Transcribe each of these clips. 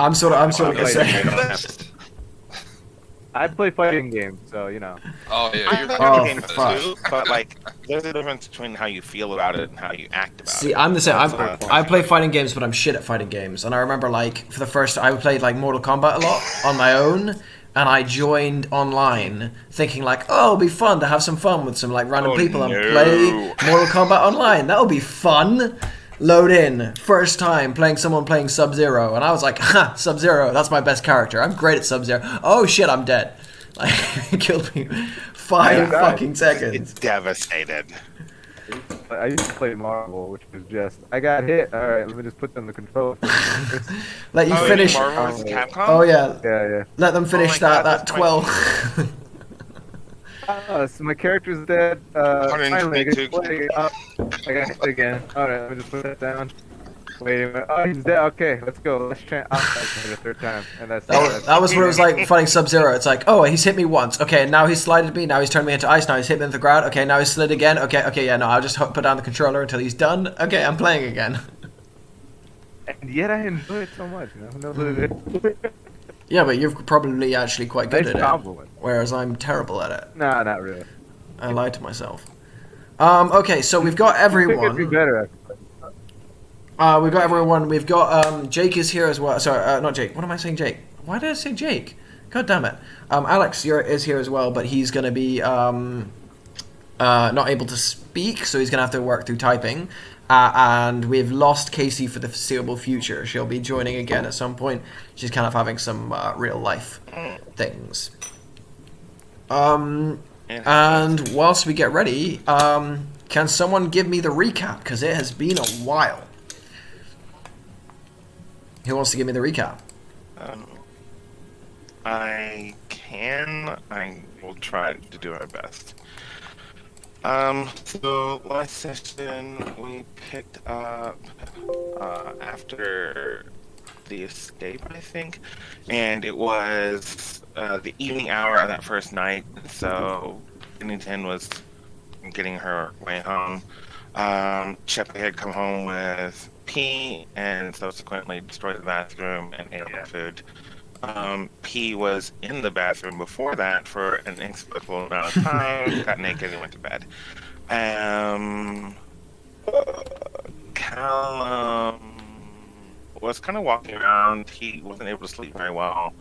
I'm sort of gonna say. I play fighting games, so you know. Oh yeah, I you're play Oh, video games fuck. too, but like, there's a difference between how you feel about it and how you act about See, it. I'm the same. That's I play fighting games, but I'm shit at fighting games. And I remember, like, for the first, I played like Mortal Kombat a lot on my own, and I joined online thinking like, oh, it'll be fun to have some fun with some like random people and play Mortal Kombat online. That'll be fun. Load in, first time playing someone playing Sub-Zero, and I was like, ha, Sub-Zero, that's my best character. I'm great at Sub-Zero. Oh shit, I'm dead. Like, it killed me 5 fucking seconds. It's devastated. I used to play Marvel, which was just I got hit. All right, let me just put them in the controller. Let you Oh, finish. Marvel vs. Capcom? Oh yeah. Yeah. Let them finish my God, that that's my 12. So my character's dead. Finally, I get to 122. play. I got hit again. All right, let me just put that down. Wait a minute. Oh, he's dead. Okay, let's go. Let's try. I hit a third time, and that's That was what it was like fighting Sub-Zero. It's like, oh, he's hit me once. Okay, now he's slided me. Now he's turned me into ice. Now he's hit me into the ground. Okay, now he's slid again. Okay, yeah, no, I'll just put down the controller until he's done. Okay, I'm playing again. And yet I enjoy it so much. You know, who knows what it is? Yeah, but you're probably actually quite good Nice at it. compliment. Whereas I'm terrible at it. Nah, not really. I lied to myself. Okay, so we've got I think it'd be everyone. better. Actually. We've got everyone. We've got Jake is here as well. Sorry, not Jake. What am I saying, Jake? Why did I say Jake? God damn it. Alex is here as well, but he's going to be not able to speak, so he's going to have to work through typing. And we've lost Casey for the foreseeable future. She'll be joining again at some point. She's kind of having some real life things. And whilst we get ready, can someone give me the recap? Because it has been a while. Who wants to give me the recap? I can. I will try to do our best. So last session we picked up after the escape, I think, and it was the evening hour of that first night. So Bennington was getting her way home. Chepe had come home with P and subsequently destroyed the bathroom and ate all the food. P was in the bathroom before that for an inexplicable amount of time, got naked and went to bed. Callum was kind of walking around. He wasn't able to sleep very well.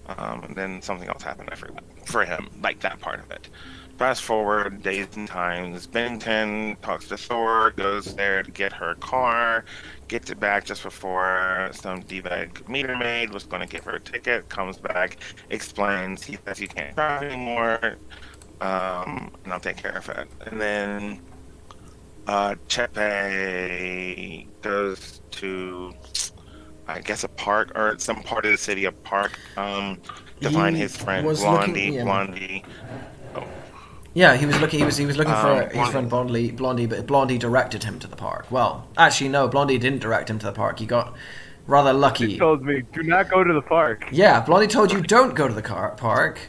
And then something else happened, I forgot, for him, like that part of it. Fast forward days and times, Bennington talks to Thor, goes there to get her car, gets it back just before some D-bag meter maid was going to give her a ticket, comes back, explains, he says he can't drive anymore, and I'll take care of it. And then Chepe goes to, I guess, a park, or some part of the city, a park, to find his friend Blondie. Yeah, he was looking for his friend Blondie, but Blondie directed him to the park. Well, actually, no, Blondie didn't direct him to the park. He got rather lucky. He told me, do not go to the park. Yeah, Blondie told you don't go to the park.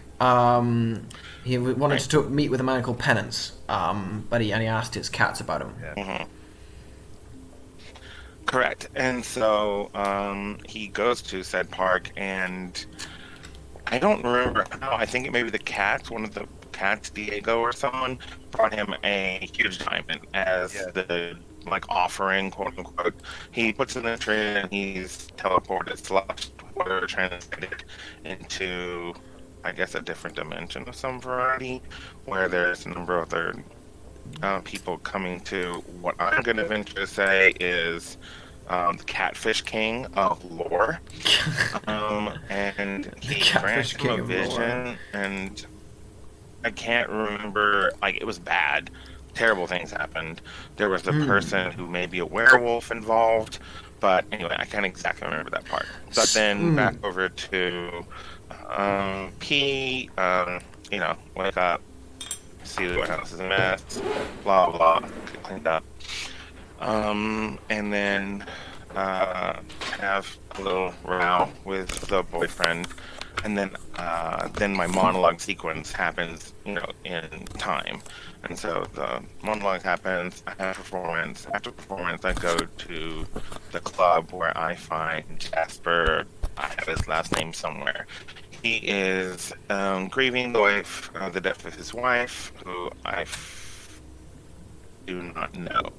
He wanted to meet with a man called Penance, but he asked his cats about him. Yeah. Mm-hmm. Correct. And so he goes to said park, and I don't remember how. I think it may be the cats, one of the cats, Diego or someone, brought him a huge diamond as the offering, quote unquote. He puts it in the tree and he's teleported / translated into, I guess, a different dimension of some variety, where there's a number of other people coming to what I'm going to venture to say is the Catfish King of lore. And he grants him a vision, and I can't remember, it was bad. Terrible things happened. There was a person who may be a werewolf involved, but anyway, I can't exactly remember that part. But then back over to P, wake up, see the house is a mess, blah blah, get cleaned up. And then have a little row with the boyfriend, and then my monologue sequence happens, in time. And so the monologue happens, I have performance. After performance, I go to the club where I find Jasper I have his last name somewhere. He is grieving the death of his wife, who do not know.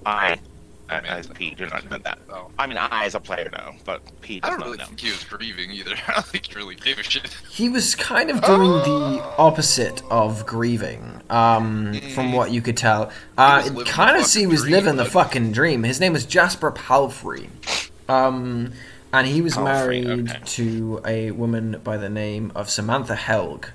As Pete, do not know that. Oh. I mean, I as a player know, but Pete I does don't not really know. think he was grieving either. I don't think he really gave a shit. He was kind of doing the opposite of grieving, from what you could tell. was It living kind the of he fucking was dream, living the bud. fucking dream. His name was Jasper Palfrey. And he was Palfrey, married okay. to a woman by the name of Samantha Helg,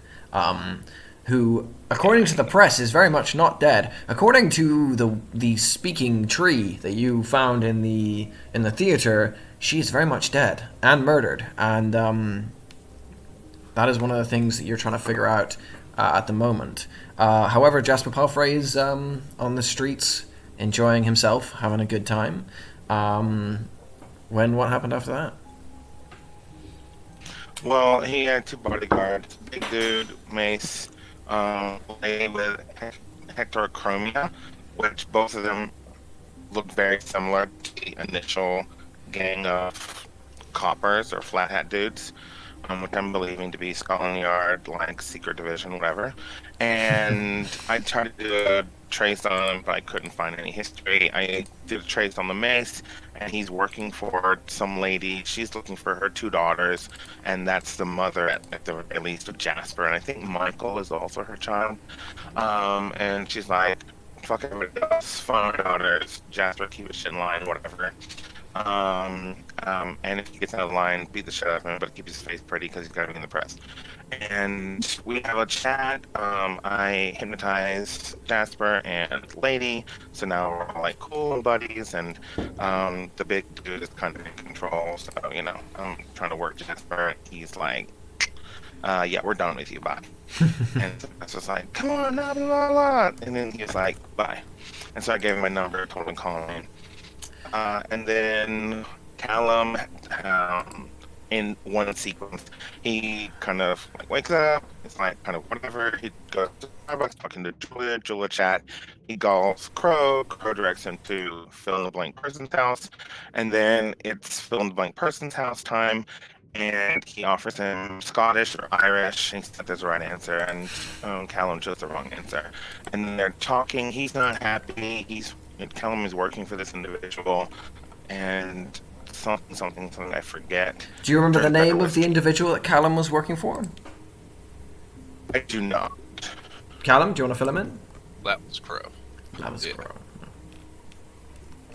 who, according to the press, is very much not dead. According to the speaking tree that you found in the theater, she's very much dead and murdered, and that is one of the things that you're trying to figure out at the moment. However, Jasper Palfrey is on the streets, enjoying himself, having a good time. What happened after that? Well, he had two bodyguards, big dude, mace, lady with heterochromia, which both of them looked very similar to the initial gang of coppers or flat hat dudes, which I'm believing to be Scotland Yard, like Secret Division, whatever. And I tried to do a trace on him, but I couldn't find any history. I did a trace on the mace, and he's working for some lady. She's looking for her two daughters, and that's the mother, at the very least, of Jasper. And I think Michael is also her child. And she's like, fuck everybody else, find our daughters. Jasper, keep his shit in line, whatever. And if he gets out of line, beat the shit out of him, but keep his face pretty because he's got to be in the press. And we have a chat. I hypnotize Jasper and Lady, so now we're all like cool and buddies. And the big dude is kind of in control, so I'm trying to work Jasper. And he's like, "Yeah, we're done with you, bye." And so I was just like, "Come on, blah blah blah," and then he was like, "Bye." And so I gave him my number, told him to call me. And then Callum, in one sequence, he kind of like wakes up. It's like kind of whatever. He goes to Starbucks, talking to Julia. Julia chat. He calls Crow. Crow directs him to fill in the blank person's house, and then it's fill in the blank person's house time. And he offers him Scottish or Irish. He said there's the right answer, and Callum chose the wrong answer. And then they're talking. He's not happy. Callum is working for this individual, and something I forget. Do you remember the Turns out name it of the was- individual that Callum was working for? I do not. Callum, do you want to fill him in? That was Crow. That was Yeah. Crow.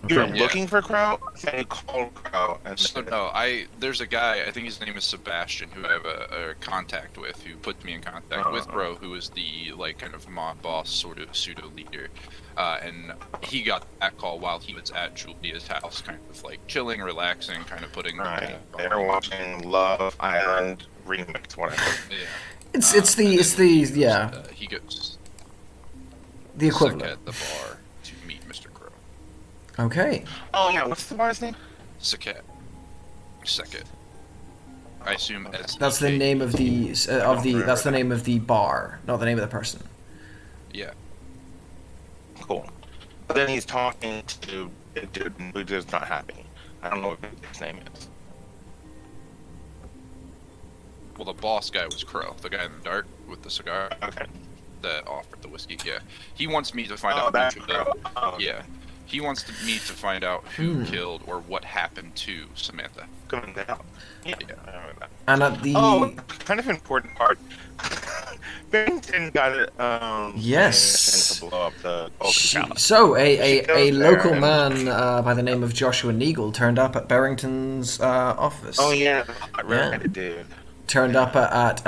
You're Okay. Yeah. looking for Crow? I you called Crow. And So no, there's a guy, I think his name is Sebastian, who I have a contact with, who put me in contact with Crow, who is the kind of mob boss sort of pseudo leader, and he got that call while he was at Julia's house, kind of like chilling, relaxing, kind of putting. Right. They're watching Love Island remix, whatever. Yeah. It's And the then he goes the stuck equivalent. at the bar to meet Mr. Crow. Okay. Oh yeah, what's the bar's name? Saket. Saket. I assume That's the name of the that's the name of the bar, not the name of the person. Yeah. Cool. But then he's talking to a dude who is not happy. I don't know what his name is. Well, the boss guy was Crow, the guy in the dark with the cigar Okay. that offered the whiskey. Yeah. He wants me to find Oh, out that's who Crow. Oh, Yeah. He wants me to find out who killed or what happened to Samantha. Going down. Yeah. Yeah. I remember that. And at the Oh, kind of important part. Barrington got it. Yes. To blow up the Golden Palace. so She a goes there local and- man by the name of Joshua Neagle turned up at Barrington's office. Oh yeah, the hot red-headed dude. Turned up at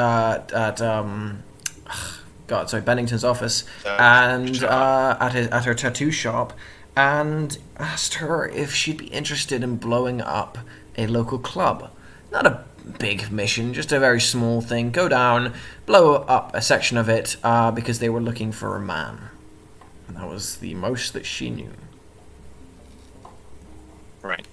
Bennington's office and shop. at her tattoo shop, and asked her if she'd be interested in blowing up a local club. Not a big mission, just a very small thing. Go down, blow up a section of it because they were looking for a man. And that was the most that she knew. Right.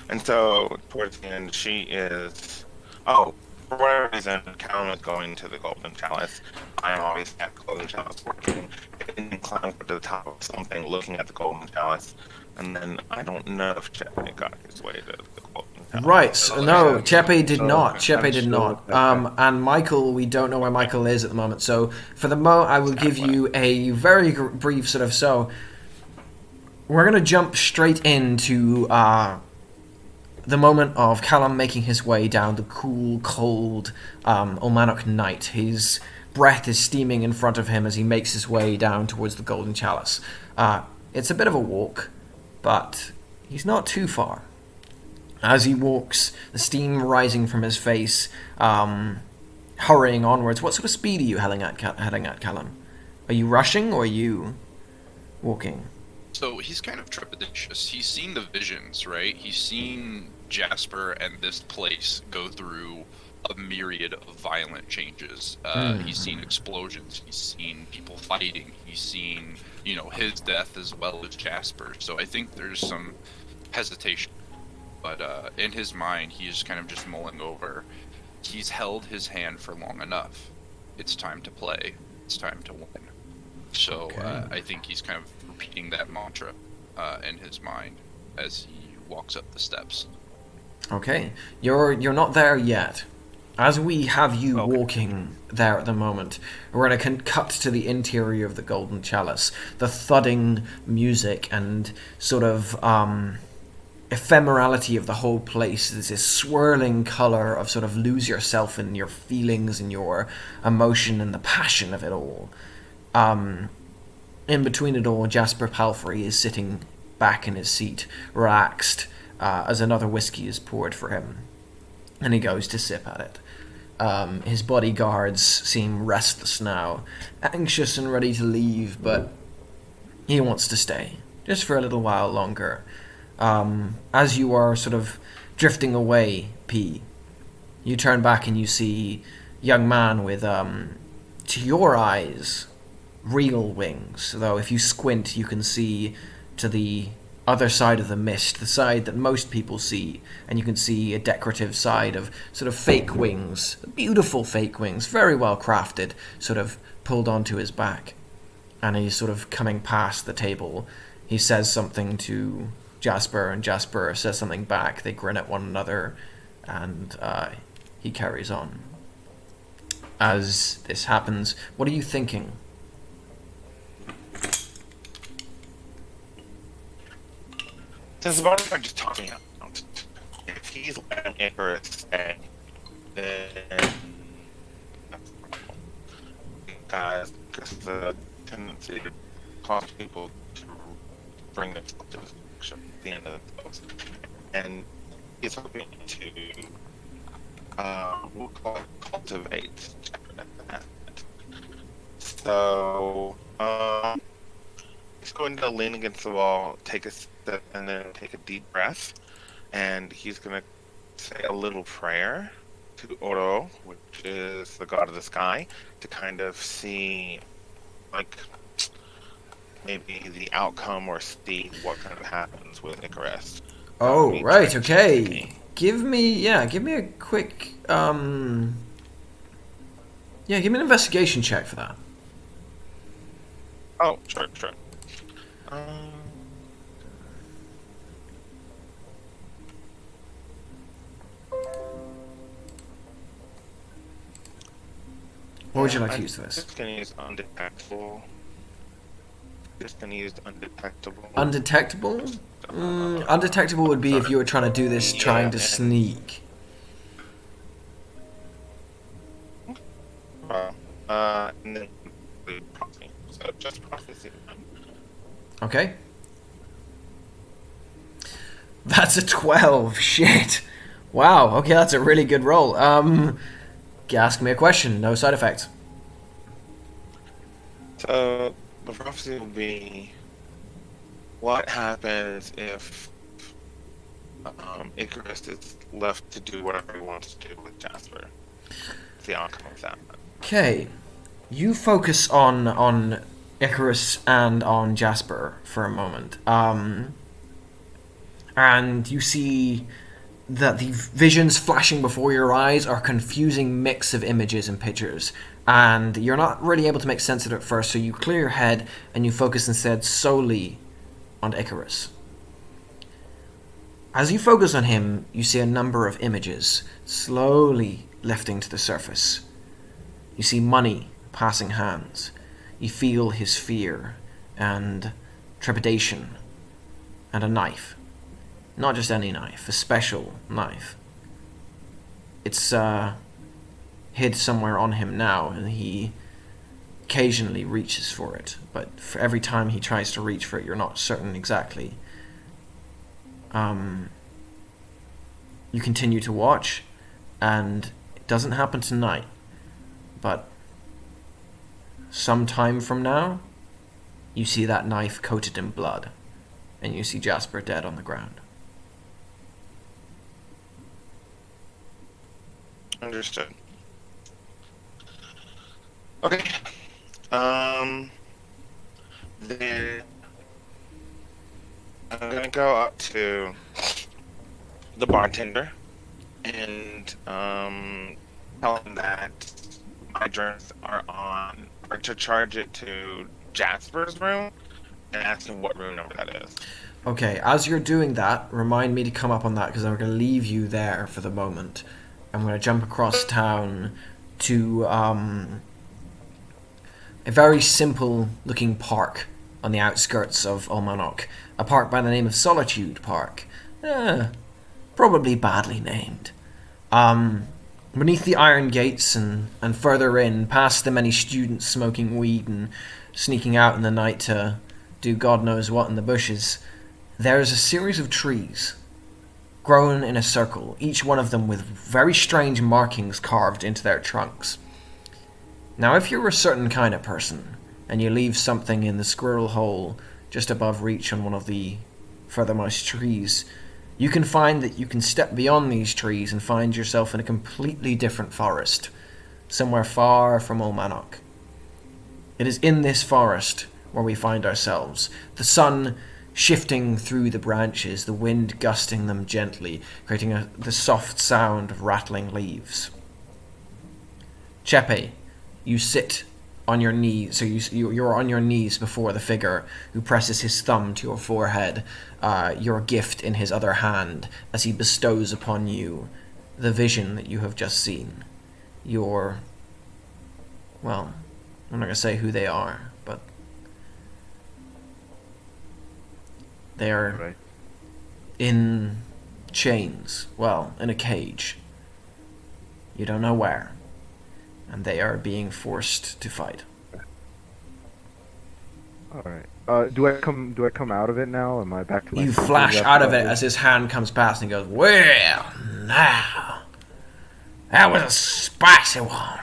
And so towards the end, she is. Oh, for whatever reason, Callum is going to the Golden Chalice. I'm always at the Golden Chalice working. And climb up to the top of something, looking at the Golden Chalice. And then I don't know if Chepe got his way to the Golden Palace. Right. So, no, Chepe did not. okay. Chepe I'm did sure not. it's okay. And Michael, we don't know where Michael is at the moment. So for the moment, I will give you a very brief sort of. So we're gonna jump straight into the moment of Callum making his way down the cool, cold Ulmanok night. His breath is steaming in front of him as he makes his way down towards the Golden Chalice. It's a bit of a walk, but he's not too far. As he walks, the steam rising from his face, hurrying onwards. What sort of speed are you heading at, Callum? Are you rushing or are you walking? So he's kind of trepidatious. He's seen the visions, right? He's seen Jasper and this place go through a myriad of violent changes. He's seen explosions. He's seen people fighting. He's seen, his death as well as Jasper. So I think there's some hesitation. But in his mind, he's kind of just mulling over. He's held his hand for long enough. It's time to play. It's time to win. So I think he's kind of repeating that mantra in his mind as he walks up the steps. Okay, you're not there yet. As we have you walking there at the moment, we're going to cut to the interior of the Golden Chalice. The thudding music and sort of ephemerality of the whole place. There's this swirling colour of sort of lose yourself in your feelings and your emotion and the passion of it all. In between it all, Jasper Palfrey is sitting back in his seat, relaxed, as another whiskey is poured for him. And he goes to sip at it. His bodyguards seem restless now, anxious and ready to leave, but he wants to stay, just for a little while longer. As you are sort of drifting away, P, you turn back and you see a young man with, to your eyes, real wings. Though if you squint, you can see to the other side of the mist, the side that most people see, and you can see a decorative side of sort of fake wings, beautiful fake wings, very well crafted, sort of pulled onto his back. And he's sort of coming past the table. He says something to Jasper, and Jasper says something back. They grin at one another, and he carries on. As this happens, what are you thinking? Since the bodies are just talking out, if he's letting Icarus stay, then because the tendency to cause people to bring themselves to destruction at the end of the post. And he's hoping to we'll call it cultivate that. So he's going to lean against the wall, take a step, and then take a deep breath, and he's going to say a little prayer to Oro, which is the god of the sky, to kind of see, like, maybe the outcome or see what kind of happens with Icarus. Oh, right, okay. Give me a quick, give me an investigation check for that. Oh, sure. What would you like to use for this? Just gonna use undetectable. Undetectable? Undetectable would be if you were trying to do this trying to sneak. And then processing. So just processing. Okay. That's a 12. Shit. Wow. Okay, that's a really good roll. Ask me a question. No side effects. So the prophecy will be: what happens if Icarus is left to do whatever he wants to do with Jasper? What's the outcome of that? Okay. You focus on Icarus and on Jasper for a moment. And you see that the visions flashing before your eyes are a confusing mix of images and pictures. And you're not really able to make sense of it at first, so you clear your head and you focus instead solely on Icarus. As you focus on him, you see a number of images slowly lifting to the surface. You see money passing hands. You feel his fear and trepidation and a knife. Not just any knife, a special knife. It's hid somewhere on him now, and he occasionally reaches for it, but for every time he tries to reach for it, you're not certain exactly. You continue to watch, and it doesn't happen tonight, but some time from now, you see that knife coated in blood, and you see Jasper dead on the ground. Understood. Okay. Then I'm gonna go up to the bartender and tell him that my drinks are on, or to charge it to Jasper's room, and ask him what room number that is. Okay, as you're doing that, remind me to come up on that, because I'm going to leave you there for the moment. I'm going to jump across town to a very simple looking park on the outskirts of Ulmanok. A park by the name of Solitude Park. Probably badly named. Beneath the iron gates and further in, past the many students smoking weed and sneaking out in the night to do God knows what in the bushes, there is a series of trees grown in a circle, each one of them with very strange markings carved into their trunks. Now, if you're a certain kind of person, and you leave something in the squirrel hole just above reach on one of the furthermost trees, you can find that you can step beyond these trees and find yourself in a completely different forest, somewhere far from Ulmanok. It is in this forest where we find ourselves, the sun shifting through the branches, the wind gusting them gently, creating the soft sound of rattling leaves. Chepe, you sit on your knees, so you're on your knees before the figure who presses his thumb to your forehead, your gift in his other hand, as he bestows upon you the vision that you have just seen. Your, well, I'm not going to say who they are, but they are Right. in chains, well, in a cage. You don't know where. And they are being forced to fight. All right. Do I come out of it now? Am I back to my You senses flash after out of that? it as his hand comes past and he goes, "Well, now, that was a spicy one."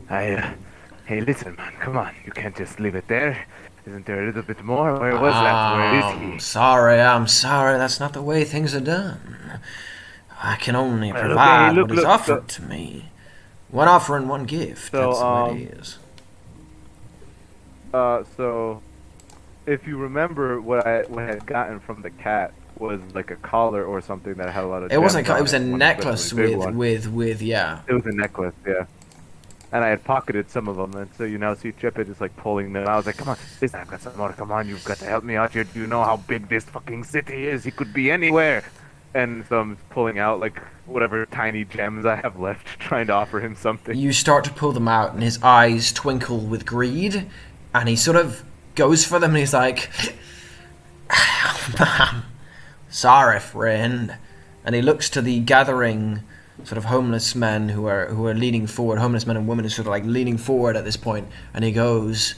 Hey, listen, man. Come on. You can't just leave it there. Isn't there a little bit more? Where was that? Where is he? I'm sorry. That's not the way things are done. I can only Well, provide look, what is look, offered to me. One offer and one gift. So, That's what it is. So, if you remember, what I had gotten from the cat was like a collar or something that had a lot of. It wasn't. gems It on was a one necklace especially big one. with yeah. It was a necklace, yeah. And I had pocketed some of them, and so you now see Chippet just like pulling them. I was like, "Come on, listen, I've got some more. Come on, you've got to help me out here. Do you know how big this fucking city is? He could be anywhere." And so I'm pulling out like whatever tiny gems I have left, trying to offer him something. You start to pull them out, and his eyes twinkle with greed, and he sort of goes for them, and he's like, "Sorry, friend." And he looks to the gathering sort of homeless men who are leaning forward, homeless men and women are sort of like leaning forward at this point, and he goes,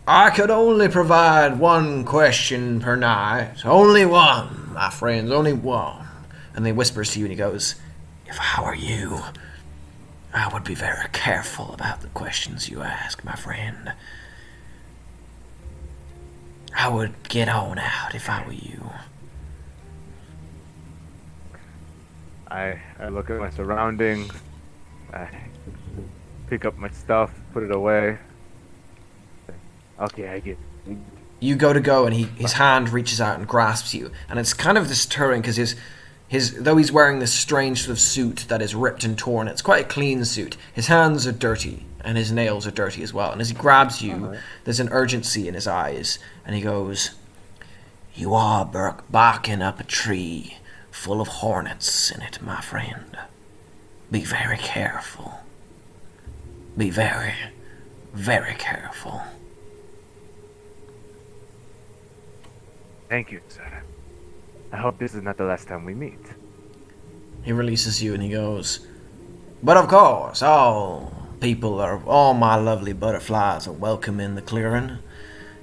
"I could only provide one question per night. Only one, my friends, only one." And he whispers to you and he goes, "If I were you, I would be very careful about the questions you ask, my friend. I would get on out if I were you." I look at my surroundings. I pick up my stuff, put it away. Okay, I get it. You go, and his hand reaches out and grasps you, and it's kind of disturbing because though he's wearing this strange sort of suit that is ripped and torn, it's quite a clean suit. His hands are dirty, and his nails are dirty as well. And as he grabs you, there's an urgency in his eyes, and he goes, "You are barking up a tree full of hornets in it, my friend. Be very careful. Be very, very careful." Thank you, sir. I hope this is not the last time we meet. He releases you and he goes, "But of course, all my lovely butterflies are welcome in the clearing.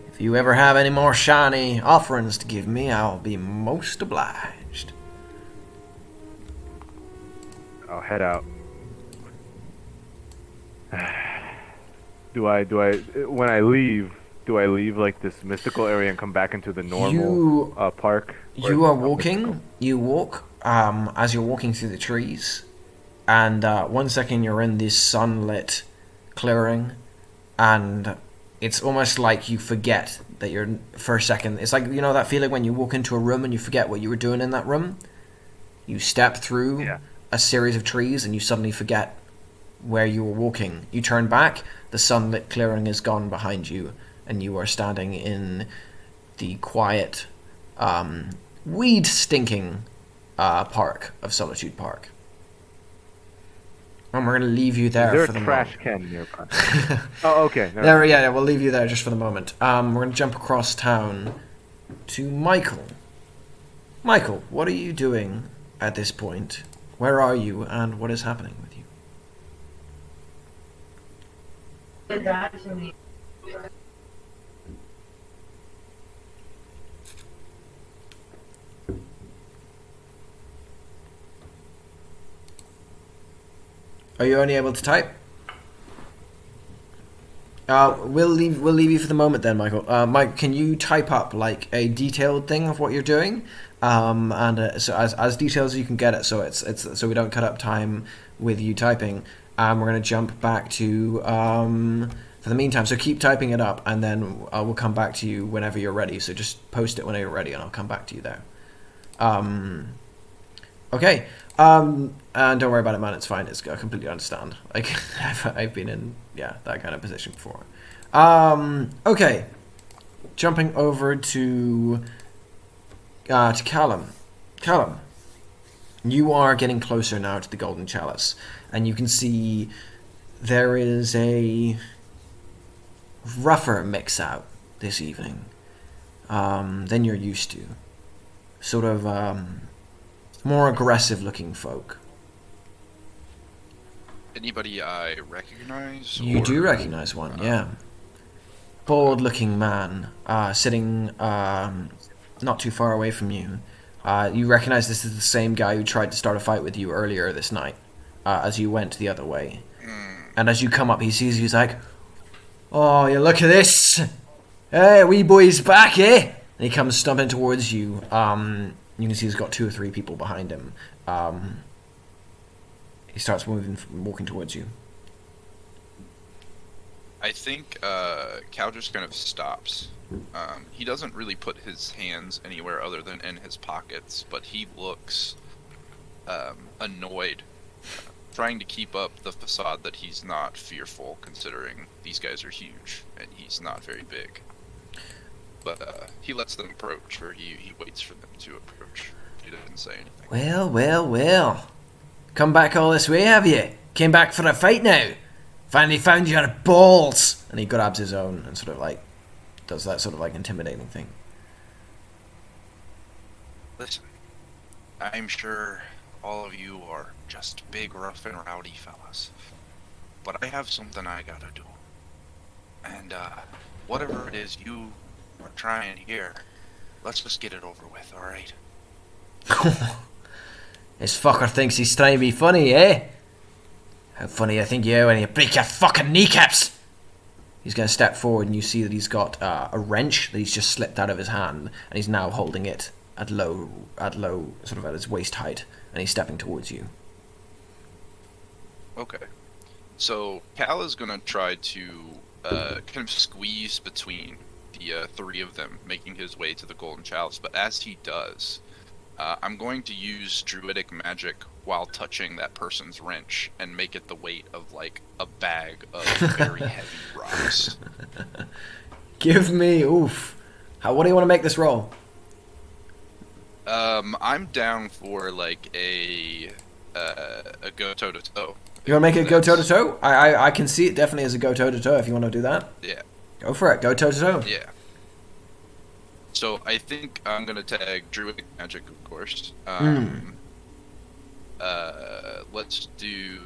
If you ever have any more shiny offerings to give me, I'll be most obliged." I'll head out. When I leave, do I leave like this mystical area and come back into the normal park? You are walking. You walk as you're walking through the trees, and 1 second you're in this sunlit clearing, and it's almost like you forget that you're for a second. It's like, you know that feeling when you walk into a room and you forget what you were doing in that room. You step through a series of trees and you suddenly forget where you were walking. You turn back, the sunlit clearing is gone behind you, and you are standing in the quiet, weed-stinking park of Solitude Park. And we're going to leave you there for the moment. Is there a trash can nearby? Oh, okay. No. Yeah, we'll leave you there just for the moment. We're going to jump across town to Michael. Michael, what are you doing at this point? Where are you, and what is happening with you? Are you only able to type? We'll leave you for the moment then, Michael. Mike, can you type up like a detailed thing of what you're doing, so as detailed as you can get it, so it's so we don't cut up time with you typing. We're gonna jump back to for the meantime. So keep typing it up, and then we'll come back to you whenever you're ready. So just post it whenever you're ready, and I'll come back to you there. Okay. And don't worry about it, man. It's fine. I completely understand. Like, I've been in, that kind of position before. Okay. Jumping over to Callum. Callum, you are getting closer now to the Golden Chalice, and you can see there is a rougher mix-out this evening than you're used to. Sort of, more aggressive-looking folk. Anybody I recognize? You do recognize one, yeah. Bored-looking man, sitting not too far away from you. You recognize this is the same guy who tried to start a fight with you earlier this night, as you went the other way. And as you come up, he sees you, he's like, "Oh, you look at this! Hey, wee boy's back, eh?" And he comes stumping towards you. You can see he's got 2 or 3 people behind him. He starts walking towards you. I think Cal just kind of stops. He doesn't really put his hands anywhere other than in his pockets, but he looks annoyed, trying to keep up the facade that he's not fearful, considering these guys are huge and he's not very big. But he lets them approach, or he waits for them to approach. He doesn't say anything. Well. Come back all this way, have you? Came back for a fight now? Finally found your balls! And he grabs his own and sort of like does that sort of like intimidating thing. Listen, I'm sure all of you are just big, rough, and rowdy fellas. But I have something I gotta do. And whatever it is you are trying here, let's just get it over with, alright? This fucker thinks he's trying to be funny, eh? How funny I think you are when you break your fucking kneecaps! He's going to step forward, and you see that he's got a wrench that he's just slipped out of his hand, and he's now holding it at low, sort of at his waist height, and he's stepping towards you. Okay. So Cal is going to try to kind of squeeze between the 3 of them, making his way to the Golden Chalice. But as he does, I'm going to use druidic magic while touching that person's wrench and make it the weight of like a bag of very heavy rocks. Give me oof. What do you want to make this roll? I'm down for like a go toe to toe. You want to make it go toe to toe? I can see it definitely as a go toe to toe if you want to do that. Yeah. Go for it. Go toe to toe. Yeah. So I think I'm gonna tag druidic magic, of course. Let's do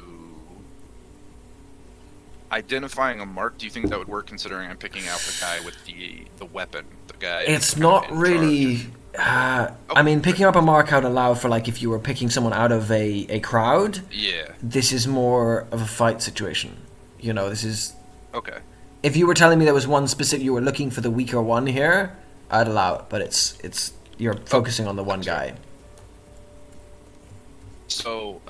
identifying a mark. Do you think that would work, considering I'm picking out the guy with the weapon, the guy? It's not really. I mean, picking up a mark out allow for like if you were picking someone out of a crowd. Yeah. This is more of a fight situation. You know, this is. Okay. If you were telling me there was one specific, you were looking for the weaker one here, I'd allow it. But it's you're focusing on the one guy. So,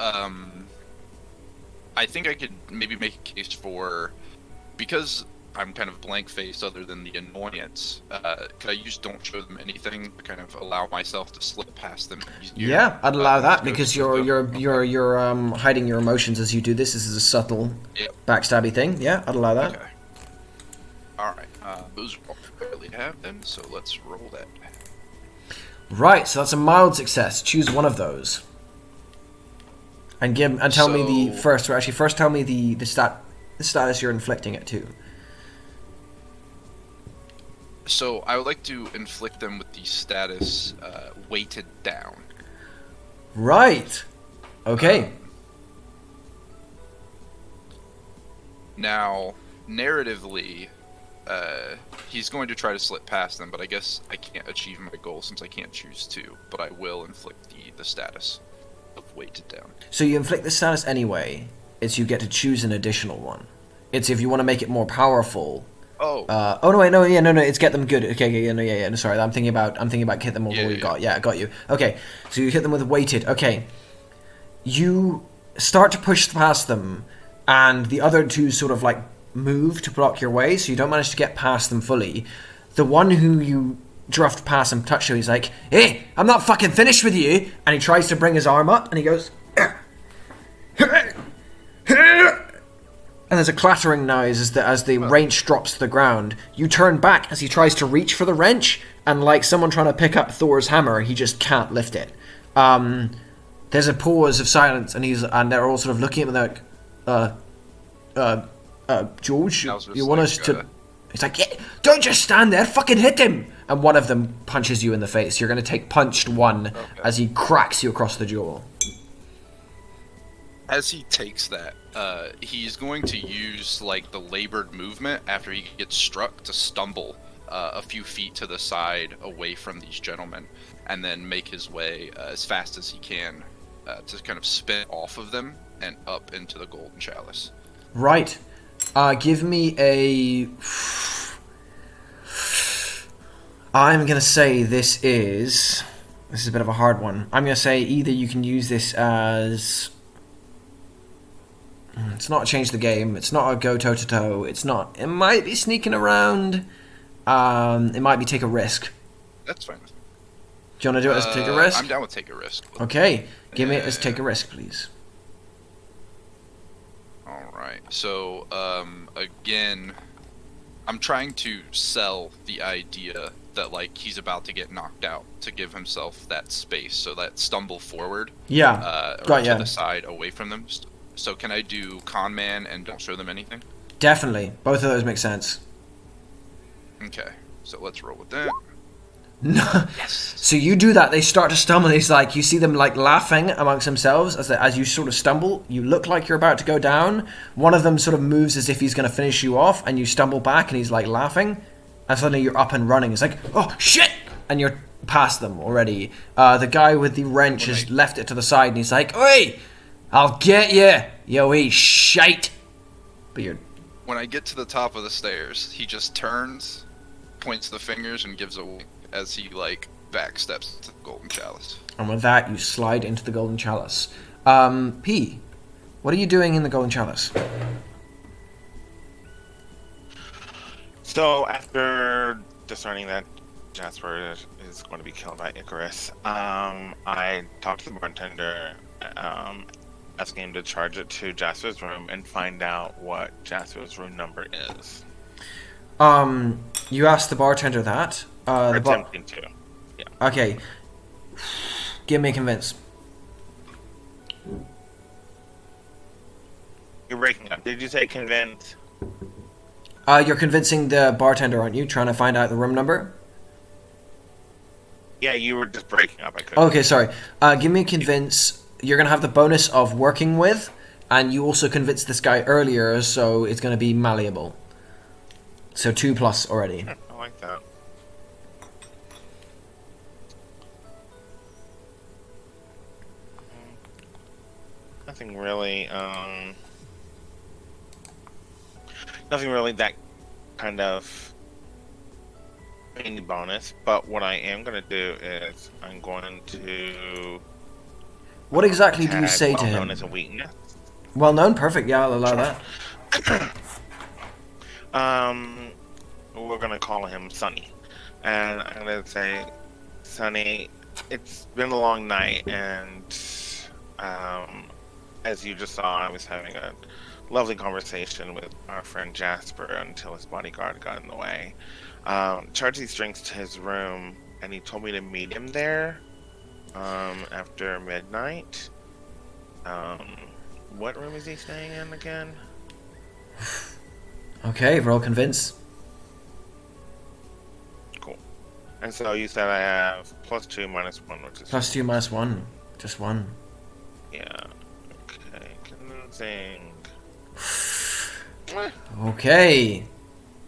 I think I could maybe make a case for, because I'm kind of blank-faced other than the annoyance, could I use don't show them anything to kind of allow myself to slip past them easier? Yeah, I'd allow that because you're hiding your emotions as you do this. This is a subtle backstabby thing. Yeah, I'd allow that. Okay. Alright, those are all I really have then, so let's roll that. Right, so that's a mild success. Choose one of those. And tell me the first tell me the status you're inflicting it to. So I would like to inflict them with the status weighted down. Right. Okay. Now, narratively, he's going to try to slip past them, but I guess I can't achieve my goal since I can't choose to. But I will inflict the status of weighted down. So you inflict the status anyway. It's you get to choose an additional one. It's if you want to make it more powerful. Oh. Oh no! Wait, no! Yeah, no! It's get them good. Okay, no. Sorry, I'm thinking about hit them with what we got. Yeah, I got you. Okay, so you hit them with weighted. Okay, you start to push past them, and the other two sort of like move to block your way, so you don't manage to get past them fully. The one who you druffed past and touched you, he's like, "Hey, I'm not fucking finished with you," and he tries to bring his arm up, and he goes. And there's a clattering noise as the wrench drops to the ground. You turn back as he tries to reach for the wrench, and like someone trying to pick up Thor's hammer, he just can't lift it. There's a pause of silence, and they're all sort of looking at me like, George, you want us to... He's like, yeah, don't just stand there, fucking hit him! And one of them punches you in the face. You're going to take punched one as he cracks you across the jaw. As he takes that, he's going to use like the labored movement after he gets struck to stumble a few feet to the side away from these gentlemen, and then make his way as fast as he can to kind of spin off of them and up into the golden chalice. Right. Give me a... I'm going to say this is a bit of a hard one. I'm going to say either you can use this as... It's not a change the game. It's not a go toe-to-toe. It's not... It might be sneaking around. It might be take a risk. That's fine. Do you want to do it as take a risk? I'm down with take a risk. Okay. Give me it as take a risk, please. Alright. So, again, I'm trying to sell the idea that, like, he's about to get knocked out to give himself that space. So that stumble forward. Yeah. Or to the side away from them. So can I do con man and don't show them anything? Definitely. Both of those make sense. Okay. So let's roll with that. No. Yes. So you do that, they start to stumble, and it's like, you see them like laughing amongst themselves as you sort of stumble. You look like you're about to go down. One of them sort of moves as if he's going to finish you off, and you stumble back, and he's like laughing. And suddenly you're up and running. It's like, oh, shit! And you're past them already. The guy with the wrench has left it to the side, and he's like, oi! I'll get you, you wee shite. But you're... When I get to the top of the stairs, he just turns, points the fingers, and gives a wink as he, like, backsteps to the golden chalice. And with that, you slide into the golden chalice. P, what are you doing in the golden chalice? So after discerning that Jasper is going to be killed by Icarus. I talked to the bartender, asking him to charge it to Jasper's room and find out what Jasper's room number is. You asked the bartender that. Attempting to. Yeah. Okay. Give me a convince. You're breaking up. Did you say convince? You're convincing the bartender, aren't you? Trying to find out the room number? Yeah, you were just breaking up. I couldn't. Okay, sorry. Give me a convince. You're going to have the bonus of working with, and you also convinced this guy earlier, so it's going to be malleable. So 2+ already. I like that. Nothing really, nothing really that kind of mini bonus, but what I am going to do is I'm going to What exactly do you tag say to well-known him? as a weakness. Well known, perfect. Yeah, I'll allow that. We're gonna call him Sonny, and I'm gonna say, Sonny, it's been a long night, and as you just saw, I was having a lovely conversation with our friend Jasper until his bodyguard got in the way. Charged these drinks to his room, and he told me to meet him there after midnight. What room is he staying in again? Okay, roll convince. Cool. And so you said I have +2 -1, which is +2 -1. Just 1. yeah. Okay, convincing. Okay.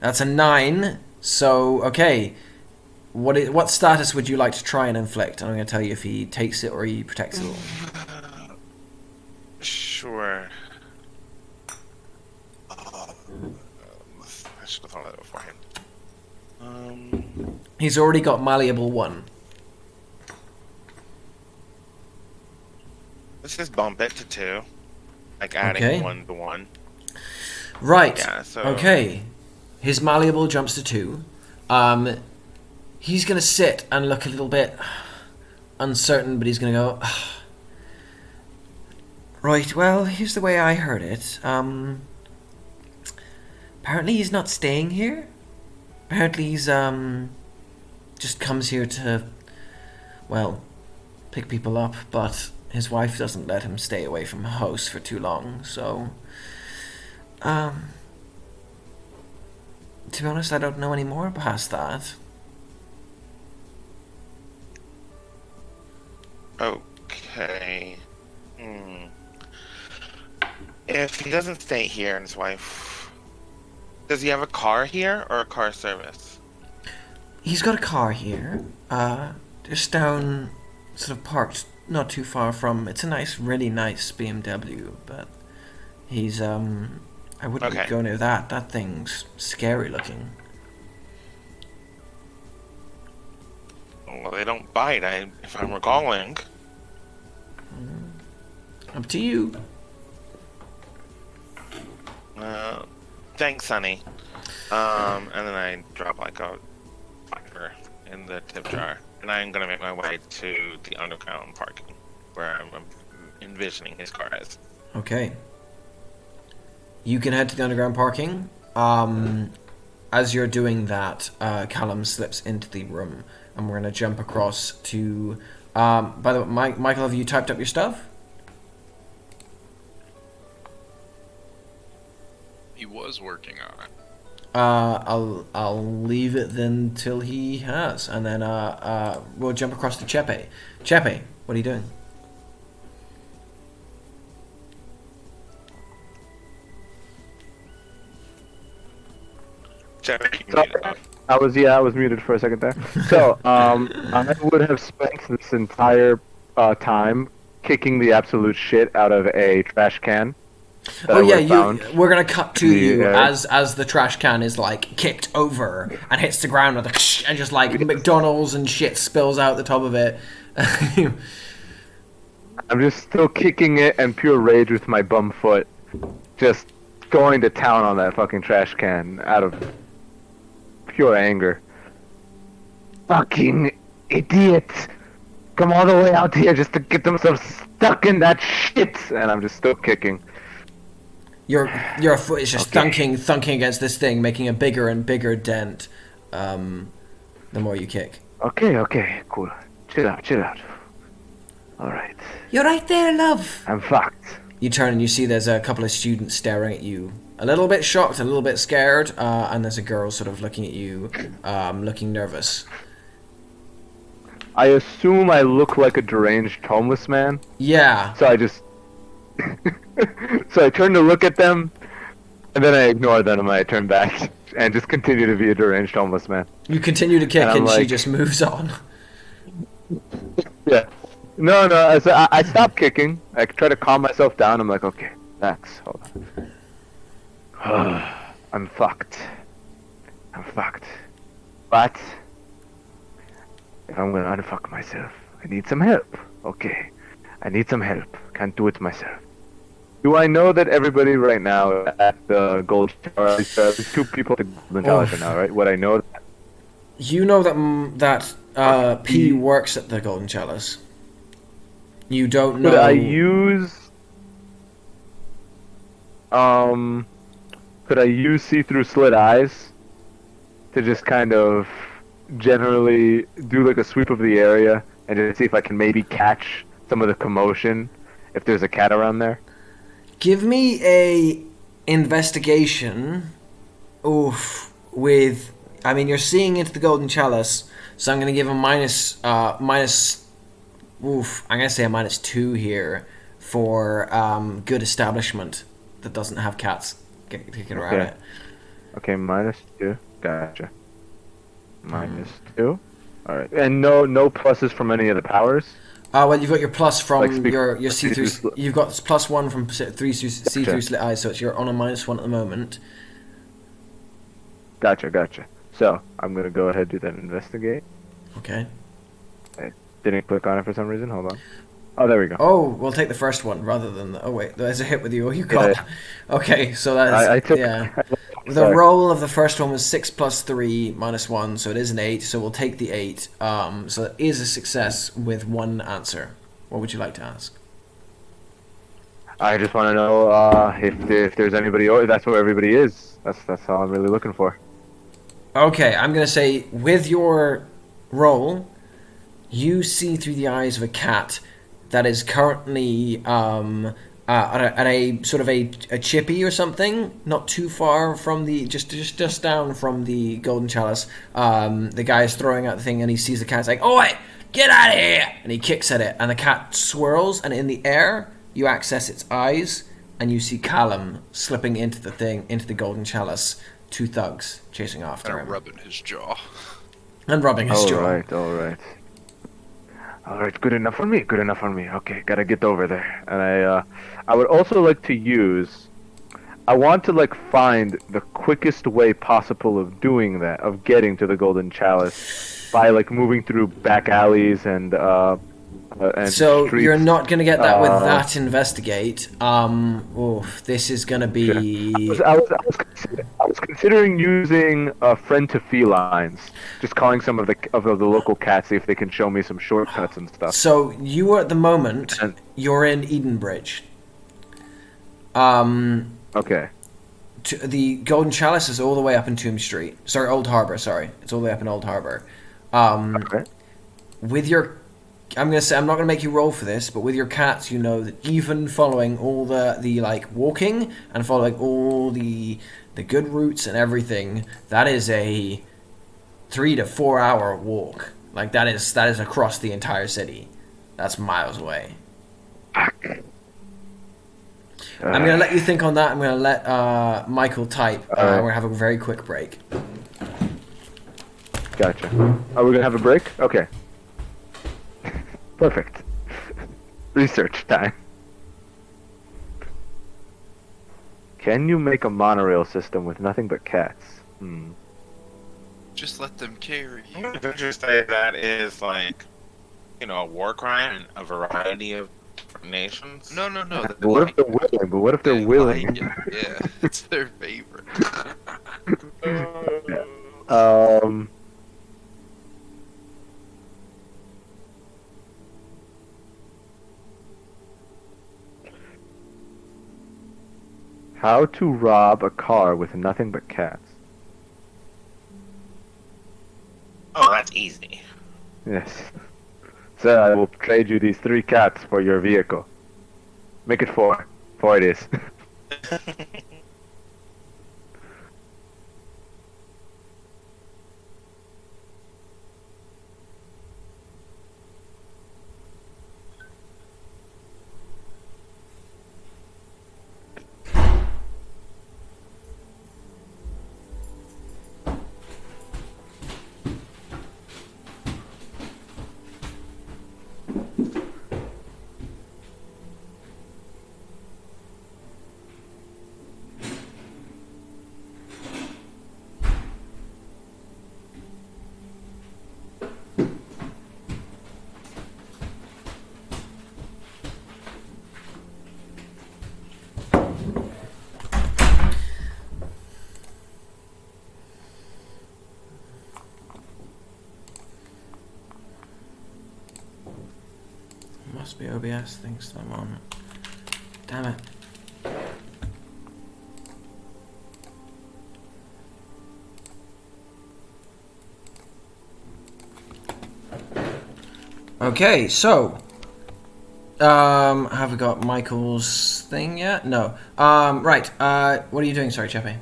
That's a 9. So, okay. What status would you like to try and inflict? I'm going to tell you if he takes it or he protects it. Sure. I should have thought of that beforehand. He's already got malleable 1. Let's just bump it to 2. Like adding Okay. 1 to 1. Right. Yeah, so Okay. His malleable jumps to 2. He's going to sit and look a little bit uncertain, but he's going to go, right, well, here's the way I heard it. Apparently he's not staying here. Apparently he's, just comes here to, well, pick people up, but his wife doesn't let him stay away from her house for too long, so, to be honest, I don't know any more past that. okay. If he doesn't stay here and his wife, does he have a car here or a car service? He's got a car here, just down, sort of parked not too far from, it's a nice, really nice BMW, but he's, I wouldn't Okay. go near that. That thing's scary looking. Well, they don't bite, if I'm recalling. Up to you. Thanks, Sonny. And then I drop like a $5 in the tip jar, and I'm gonna make my way to the underground parking, where I'm envisioning his car is. Okay. You can head to the underground parking. As you're doing that, Callum slips into the room, and we're going to jump across to... by the way, Michael, have you typed up your stuff? He was working on it. I'll leave it then till he has, and then we'll jump across to Chepe. Chepe, what are you doing? I was muted for a second there. So, I would have spent this entire time kicking the absolute shit out of a trash can. Oh yeah, found. we're gonna cut to you Yeah. as the trash can is like kicked over and hits the ground with a and just like McDonald's and shit spills out the top of it. I'm just still kicking it and pure rage with my bum foot, just going to town on that fucking trash can out of pure anger. fucking idiot come all the way out here just to get themselves stuck in that shit, and I'm just still kicking. Your foot is just thunking against this thing, making a bigger and bigger dent. The more you kick. Okay, cool. Chill out. All right. You're right there, love. I'm fucked. You turn and you see there's a couple of students staring at you, a little bit shocked, a little bit scared, and there's a girl sort of looking at you, looking nervous. I assume I look like a deranged homeless man. Yeah. So I just... so I turn to look at them, and then I ignore them and I turn back and just continue to be a deranged homeless man. You continue to kick and she just moves on. Yeah. No, I stop kicking. I try to calm myself down. I'm like, okay, relax, hold on. I'm fucked. But if I'm gonna unfuck myself, I need some help. Okay, I need some help. Can't do it myself. Do I know that everybody right now at the Gold Tower, at least 2 people at the Golden Tower right now, right? Would I know that? You know that P works at the Golden Chalice. You don't know. Could I use see-through slit eyes to just kind of generally do like a sweep of the area and just see if I can maybe catch some of the commotion if there's a cat around there? Give me a investigation. With, I mean, you're seeing into the Golden Chalice, so I'm going to give a I'm going to say a -2 here for good establishment that doesn't have cats kicking around it. Okay, -2. Gotcha. -2. All right, and no pluses from any of the powers. Well, you've got your plus from Like your see-through. You've got +1 from see-through slit eyes, so you're on a -1 at the moment. Gotcha. So I'm gonna go ahead and do that investigate. Okay. I didn't click on it for some reason. Hold on. Oh, there we go. Oh, we'll take the first one rather than the... Oh, wait, there's a hit with you. Oh, you got... Yeah. Okay, so that's... I took... Yeah. The Sorry. roll of the first one was 6 + 3 -1, so it is an 8, so we'll take the 8. So it is a success with 1 answer. What would you like to ask? I just want to know if there's anybody... Oh, that's where everybody is. That's all I'm really looking for. Okay, I'm going to say, with your roll, you see through the eyes of a cat that is currently at a sort of a chippy or something, not too far from the just down from the Golden Chalice. The guy is throwing out the thing and he sees the cat. It's like, "Oi, get out of here!" And he kicks at it, and the cat swirls, and in the air you access its eyes, and you see Callum slipping into the Golden Chalice. 2 thugs chasing after him. Rubbing his jaw. And rubbing his jaw. All right, good enough for me. Okay, gotta get over there. And I would also like to use... I want to, find the quickest way possible of doing that, of getting to the Golden Chalice, by, moving through back alleys and so streets. You're not going to get that with that investigate. This is going to be... I was considering using friend to felines, just calling some of the local cats, see if they can show me some shortcuts and stuff. So you are at the moment, you're in Edenbridge. Okay. The Golden Chalice is all the way up in Tomb Street. Sorry, Old Harbour. Sorry, it's all the way up in Old Harbour. Okay. With your... I'm going to say, I'm not going to make you roll for this, but with your cats, you know that even following all the walking and following all the good routes and everything, that is a 3 to 4 hour walk. That is across the entire city. That's miles away. I'm going to let you think on that. I'm going to let Michael type. We're going to have a very quick break. Gotcha. Are we going to have a break? Okay. Perfect. Research time. Can you make a monorail system with nothing but cats? Just let them carry I'm you. gonna venture to say that is a war crime in a variety of different nations. No. But what if they're willing? But what if they're willing? Like it. Yeah, it's their favorite. How to rob a car with nothing but cats. Oh, that's easy. Yes. Sir, I will trade you these 3 cats for your vehicle. Make it 4. 4 it is. Must be OBS thinks I'm on. Damn it. Okay, so have we got Michael's thing yet? No. Right. What are you doing? Sorry, Cheppy.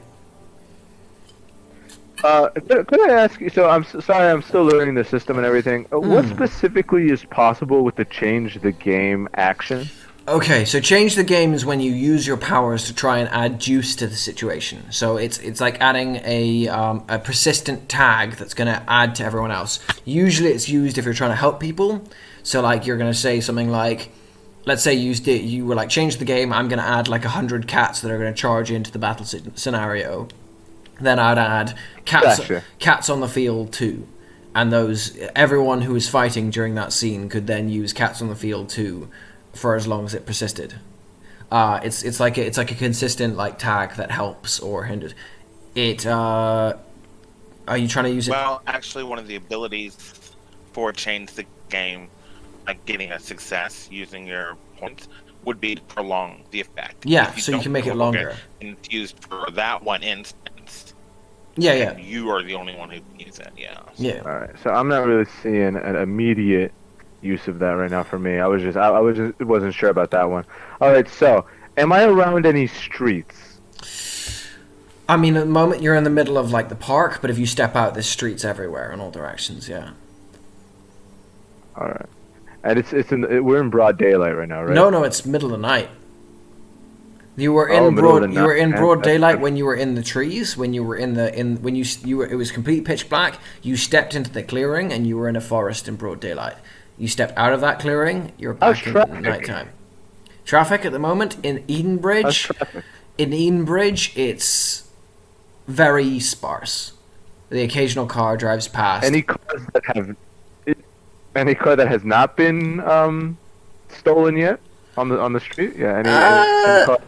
Could I ask you? So sorry, I'm still learning the system and everything. What specifically is possible with the change the game action? Okay, so change the game is when you use your powers to try and add juice to the situation. So it's like adding a persistent tag that's going to add to everyone else. Usually it's used if you're trying to help people. So like you're going to say something like, let's say you were like, change the game, I'm going to add like 100 cats that are going to charge into the battle scenario. Then I'd add cats on the field too. And everyone who was fighting during that scene could then use cats on the field too for as long as it persisted. It's like a consistent like tag that helps or hinders. Are you trying to use it? Well, actually, one of the abilities for change the game, like getting a success using your points, would be to prolong the effect. Yeah, so you can make it longer. And it's used for that one instance. Yeah. You are the only one who can use it. Yeah. Yeah. All right. So I'm not really seeing an immediate use of that right now for me. I wasn't sure about that one. All right. So am I around any streets? I mean, at the moment you're in the middle of like the park, but if you step out, there's streets everywhere in all directions. Yeah. All right. And we're in broad daylight right now, right? No, it's middle of the night. You were in broad daylight when you were in the trees. When you were it was complete pitch black. You stepped into the clearing and you were in a forest in broad daylight. You stepped out of that clearing. You're back in nighttime. Traffic at the moment in Edenbridge. In Edenbridge, it's very sparse. The occasional car drives past. Any car that has not been stolen yet on the street? Yeah, any car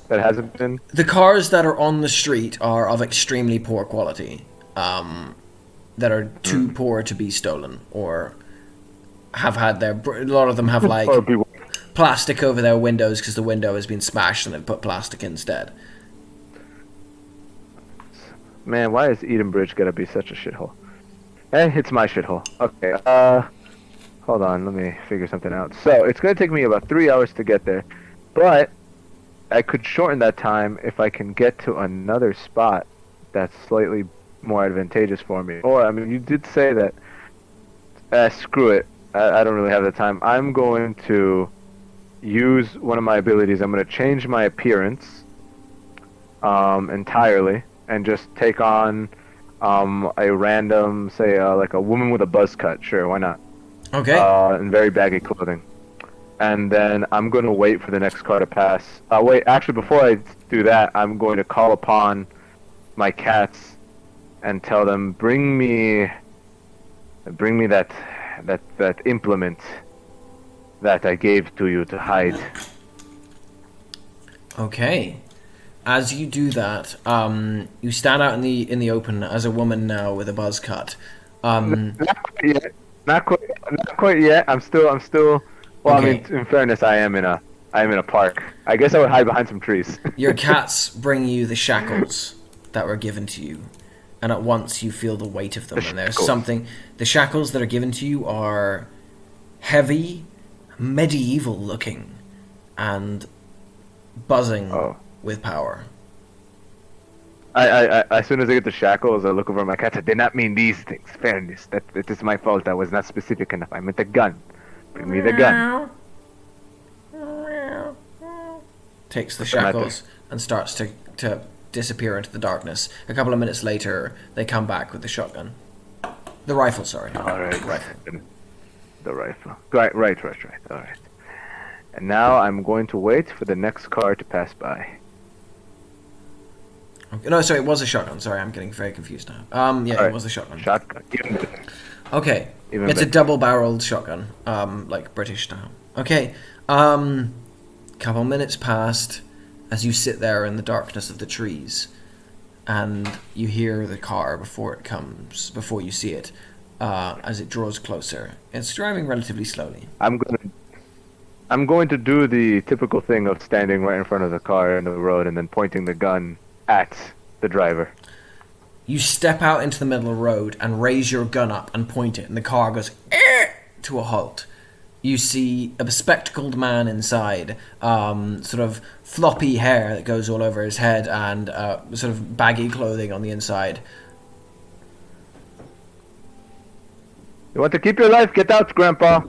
that hasn't been. The cars that are on the street are of extremely poor quality, that are too poor to be stolen, or have had a lot of them have like plastic over their windows because the window has been smashed and they've put plastic instead. Man, why is Edenbridge gotta be such a shithole? It's my shithole. Okay, hold on, let me figure something out. So, it's gonna take me about 3 hours to get there, but I could shorten that time if I can get to another spot that's slightly more advantageous for me. Or, I mean, you did say that, screw it, I don't really have the time. I'm going to use one of my abilities. I'm going to change my appearance entirely and just take on a random, say, like a woman with a buzz cut. Sure, why not? Okay. In very baggy clothing. And then I'm going to wait for the next car to pass. Wait, actually, before I do that, I'm going to call upon my cats and tell them, bring me that implement that I gave to you to hide. Okay. As you do that, you stand out in the open as a woman now with a buzz cut. Not quite yet. I'm still. Well, okay. I mean, in fairness, I am in a I'm in a park. I guess I would hide behind some trees. Your cats bring you the shackles that were given to you, and at once you feel the weight of them. And there's something. The shackles that are given to you are heavy, medieval looking, and buzzing with power. I as soon as I get the shackles, I look over at my cat. I did not mean these things. Fairness. That is my fault. I was not specific enough. I meant the gun. Bring me the gun. Takes the shackles and starts to disappear into the darkness. A couple of minutes later, they come back with the shotgun. The rifle, sorry. All right. Rifle. The rifle. Right. All right. And now I'm going to wait for the next car to pass by. Okay. No, sorry, it was a shotgun. Sorry, I'm getting very confused now. Yeah, All it was a shotgun. Shotgun. Okay. Even It's better. a double-barreled shotgun, like British style. Okay. Couple minutes passed as you sit there in the darkness of the trees, and you hear the car before you see it, as it draws closer. It's driving relatively slowly. I'm going to do the typical thing of standing right in front of the car in the road and then pointing the gun at the driver. You step out into the middle of the road and raise your gun up and point it, and the car goes to a halt. You see a bespectacled man inside, sort of floppy hair that goes all over his head and sort of baggy clothing on the inside. You want to keep your life? Get out, Grandpa.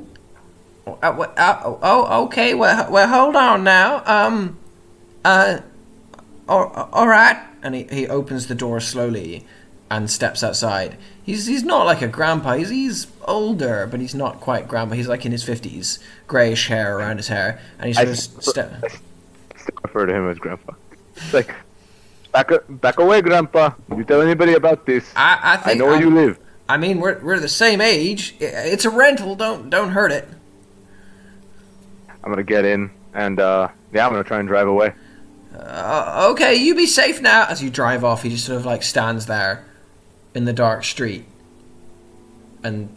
Okay. Well, hold on now. All right. And he opens the door slowly and steps outside. He's not like a grandpa. He's older, but he's not quite grandpa. He's like in his 50s, grayish hair around his hair, and he's just I still refer to him as Grandpa. It's like, back away, Grandpa. If you tell anybody about this, I think I know where you live. I mean, we're the same age. It's a rental. Don't hurt it. I'm gonna get in and I'm gonna try and drive away. Okay, you be safe now. As you drive off, he just sort of like stands there in the dark street, and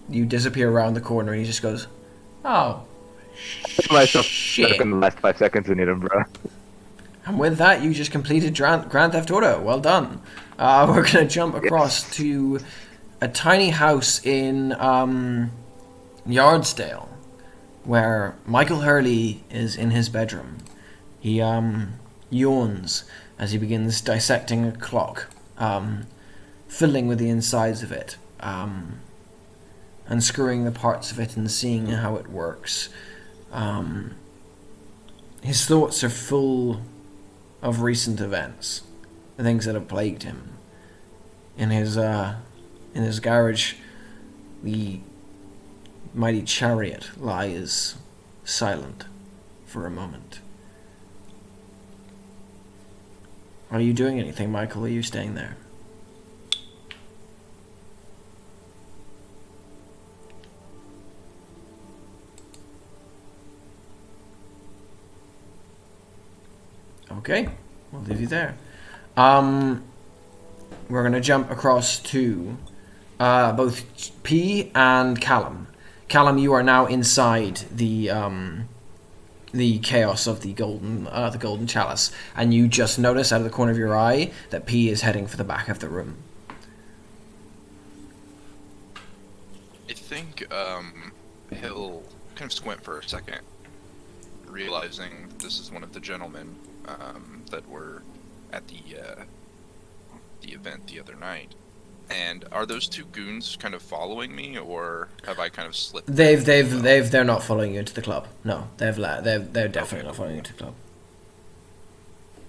you disappear around the corner, and he just goes, "Oh, Myself shit!" stuck in the last 5 seconds in Edinburgh. And with that, you just completed Grand Theft Auto. Well done. We're gonna jump across to a tiny house in Yardsdale, where Michael Hurley is in his bedroom. He yawns as he begins dissecting a clock, fiddling with the insides of it, unscrewing the parts of it and seeing how it works. His thoughts are full of recent events, the things that have plagued him. In his garage, the mighty chariot lies silent for a moment. Are you doing anything, Michael? Are you staying there? Okay, we'll leave you there. We're going to jump across to both P and Callum. Callum, you are now inside the chaos of the golden chalice, and you just notice out of the corner of your eye that P is heading for the back of the room. I think he'll kind of squint for a second, realizing this is one of the gentlemen that were at the event the other night. And are those two goons kind of following me, or have I kind of slipped? They're not following you into the club. No, they're definitely not following you into the club.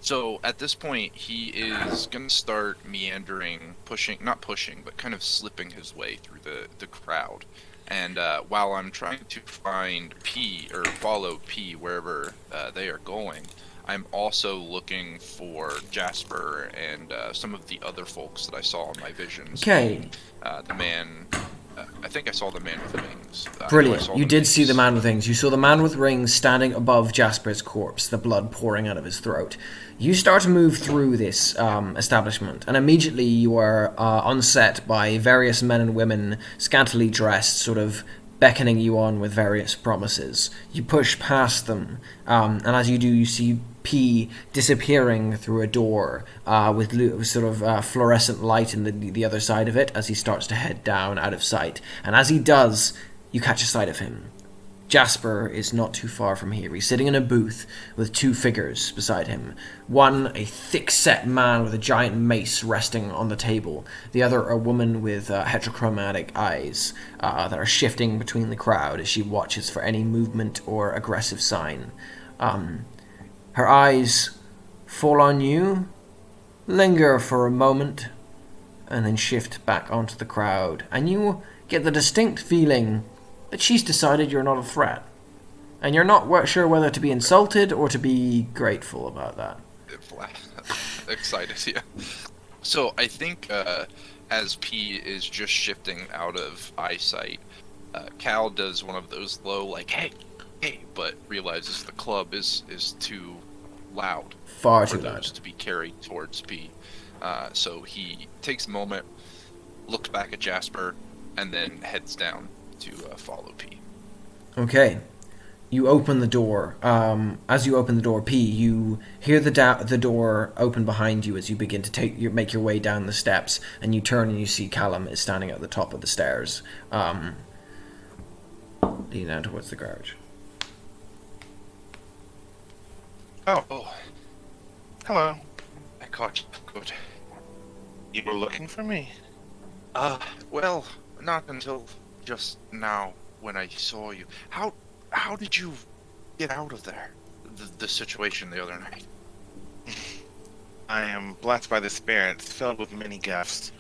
So at this point, he is gonna start meandering, not pushing, but kind of slipping his way through the crowd. And while I'm trying to find P or follow P wherever they are going, I'm also looking for Jasper and some of the other folks that I saw in my visions. Okay. The man, I think I saw the man with wings. Brilliant. You did see the man with wings. You saw the man with rings standing above Jasper's corpse, the blood pouring out of his throat. You start to move through this establishment, and immediately you are unset by various men and women, scantily dressed, sort of beckoning you on with various promises. You push past them, and as you do, you see P disappearing through a door with sort of fluorescent light in the other side of it as he starts to head down out of sight. And as he does, you catch a sight of him. Jasper is not too far from here. He's sitting in a booth with two figures beside him. One, a thick-set man with a giant mace resting on the table. The other, a woman with heterochromatic eyes that are shifting between the crowd as she watches for any movement or aggressive sign. Her eyes fall on you, linger for a moment, and then shift back onto the crowd. And you get the distinct feeling that she's decided you're not a threat. And you're not sure whether to be insulted or to be grateful about that. Excited, yeah. So I think as P is just shifting out of eyesight, Cal does one of those low, like, hey, but realizes the club is too loud. Far too for loud. those to be carried towards P. So he takes a moment, looks back at Jasper, and then heads down to follow P. Okay. You open the door. As you open the door, P, you hear the door open behind you as you begin to make your way down the steps, and you turn and you see Callum is standing at the top of the stairs, leading down towards the garage. Oh, hello. I caught you. Good. You were looking for me? Well, not until just now when I saw you. How did you get out of there? The situation the other night. I am blessed by the spirits, filled with many gifts.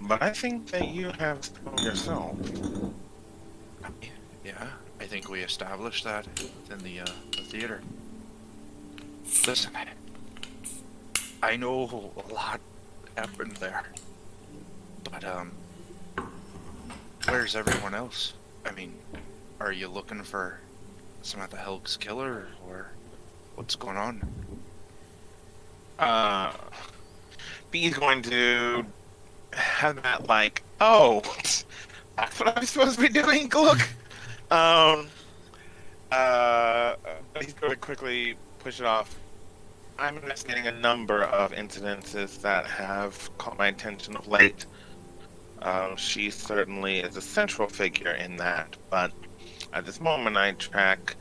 But I think that you have some yourself. Yeah, I think we established that in the theater. Listen, I know a lot happened there, but where's everyone else? I mean, are you looking for Samantha Helg's killer, or what's going on? B's going to have that like, oh, that's what I'm supposed to be doing. Look, he's going to quickly push it off. I'm investigating a number of incidences that have caught my attention of late. She certainly is a central figure in that, but at this moment I track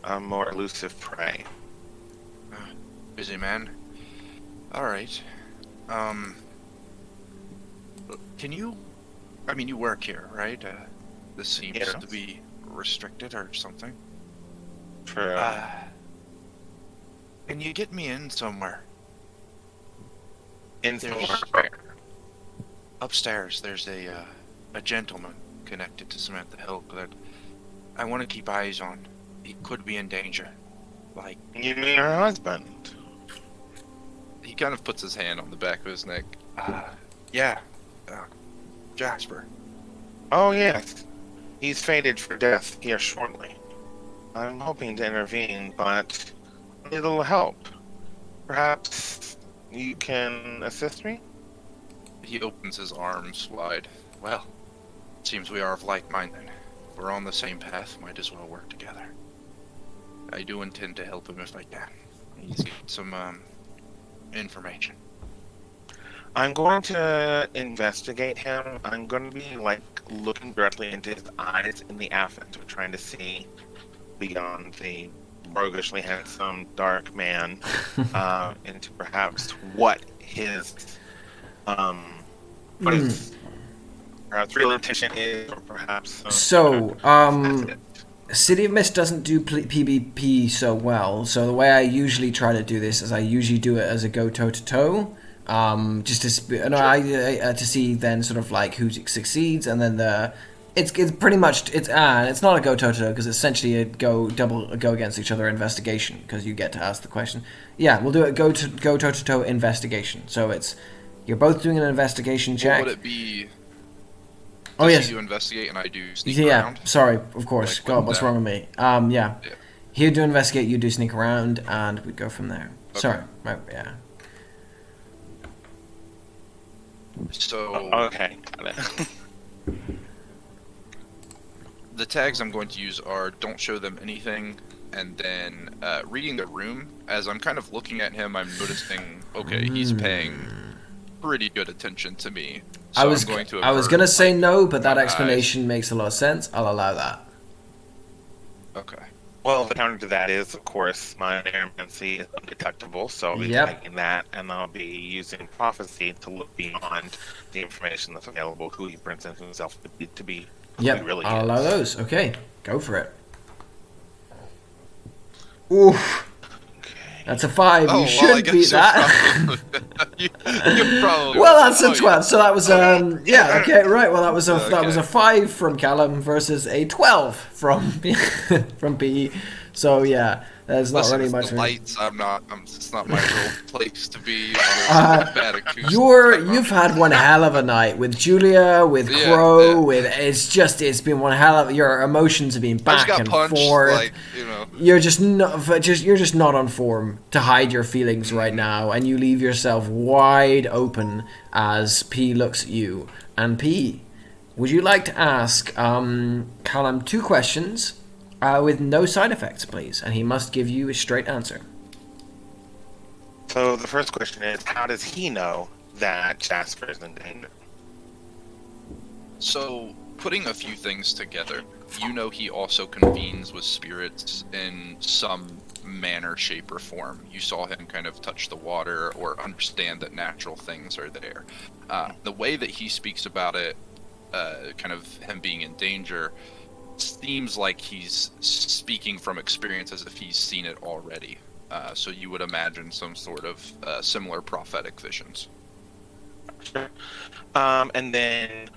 a more elusive prey. Busy man. Alright. Can you... I mean, you work here, right? This seems Yes. to be restricted or something. True. Can you get me in somewhere? In there's- somewhere. Upstairs, there's a gentleman connected to Samantha Hill that I want to keep eyes on. He could be in danger. Like, You mean her husband? he kind of puts his hand on the back of his neck. Yeah. Jasper. Oh yes. He's fated for death here shortly. I'm hoping to intervene, but it'll help. Perhaps you can assist me? He opens his arms wide. Well, seems we are of like mind then. If we're on the same path, might as well work together. I do intend to help him if I can. He's got some, information. I'm going to investigate him. I'm going to be like looking directly into his eyes in the affect of trying to see beyond the roguishly handsome dark man into perhaps what his perhaps real intention is, or perhaps City of Mist doesn't do PvP so well, so the way I usually try to do this is I usually do it as a go toe-to-toe, just to see then sort of like who succeeds, and then it's pretty much it's not a go toe-to-toe because it's essentially a go against each other investigation because you get to ask the question. Yeah, we'll do it go toe-to-toe investigation. So it's you're both doing an investigation check. What would it be? Oh yes. You investigate and I do sneak Yeah, around? sorry, of course. Like, God, what's wrong with me? Yeah. Yeah. He'd do investigate, you do sneak around, and we'd go from there. Okay. Sorry, right, yeah. So okay. Got it. The tags I'm going to use are don't show them anything, and then reading the room. As I'm kind of looking at him, I'm noticing, okay, he's paying pretty good attention to me. So I was gonna say no, but that explanation makes a lot of sense. I'll allow that. Okay. Well, the counter to that is, of course, my airmancy is undetectable, so I'll be taking that, and I'll be using prophecy to look beyond the information that's available, who he presents himself to be. Yep, Really I'll allow those. Okay, go for it. Oof. That's a 5. You should beat that. you probably. Well, that's a 12. So that was yeah. Okay, right. Well, that was a 5 from Callum versus a 12 from from PE. So yeah, there's not really much. The lights. It's not my real place to be. Bad acoustics. You've had one hell of a night with Julia, with Crow, with it's been one hell of. Your emotions have been back and forth. Like, you know. You're just not on form to hide your feelings right now, and you leave yourself wide open as P looks at you. And P, would you like to ask Callum 2 questions with no side effects, please? And he must give you a straight answer. So the first question is, how does he know that Jasper is in danger? So, putting a few things together, you know he also convenes with spirits in some manner, shape, or form. You saw him kind of touch the water or understand that natural things are there. The way that he speaks about it, kind of him being in danger, seems like he's speaking from experience as if he's seen it already. So you would imagine some sort of similar prophetic visions. Sure. And then,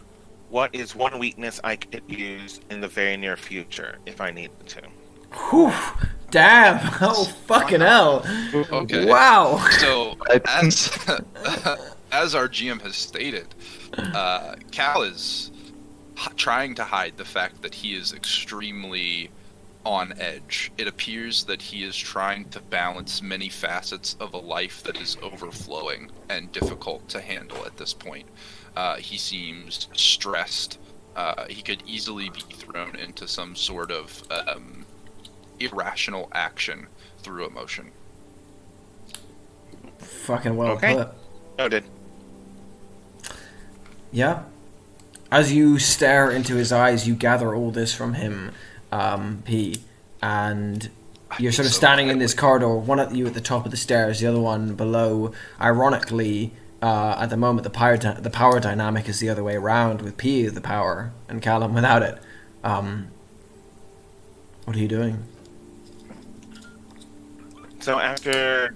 what is one weakness I could use in the very near future if I needed to? Whew, damn! Oh, fucking hell! Okay. Wow! So, as our GM has stated, Cal is trying to hide the fact that he is extremely on edge. It appears that he is trying to balance many facets of a life that is overflowing and difficult to handle at this point. He seems stressed. He could easily be thrown into some sort of irrational action through emotion. Fucking well put. Noted. Yeah. As you stare into his eyes, you gather all this from him, P, and you're sort of standing in this corridor, one at you at the top of the stairs, the other one below. Ironically, at the moment, the power dynamic is the other way around, with P the power and Callum without it. What are you doing? So after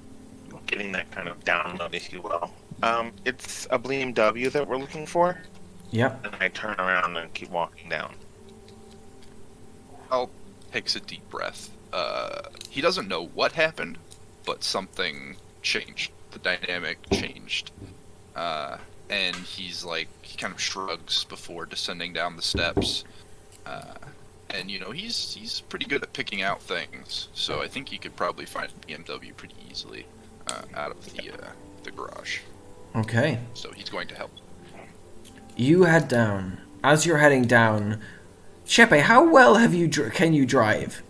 getting that kind of download, if you will, it's a Bleem W that we're looking for. Yep. And I turn around and keep walking down. Al takes a deep breath. He doesn't know what happened, but something changed. The dynamic changed. And he's like, he kind of shrugs before descending down the steps. And you know, he's pretty good at picking out things, so I think he could probably find a BMW pretty easily out of the garage. Okay. So he's going to help. You head down. As you're heading down, Chepe, how well can you drive?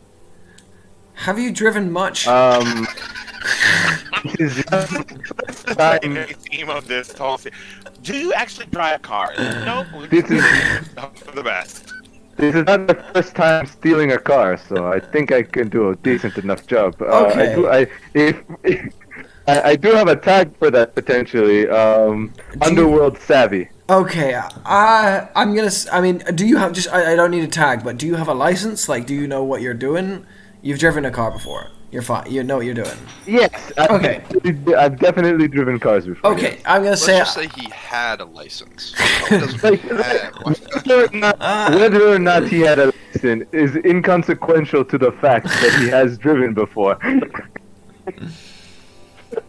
Have you driven much? Theme of this whole thing. Do you actually drive cars? Nope. This is for the best. This is not the first time stealing a car, so I think I can do a decent enough job. Okay. I do have a tag for that potentially. Underworld savvy. Okay, I'm gonna. I mean, do you have I don't need a tag, but do you have a license? Like, do you know what you're doing? You've driven a car before. You're fine. You know what you're doing. Yes. Okay. I've definitely driven cars before. Okay, yes. I'm gonna Let's say. just say he had a license. He doesn't have one. Whether or not he had a license is inconsequential to the fact that he has driven before.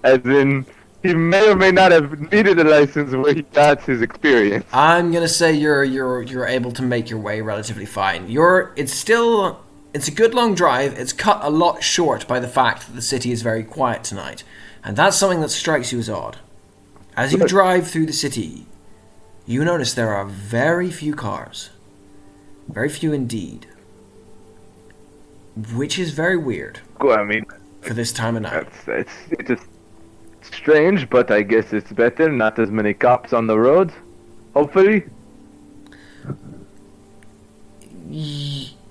As in, he may or may not have needed a license where he got his experience. I'm gonna say you're able to make your way relatively fine. It's a good long drive. It's cut a lot short by the fact that the city is very quiet tonight, and that's something that strikes you as odd. As you drive through the city, you notice there are very few cars. Very few indeed. which is very weird Well, I mean, for this time of night. it's just strange, but I guess it's better. Not as many cops on the road. Hopefully.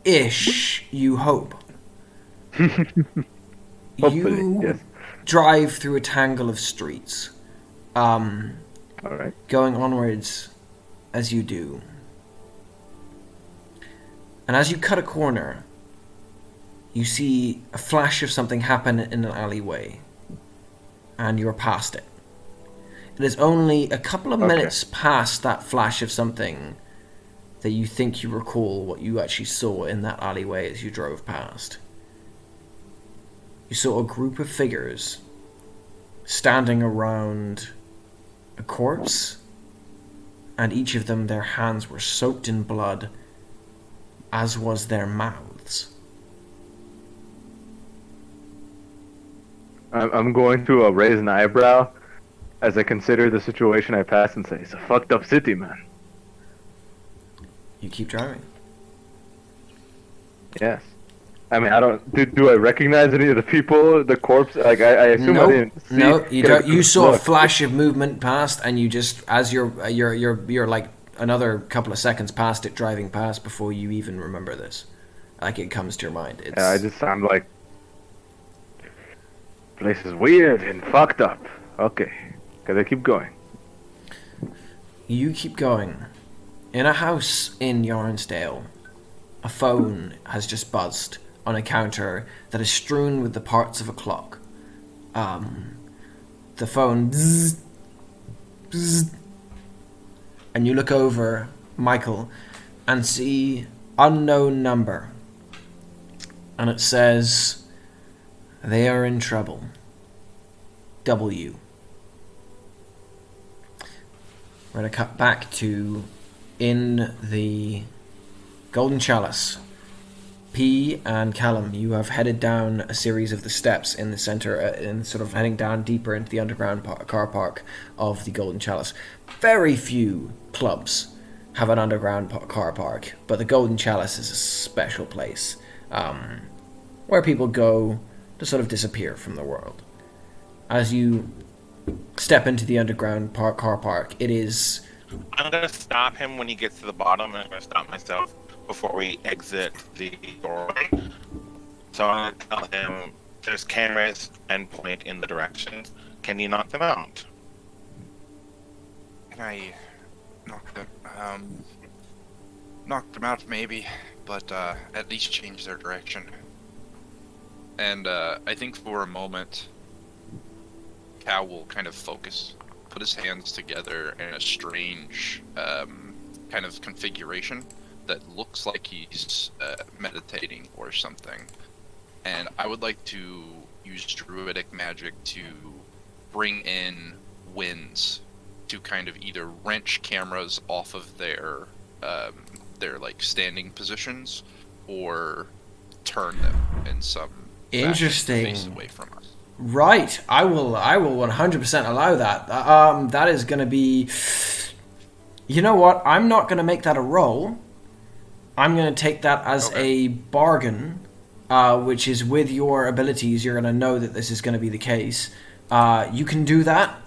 Ish, you hope. Hopefully, You yes. drive through a tangle of streets, All right. going onwards as you do. And as you cut a corner, you see a flash of something happen in an alleyway, and you're past it. It is only a couple of minutes past that flash of something that you think you recall what you actually saw in that alleyway as you drove past. You saw a group of figures standing around a corpse, and each of them, their hands were soaked in blood, as was their mouths. I'm going to raise an eyebrow as I consider the situation I passed and say, it's a fucked up city, man. You keep driving. Yes. I mean, I don't. Do I recognize any of the people? The corpse? Like, I assume I didn't see. No, you don't. You saw a Look. flash of movement past, and you just, as you're like another couple of seconds past it, driving past before you even remember this. Like it comes to your mind. It's, I'm like, place is weird and fucked up. Okay, gotta keep going. You keep going. In a house in Yarnsdale, a phone has just buzzed on a counter that is strewn with the parts of a clock. The phone bzzz, bzzz, and you look over, Michael, and see unknown number. And it says, they are in trouble. W. We're going to cut back to in the Golden Chalice. P and Callum, you have headed down a series of the steps in the center, and sort of heading down deeper into the underground car park of the Golden Chalice. Very few clubs have an underground car park, but the Golden Chalice is a special place where people go to sort of disappear from the world. As you step into the underground car park, it is... I'm gonna stop him when he gets to the bottom, and I'm gonna stop myself before we exit the doorway. So I'm gonna tell him there's cameras and point in the directions. Can you knock them out? Can I knock them out maybe, but at least change their direction. And I think for a moment, Cal will kind of focus, put his hands together in a strange kind of configuration that looks like he's meditating or something. And I would like to use druidic magic to bring in winds to kind of either wrench cameras off of their like standing positions or turn them in some interesting fashion to face away from us. Right, I will 100% allow that. That is going to be... You know what? I'm not going to make that a roll. I'm going to take that as a bargain, which is with your abilities, you're going to know that this is going to be the case. You can do that.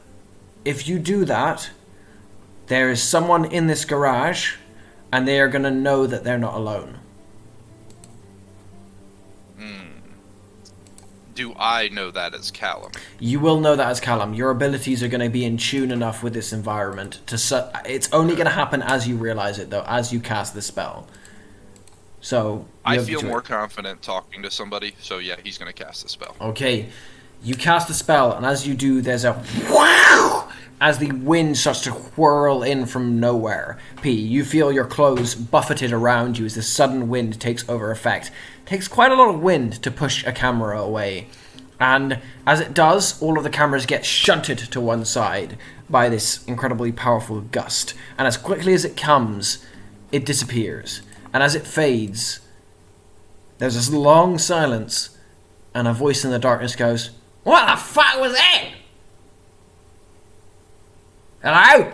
If you do that, there is someone in this garage, and they are going to know that they're not alone. Do I know that as Callum? You will know that as Callum. Your abilities are going to be in tune enough with this environment to... It's only going to happen as you realize it, though, as you cast the spell. So... I feel more confident talking to somebody, so yeah, he's going to cast the spell. Okay. You cast the spell, and as you do, there's a... Wow! As the wind starts to whirl in from nowhere. P, you feel your clothes buffeted around you as the sudden wind takes over effect. It takes quite a lot of wind to push a camera away. And as it does, all of the cameras get shunted to one side by this incredibly powerful gust. And as quickly as it comes, it disappears. And as it fades, there's this long silence, and a voice in the darkness goes, "What the fuck was that? Hello?"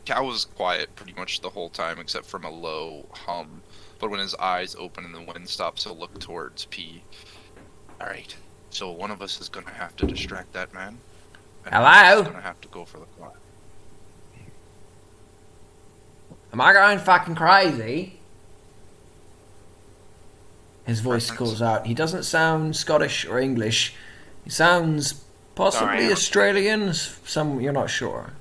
Cal was quiet pretty much the whole time, except from a low hum But when his eyes open and the wind stops, he'll look towards P. Alright, so one of us is gonna have to distract that man. And one of us Hello? is gonna have to go for the car. Am I going fucking crazy? His voice calls out. He doesn't sound Scottish or English. He sounds possibly Sorry. Australian. You're not sure.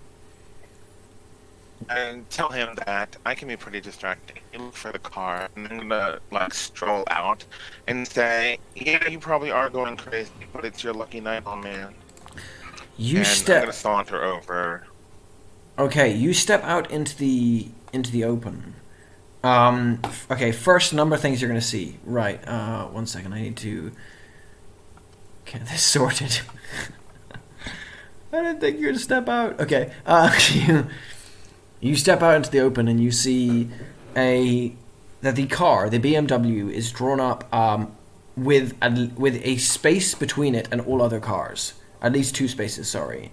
And tell him that I can be pretty distracting. You look for the car, and I'm gonna like stroll out and say, "Yeah, you probably are going crazy, but it's your lucky night, oh man." You And I'm step. gonna saunter over. Okay, you step out into the open. Okay, first number of things you're gonna see. Right. 1 second. I need to get this sorted. I didn't think you were to step out. Okay. You step out into the open and you see that the car, the BMW, is drawn up with a space between it and all other cars. At least 2 spaces. Sorry.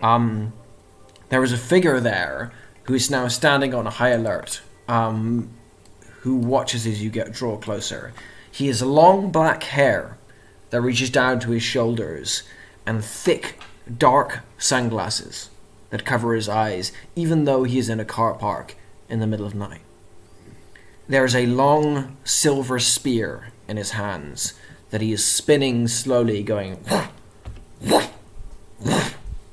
There is a figure there who is now standing on a high alert, who watches as you draw closer. He has long black hair that reaches down to his shoulders and thick, dark sunglasses that cover his eyes, even though he is in a car park in the middle of night. There is a long silver spear in his hands that he is spinning slowly, going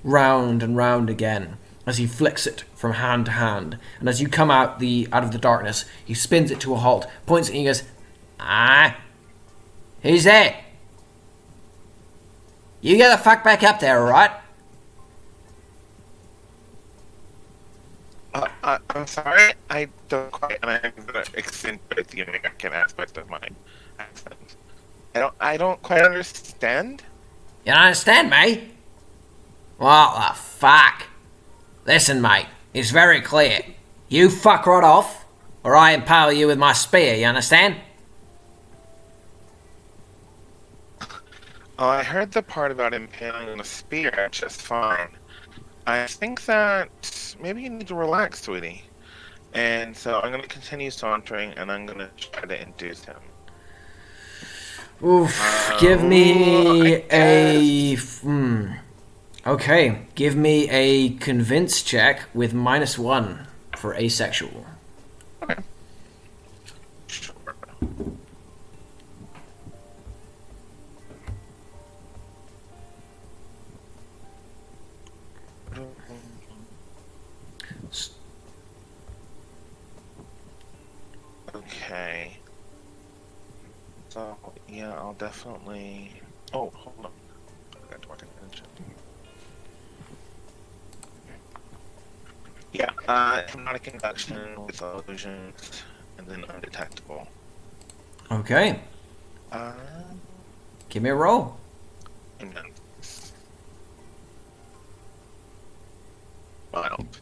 round and round again as he flicks it from hand to hand. And as you come out of the darkness, he spins it to a halt, points at you and goes, "Ah, who's there? You get the fuck back up there, alright?" I'm sorry, I don't quite, and I'm gonna accentuate the American aspect of my accent. I don't quite understand. You don't understand me? What the fuck? Listen, mate, it's very clear. You fuck right off, or I impale you with my spear, you understand? Oh, I heard the part about impaling on a spear just fine. I think that maybe you need to relax, sweetie. And so I'm going to continue sauntering, and I'm going to try to induce him. Oof, give me Okay, give me a convince check with -1 for asexual. Okay. Sure. Okay. So, yeah, I'll definitely... Oh, hold on. I got to work attention. Yeah, hypnotic induction with illusions, and then undetectable. Okay, Uh, give me a roll. and then... Wild.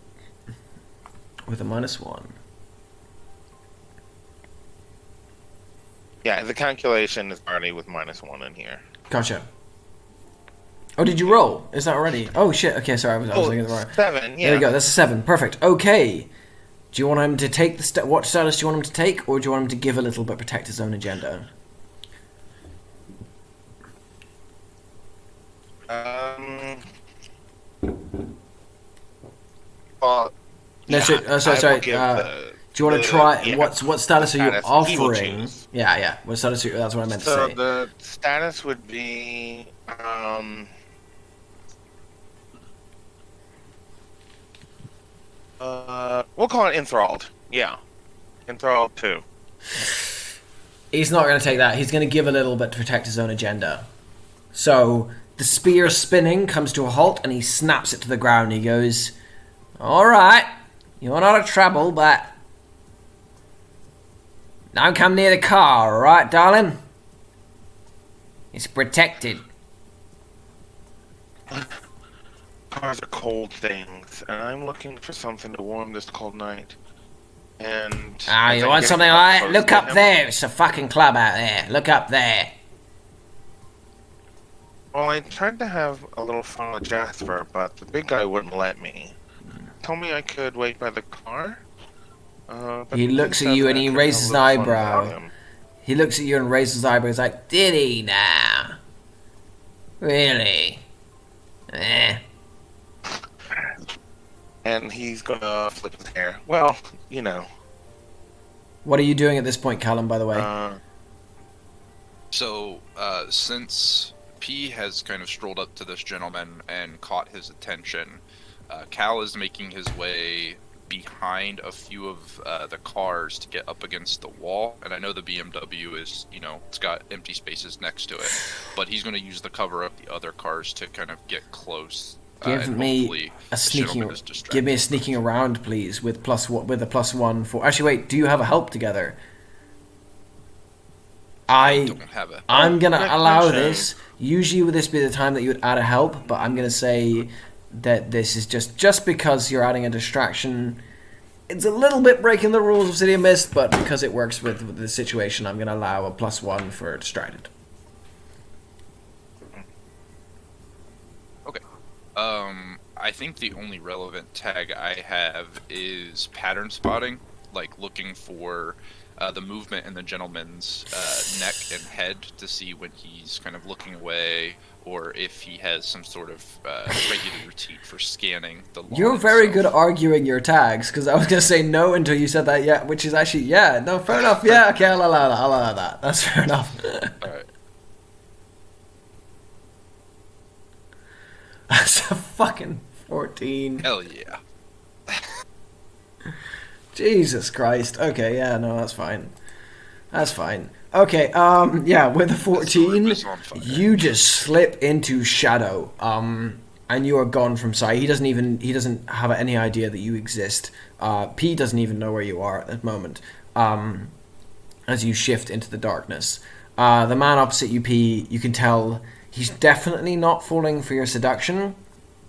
With a -1. Yeah, the calculation is already with -1 in here. Gotcha. Oh, did you roll? Is that already? Oh shit. Okay, sorry. I was looking at the wrong. 7, yeah. There you go. That's a 7. Perfect. Okay. Do you want him to take the what status do you want him to take, or do you want him to give a little but protect his own agenda? Well, No, yeah, sorry. I will Sorry. give Do you want to try? yeah, What status are you status he will offering? choose. Yeah. What status? That's what I meant to So say. the status would be, we'll call it enthralled. Yeah, enthralled 2. He's not going to take that. He's going to give a little bit to protect his own agenda. So the spear spinning comes to a halt, and he snaps it to the ground. He goes, "All right, you're not a trouble, but don't come near the car, all right, darling? It's protected." Cars are cold things, and I'm looking for something to warm this cold night. And Ah, as you I want get something up like that? close Look to up him- there. It's a fucking club out there. Look up there. Well, I tried to have a little fun with Jasper, but the big guy wouldn't let me. Told me I could wait by the car, He looks at you and he raises an eyebrow. He looks at you and raises his eyebrow. He's like, did he now? Really? Eh. And he's gonna flip his hair. Well, you know. What are you doing at this point, Callum, by the way? So, since P has kind of strolled up to this gentleman and caught his attention, Cal is making his way behind a few of the cars to get up against the wall. And I know the BMW is, it's got empty spaces next to it, but he's going to use the cover of the other cars to kind of get close. Give me a sneaking around, please, with a +1 for. Actually, wait. Do you have a help together? I don't have it. I'm gonna allow this. Usually, would this be the time that you would add a help? But I'm gonna say that this is just because you're adding a distraction. It's a little bit breaking the rules of City of Mist, but because it works with the situation, I'm gonna allow a +1 for distracted. Okay. I think the only relevant tag I have is pattern spotting, like looking for the movement in the gentleman's neck and head to see when he's kind of looking away, or if he has some sort of regular routine for scanning the lawn. You're very good at arguing your tags, because I was going to say no until you said that, yeah, which is actually, yeah, no, fair enough, yeah, okay, I'll allow that, that's fair enough. Alright. That's a fucking 14. Hell yeah. Jesus Christ. Okay, yeah, no, that's fine. That's fine. Okay, yeah, with a 14, you just slip into shadow, and you are gone from sight. He doesn't have any idea that you exist. P doesn't even know where you are at that moment, as you shift into the darkness. The man opposite you, P, you can tell he's definitely not falling for your seduction,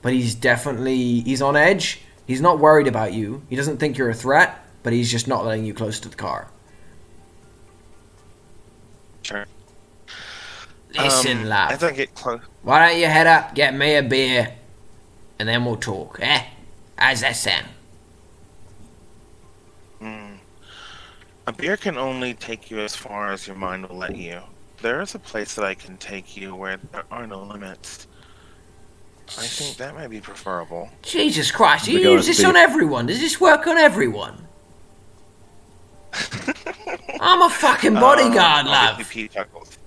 but he's on edge. He's not worried about you. He doesn't think you're a threat, but he's just not letting you close to the car. Sure. Listen, lad. As I get close. Why don't you head up, get me a beer, and then we'll talk, eh? How's that sound? A beer can only take you as far as your mind will let you. There is a place that I can take you where there are no limits. I think that might be preferable. Jesus Christ, you use this on everyone. Does this work on everyone? I'm a fucking bodyguard, love. P chuckles.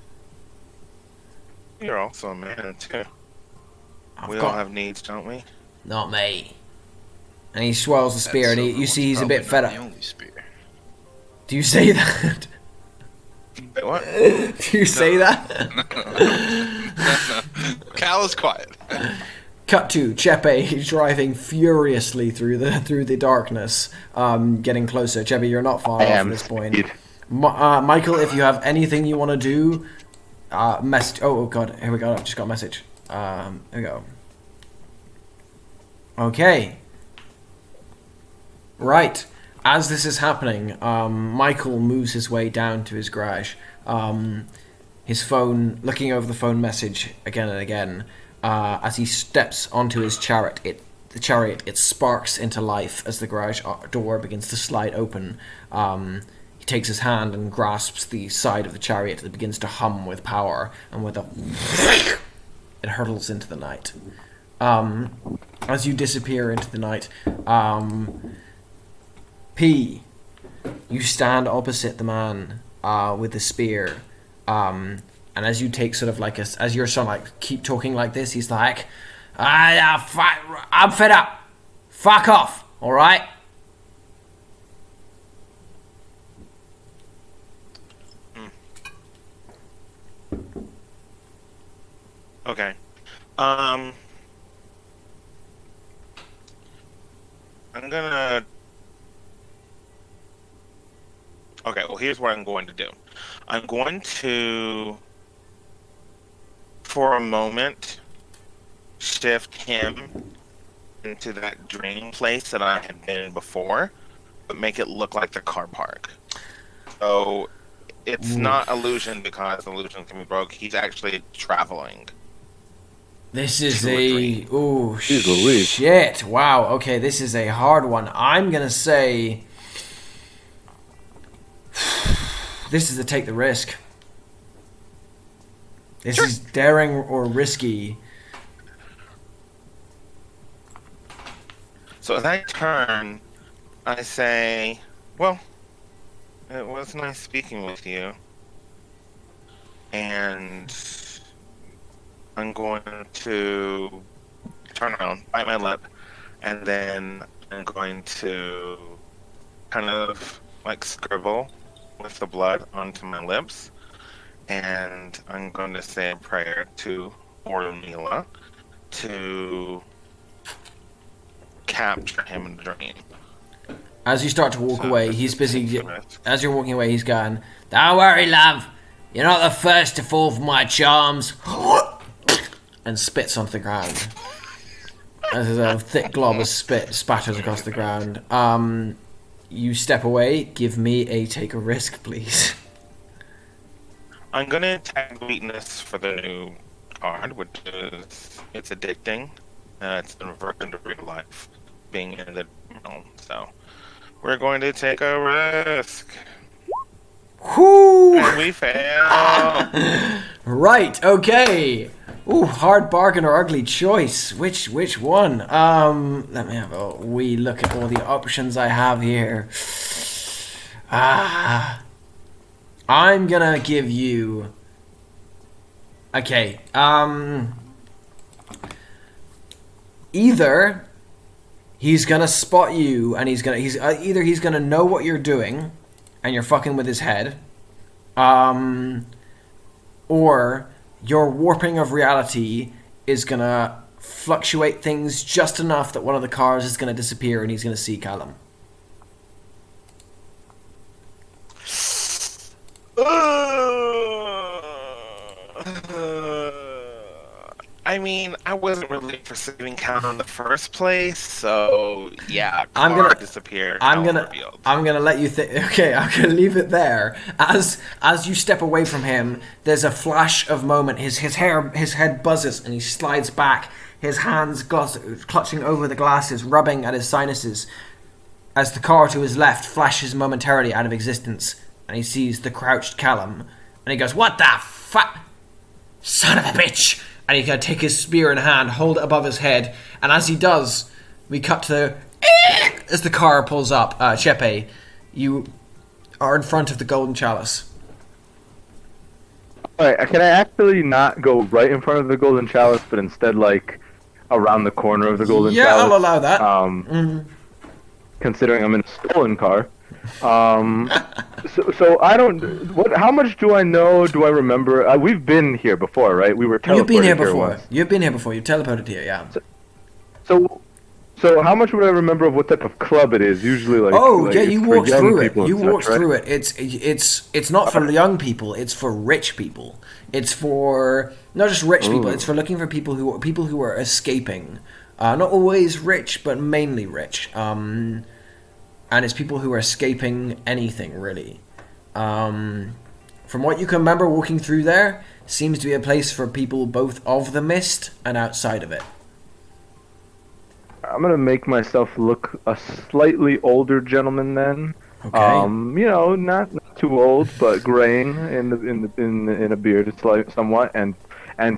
You're also a man, too. We all have needs, don't we? Not me. And he swirls the spear, and you see he's a bit fed up. Do you say that? Wait, what? Do you say that? No. Cal is quiet. Cut to Chepe driving furiously through the darkness, getting closer. Chepe, you're not far off at this point. Michael, if you have anything you want to do, message. Oh god, here we go. I've just got a message. Here we go. Okay. Right. As this is happening, Michael moves his way down to his garage. His phone, looking over the phone message again and again. As he steps onto his chariot, it sparks into life as the garage door begins to slide open. He takes his hand and grasps the side of the chariot that begins to hum with power, and with a it hurtles into the night. As you disappear into the night, P, you stand opposite the man with the spear, and as you take sort of like as you're sort of like keep talking like this, he's like, I'm fed up. Fuck off. All right. Okay. I'm gonna. Okay, well, here's what I'm going to do. I'm going to, for a moment, shift him into that dream place that I had been before, but make it look like the car park. So it's not illusion because illusion can be broke. He's actually traveling. This is a... Oh, shit. Wow, okay, this is a hard one. I'm gonna say... This is a take the risk. This is daring or risky. So as I turn, I say, well, it was nice speaking with you. And I'm going to turn around, bite my lip, and then I'm going to kind of like scribble with the blood onto my lips. And I'm going to say a prayer to Ormila to capture him in the dream. As you start to walk away, he's busy. As you're walking away, he's going, "Don't worry, love. You're not the first to fall for my charms." And spits onto the ground. As a thick glob of spit spatters across the ground. You step away. Give me a take a risk, please. I'm gonna tag weakness for the new card, which is it's addicting. It's converted into real life, being in the realm. So we're going to take a risk. Whoo! And we fail. Right. Okay. Ooh, hard bargain or ugly choice. Which one? Let me have a wee look at all the options I have here. I'm gonna give you. Okay. Either he's gonna spot you and he's either he's gonna know what you're doing, and you're fucking with his head, or your warping of reality is gonna fluctuate things just enough that one of the cars is gonna disappear and he's gonna see Callum. I mean, I wasn't really for saving Count in the first place, so yeah, I'm gonna disappear. I'm gonna let you think. Okay, I'm gonna leave it there. As you step away from him, there's a flash of moment. His head buzzes and he slides back. His hands clutching over the glasses, rubbing at his sinuses. As the car to his left flashes momentarily out of existence, and he sees the crouched Callum, and he goes, "What the fuck, son of a bitch!" And he's going to take his spear in hand, hold it above his head, and as he does, we cut to as the car pulls up. Chepe, you are in front of the golden chalice. Alright, can I actually not go right in front of the golden chalice, but instead, like, around the corner of the golden chalice? Yeah, I'll allow that. Considering I'm in a stolen car. So I don't. How much do I know? Do I remember? We've been here before, right? We were teleported. You've been here before. Once. You've been here before. You've teleported here, yeah. So how much would I remember of what type of club it is? Usually, like, yeah, you walked through it. You walked right? through it. It's not for young people. It's for rich people. It's for not just rich people. It's for looking for people who are escaping. Not always rich, but mainly rich. And it's people who are escaping anything, really. From what you can remember walking through there, seems to be a place for people both of the mist and outside of it. I'm gonna make myself look a slightly older gentleman then. Okay. You know, not too old, but graying in a beard somewhat, and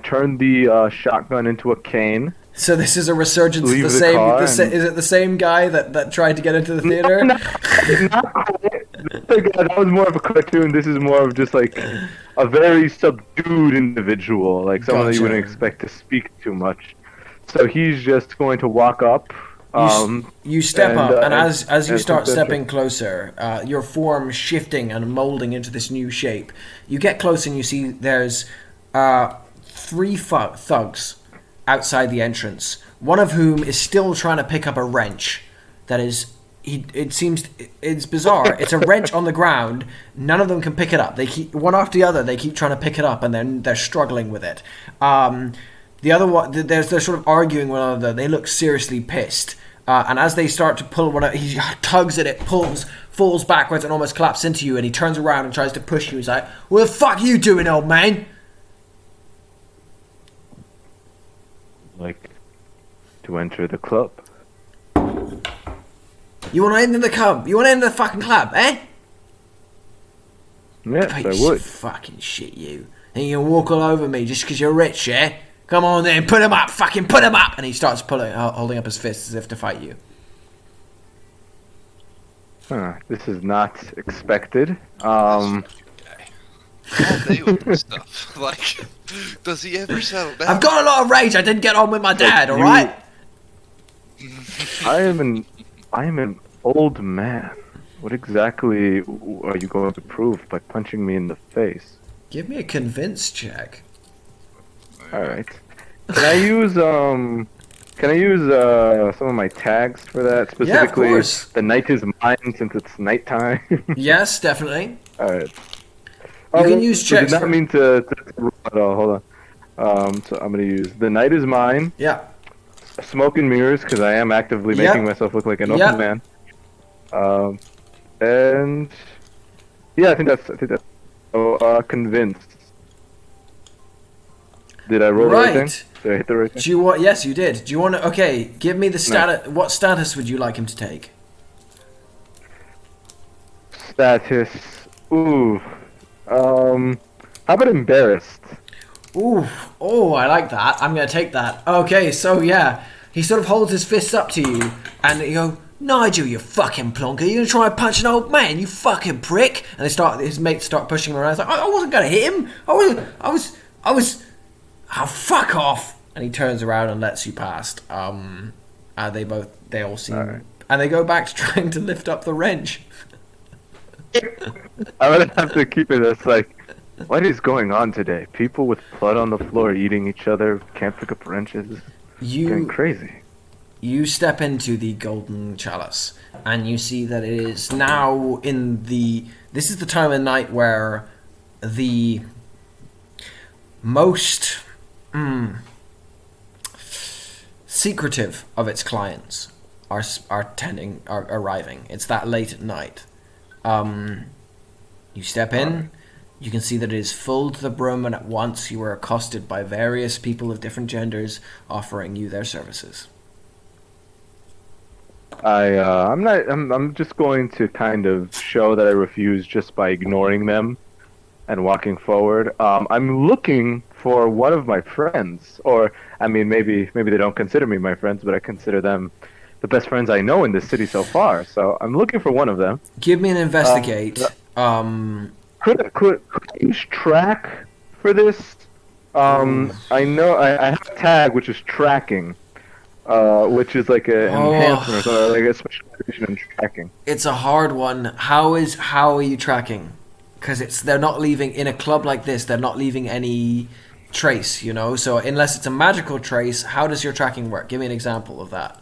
turn the shotgun into a cane. So this is a resurgence of the same. Is it the same guy that tried to get into the theater? Not quite. That was more of a cartoon. This is more of just like a very subdued individual, like someone that you wouldn't expect to speak too much. So he's just going to walk up. You step up, and as you start stepping closer, your form shifting and molding into this new shape. You get close and you see there's 3 thugs outside the entrance, one of whom is still trying to pick up a wrench. That is, it's bizarre. It's a wrench on the ground. None of them can pick it up. They keep one after the other. They keep trying to pick it up, and then they're struggling with it. The other one, they're sort of arguing with one another. They look seriously pissed. And as they start to pull one out, he tugs at it, falls backwards, and almost collapses into you. And he turns around and tries to push you. He's like, "What the fuck are you doing, old man?" Like to enter the club. You want to enter the club? You want to enter the fucking club, eh? Yes, Piece I of would. fucking shit, you. And you can walk all over me just because you're rich, yeah? Come on then, put him up, fucking put him up! And he starts holding up his fists as if to fight you. This is not expected. All day with this stuff. Like, does he ever settle down? I've got a lot of rage, I didn't get on with my dad, alright? I am an old man. What exactly are you going to prove by punching me in the face? Give me a convince check. All right. Can I use some of my tags for that? Specifically, course. the night is mine since it's nighttime. Yes, definitely. All right. You can use so checks did not for- mean to roll at all. Hold on. So I'm gonna use the night is mine. Yeah. Smoke and mirrors, because I am actively Yep. making myself look like an Yep. old man. And yeah, I think that's. Convinced. Did I roll the right Right. thing? Did I hit the right thing? Do you want? Yes, you did. Do you want to? Okay, give me the status. What status would you like him to take? Status. Ooh. How about embarrassed? Ooh, oh, I like that. I'm gonna take that. Okay, so yeah, he sort of holds his fists up to you, and you go, Nigel, you fucking plonker, you gonna try and punch an old man, you fucking prick? And his mates start pushing him around. It's like, I wasn't gonna hit him. I was. Oh, fuck off! And he turns around and lets you past. They all seem, Alright. and they go back to trying to lift up the wrench. I'm gonna have to keep it as like, what is going on today? People with blood on the floor eating each other, can't pick up wrenches. Getting crazy. You step into the golden chalice, and you see that it is now this is the time of night where the most secretive of its clients are arriving. It's that late at night. You step in. You can see that it is full to the brim, and at once you are accosted by various people of different genders offering you their services. I'm just going to kind of show that I refuse just by ignoring them and walking forward. I'm looking for one of my friends, or I mean, maybe they don't consider me my friends, but I consider them the best friends I know in this city so far. So I'm looking for one of them. Give me an investigate. Could I use track for this? I know I have a tag which is tracking, which is like an enhancement or something, like a specialization in tracking. It's a hard one. How are you tracking? Because they're not leaving in a club like this. They're not leaving any trace, you know. So unless it's a magical trace, how does your tracking work? Give me an example of that.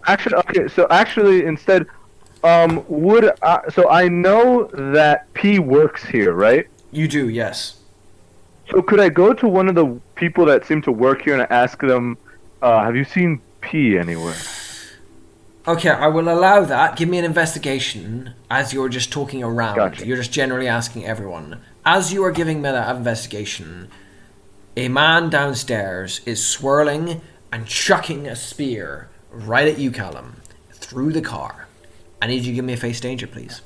Actually, instead, so I know that P works here, right? You do, yes. So could I go to one of the people that seem to work here and ask them, have you seen P anywhere? Okay, I will allow that. Give me an investigation as you're just talking around. Gotcha. You're just generally asking everyone. As you are giving me that investigation, a man downstairs is swirling and chucking a spear right at you, Callum, through the car. I need you to give me a face danger, please.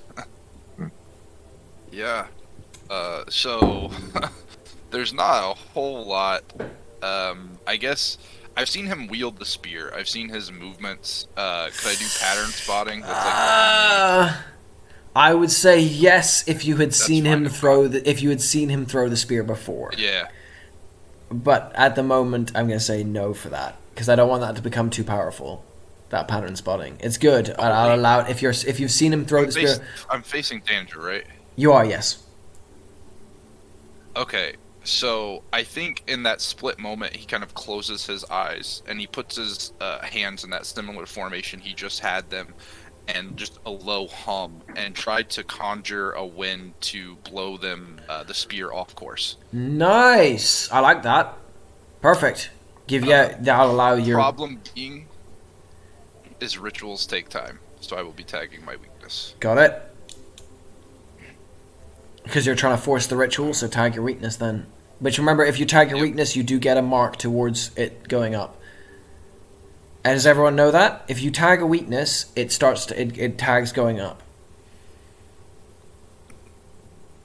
Yeah. So there's not a whole lot. I guess I've seen him wield the spear. I've seen his movements. Could I do pattern spotting? That's like I would say yes if you had seen fine, him throw the spear before. yeah. But at the moment, I'm going to say no for that because I don't want that to become too powerful. That pattern spotting. It's good. I'll allow it if you've seen him throw the spear. I'm facing danger, right? You are, yes. Okay. So I think in that split moment, he kind of closes his eyes and he puts his hands in that similar formation he just had them, and just a low hum, and tried to conjure a wind to blow them the spear off course. Nice. I like that. Perfect. I'll allow your Problem being is rituals take time, so I will be tagging my weakness. Got it. Because you're trying to force the ritual, so tag your weakness then. Which remember, if you tag your weakness, you do get a mark towards it going up. And does everyone know that? If you tag a weakness, it tags going up.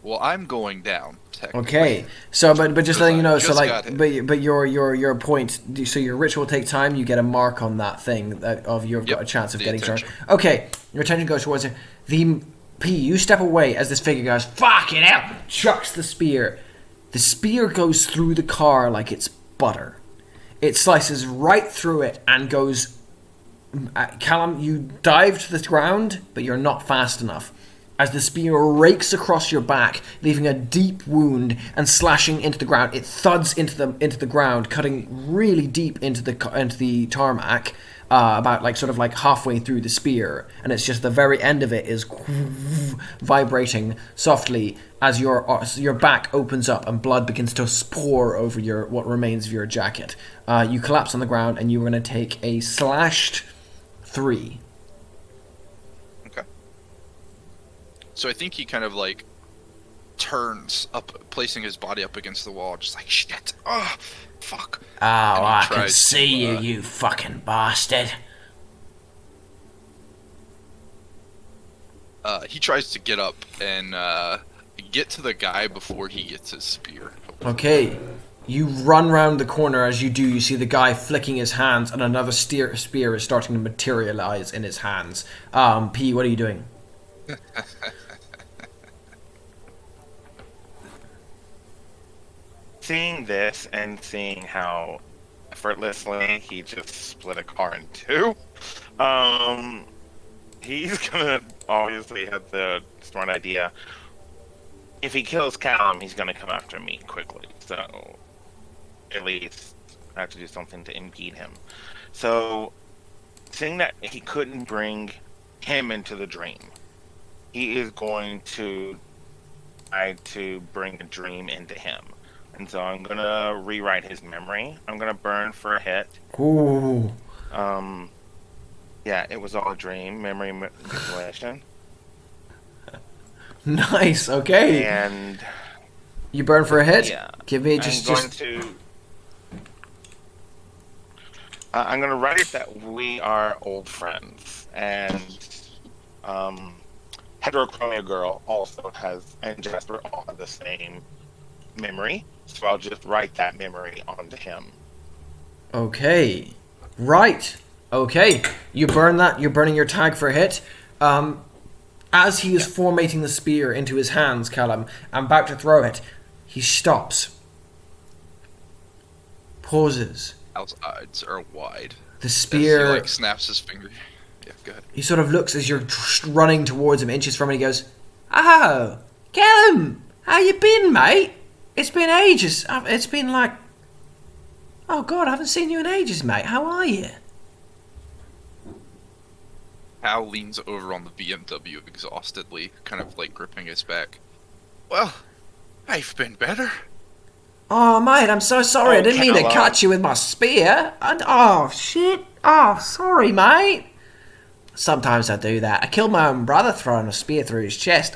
Well, I'm going down. Technically. Okay, so but just letting you know, so Just like, got hit. but your point, so your ritual will take time. You get a mark on that thing of you've got a chance of the getting charged. attention. Okay, your attention goes towards it. The P, you step away as this figure goes, fuck it out, chucks the spear. The spear goes through the car like it's butter. It slices right through it and goes. Callum, you dive to the ground, but you're not fast enough. As the spear rakes across your back, leaving a deep wound and slashing into the ground, it thuds into the ground, cutting really deep into the tarmac, about sort of halfway through the spear, and it's just the very end of it is vibrating softly as your back opens up and blood begins to pour over what remains of your jacket. You collapse on the ground, and you are going to take a slashed 3. Okay. So I think he kind of turns up, placing his body up against the wall, just like shit. Oh, fuck. Oh, I can tries see to, you, you fucking bastard. He tries to get up and get to the guy before he gets his spear. Okay. You run round the corner. As you do, you see the guy flicking his hands, and another spear is starting to materialize in his hands. P, what are you doing? Seeing this and seeing how effortlessly he just split a car in two, he's gonna obviously have the smart idea. If he kills Callum, he's gonna come after me quickly. So at least I have to do something to impede him. So seeing that he couldn't bring him into the dream, he is going to try to bring a dream into him. And so I'm gonna rewrite his memory. I'm gonna burn for a hit. Ooh. Yeah, it was all a dream, memory manipulation. Nice, okay. And You burn for a hit? yeah, Give me I'm gonna write it that we are old friends, and Heterochromia Girl also has, and Jasper all have the same memory, so I'll just write that memory onto him. Okay. Right. Okay. You burn that. You're burning your tag for a hit. As he is formatting the spear into his hands, Callum, and about to throw it, he stops. Pauses. Outsides are wide. The spear... As he snaps his finger. Yeah, go ahead. He sort of looks as you're running towards him, inches from him, and he goes, "Oh, Callum, how you been, mate? It's been ages. It's been oh God, I haven't seen you in ages, mate. How are you?" Hal leans over on the BMW exhaustedly, kind of gripping his back. Well, I've been better. "Oh, mate, I'm so sorry. I Oh, didn't mean to Callum. cut you with my spear. Oh, shit. Oh, sorry, mate. Sometimes I do that. I killed my own brother throwing a spear through his chest.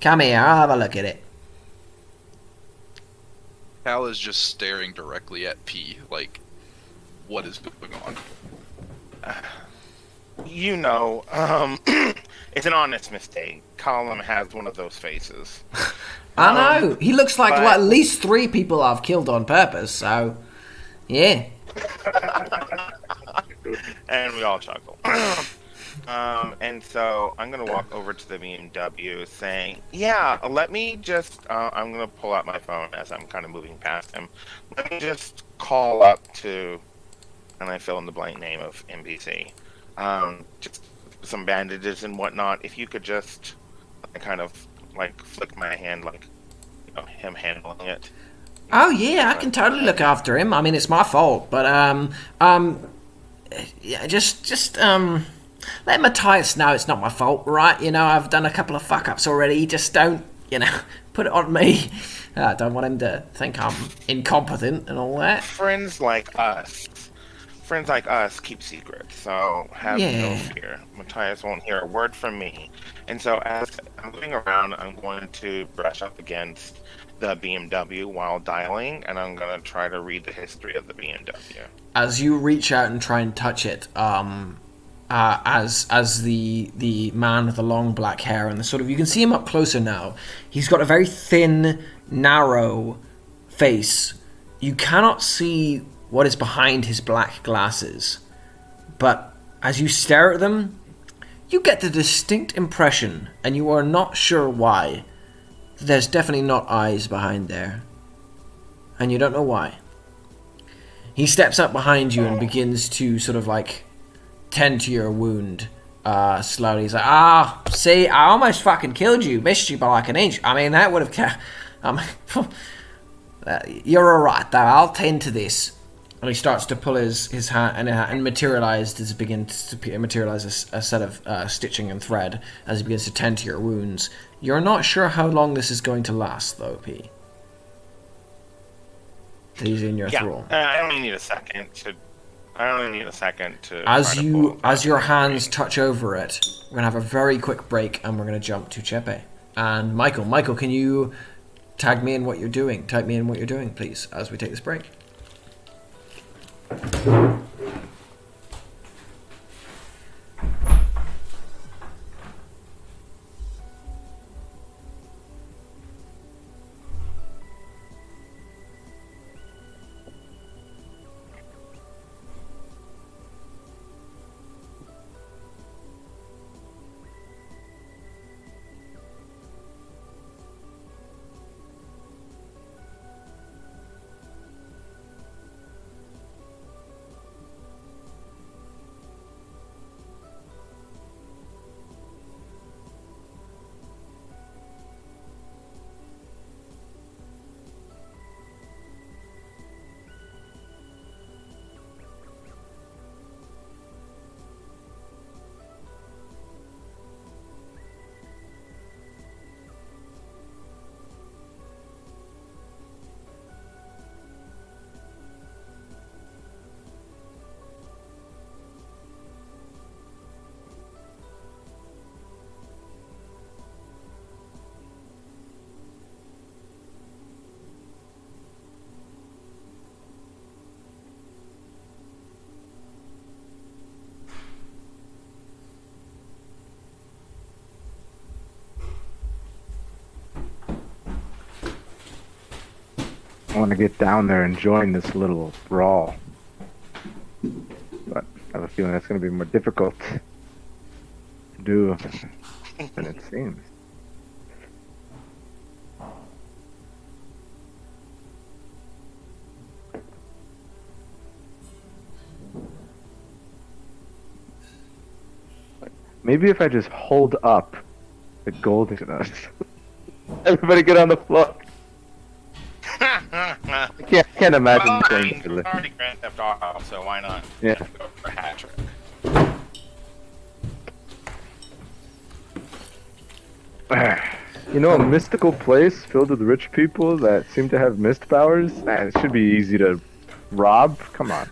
Come here, I'll have a look at it." Hal is just staring directly at P, what is going on? You know, it's an honest mistake. Colin has one of those faces. I know. He looks like but- at least 3 people I've killed on purpose, so... Yeah. And we all chuckle. And so I'm gonna walk over to the BMW saying, yeah, let me just, I'm gonna pull out my phone as I'm kind of moving past him. Let me just call up to, and I fill in the blank name of NPC. Just some bandages and whatnot. If you could just kind of flick my hand, him handling it. Oh, yeah, I can totally look after him. I mean, it's my fault, but, yeah, just let Matthias know it's not my fault, right? You know, I've done a couple of fuck-ups already. Just don't, put it on me. I don't want him to think I'm incompetent and all that. Friends like us keep secrets, so have no fear. Matthias won't hear a word from me. And so as I'm moving around, I'm going to brush up against the BMW while dialing, and I'm going to try to read the history of the BMW. As you reach out and try and touch it, as the man with the long black hair and the sort of, you can see him up closer now. He's got a very thin, narrow face. You cannot see what is behind his black glasses, but as you stare at them, you get the distinct impression, and you are not sure why, that there's definitely not eyes behind there, and you don't know why. He steps up behind you and begins to sort of like tend to your wound slowly. He's like, see, I almost fucking killed you. Missed you by like an inch. I mean, that would have... you're alright, though. I'll tend to this. And he starts to pull his hand and begins to materialize a set of stitching and thread as he begins to tend to your wounds. You're not sure how long this is going to last, though, P. He's in your thrall. I only need a second to... As your hands touch over it, we're gonna have a very quick break, and we're gonna jump to Chepe and Michael. Michael, can you tag me in what you're doing? Type me in what you're doing, please, as we take this break. I want to get down there and join this little brawl, but I have a feeling that's going to be more difficult to do than it seems. Maybe if I just hold up the golden... Everybody get on the floor. I can't imagine things. It's already Grand Theft Auto, so why not? Yeah. Go for a hat trick. You know, a mystical place filled with rich people that seem to have mist powers? It should be easy to rob. Come on.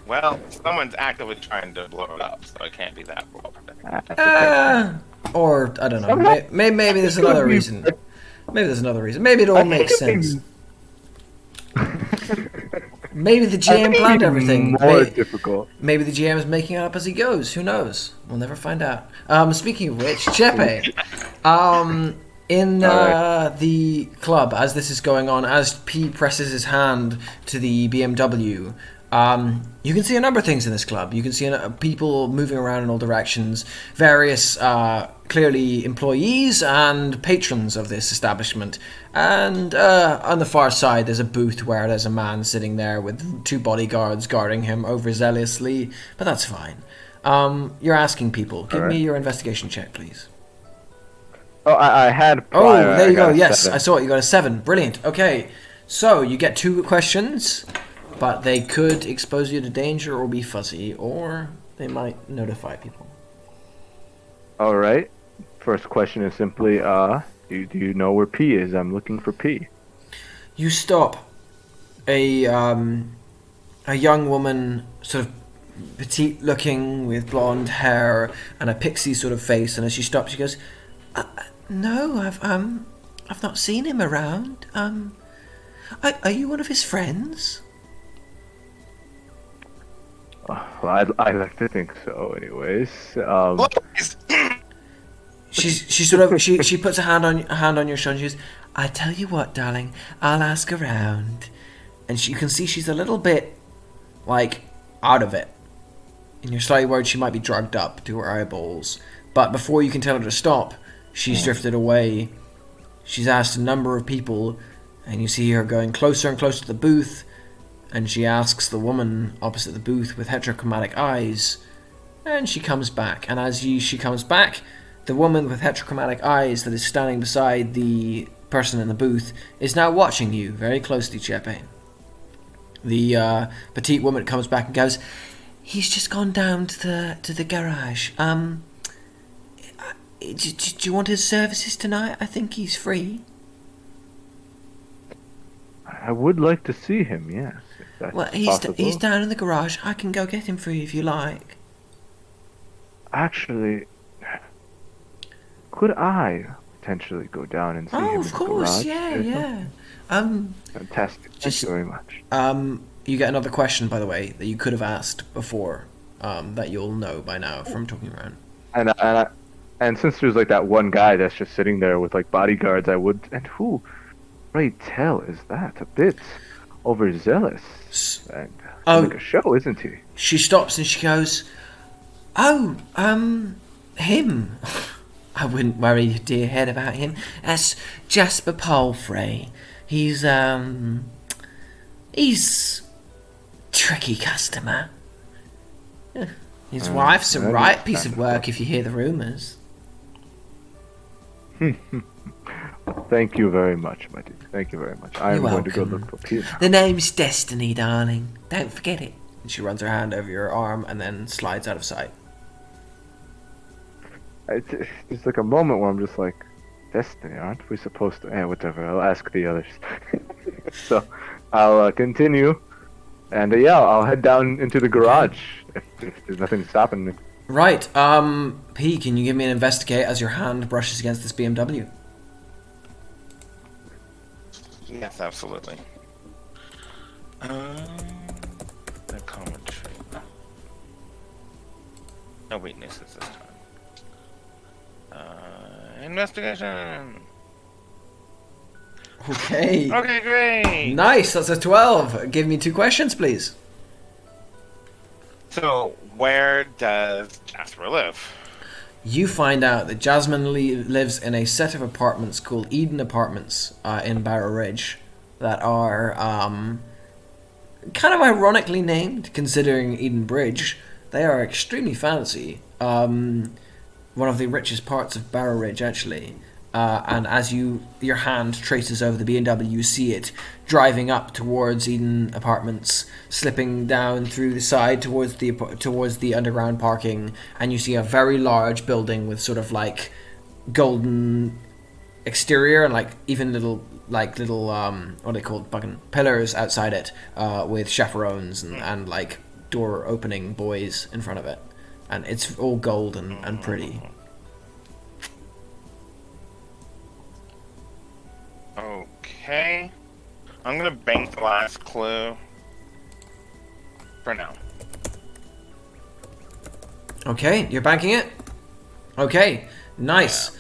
Well, someone's actively trying to blow it up, so it can't be that well protected. Or, I don't know. Maybe there's another reason. Maybe there's another reason. Maybe it all makes sense. Maybe the GM planned everything. More difficult. Maybe the GM is making it up as he goes. Who knows? We'll never find out. Speaking of which, Chepe, in the club, as this is going on, as P presses his hand to the BMW, you can see a number of things in this club. You can see people moving around in all directions, various clearly employees and patrons of this establishment. And on the far side, there's a booth where there's a man sitting there with 2 bodyguards guarding him overzealously, but that's fine. You're asking people. Give me your investigation check, please. Oh, I had prior. Oh, there you go. Yes, 7. I saw it. You got a 7. Brilliant. Okay, so you get 2 questions, but they could expose you to danger or be fuzzy, or they might notify people. All right. First question is simply, do you know where P is? I'm looking for P. You stop a young woman, sort of petite looking, with blonde hair and a pixie sort of face, and as she stops, she goes, "No, I've not seen him around. Are you one of his friends?" I like to think so, anyways. Please. She puts a hand on your shoulder. And she goes, "I tell you what, darling, I'll ask around." And you can see she's a little bit like out of it. And you're slightly worried she might be drugged up to her eyeballs. But before you can tell her to stop, she's drifted away. She's asked a number of people, and you see her going closer and closer to the booth. And she asks the woman opposite the booth with heterochromatic eyes, and she comes back. And as she comes back, the woman with heterochromatic eyes that is standing beside the person in the booth is now watching you very closely, Chepe. The petite woman comes back and goes, "He's just gone down to the garage. Do you want his services tonight? I think he's free." I would like to see him, yes. If that's Well, possible. he's down in the garage. I can go get him for you if you like. Actually, could I potentially go down and see him Oh, in of the course, garage? yeah. Fantastic. Just- Thank you very much. You get another question, by the way, that you could have asked before, that you'll know by now from talking around. And since there's like that one guy that's just sitting there with like bodyguards, I would. And who, pray tell, is that? A bit overzealous. And Oh. like a show, isn't he? She stops and she goes, "Oh, him. I wouldn't worry your dear head about him. That's Jasper Palfrey. He's tricky customer. His wife's a that right is piece of work if you hear the rumours." Thank you very much, my dear. Thank you very much. I am You're going to go welcome. look for Peter. The name's Destiny, darling. Don't forget it. And she runs her hand over your arm and then slides out of sight. It's like a moment where I'm just like, Destiny, aren't we supposed to? Whatever. I'll ask the others. So I'll continue, and I'll head down into the garage if there's nothing stopping me. Right, P, can you give me an investigate as your hand brushes against this BMW? Yes, absolutely. The common trait. No weaknesses this time. Investigation. Okay. Okay, great. Nice, that's a 12. Give me 2 questions, please. So, where does Jasper live? You find out that Jasmine lives in a set of apartments called Eden Apartments in Barrow Ridge that are kind of ironically named, considering Eden Bridge. They are extremely fancy. One of the richest parts of Barrow Ridge, actually. And as your hand traces over the BMW, you see it driving up towards Eden Apartments, slipping down through the side towards the underground parking, and you see a very large building with sort of like golden exterior and like even little what are they called, fucking pillars outside it, with chaperones and like door opening boys in front of it, and it's all gold and pretty. Okay. I'm gonna bank the last clue for now. Okay, you're banking it? Okay, nice.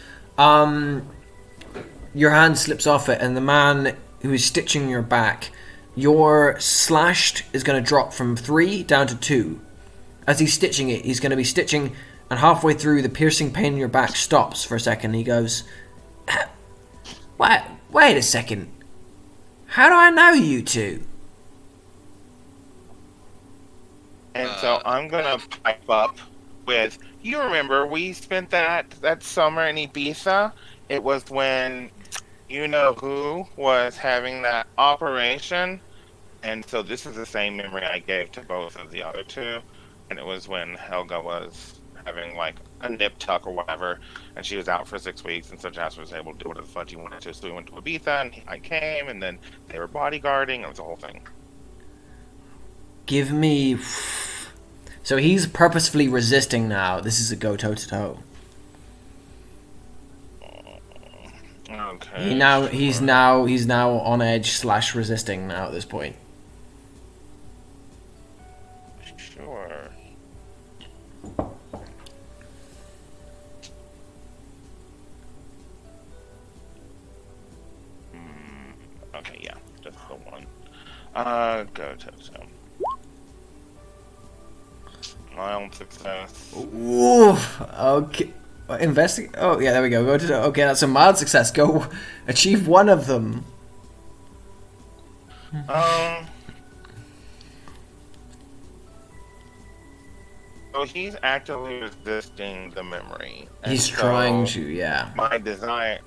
Your hand slips off it, and the man who is stitching your back, your slashed is going to drop from 3 down to 2. As he's stitching it, he's going to be stitching, and halfway through, the piercing pain in your back stops for a second. He goes, Wait a second. How do I know you two? And so I'm gonna pipe up with, you remember we spent that summer in Ibiza? It was when you know who was having that operation. And so this is the same memory I gave to both of the other two. And it was when Helga was having like a nip tuck or whatever, and she was out for 6 weeks, and so Jasper was able to do whatever the fuck he wanted to. So we went to Ibiza, and I came, and then they were bodyguarding. It was the whole thing. Give me... So he's purposefully resisting now. This is a go toe-to-toe. Okay. He's now on edge / resisting now at this point. Sure. Okay, yeah, just the one. Go to so. Mild success. Ooh, okay. Investigate. Oh, yeah, there we go. Go to. Okay, that's a mild success. Go achieve one of them. So he's actively resisting the memory. and He's so trying to, yeah. My desire.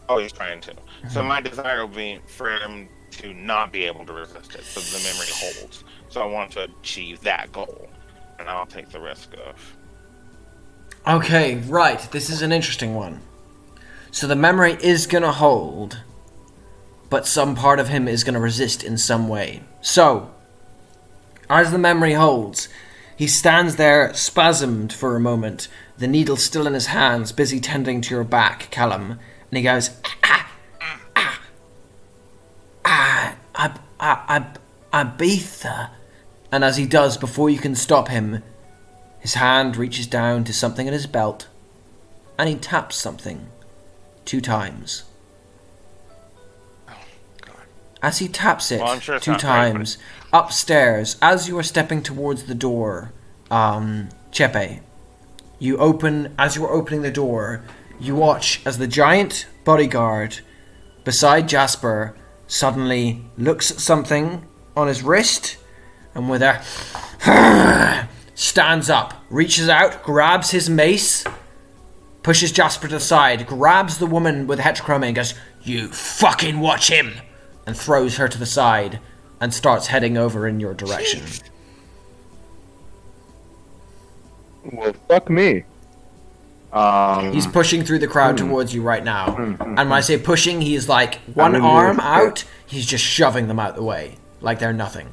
Oh, he's trying to. So my desire will be for him to not be able to resist it, so the memory holds. So I want to achieve that goal, and I'll take the risk of. Okay, right. This is an interesting one. So the memory is gonna hold, but some part of him is gonna resist in some way. So, as the memory holds, he stands there spasmed for a moment, the needle still in his hands, busy tending to your back, Callum, and he goes, Ibiza. And as he does, before you can stop him, his hand reaches down to something in his belt, and he taps something 2 times. As he taps it Well, I'm sure it's 2 not right, times, upstairs, as you are stepping towards the door, Chepe, as you are opening the door, you watch as the giant bodyguard beside Jasper suddenly looks at something on his wrist, and with a stands up, reaches out, grabs his mace, pushes Jasper to the side, grabs the woman with heterochromia and goes, "You fucking watch him!" and throws her to the side and starts heading over in your direction. Well, fuck me. He's pushing through the crowd towards you right now. And when I say pushing, he's like one arm out, he's just shoving them out the way. Like they're nothing.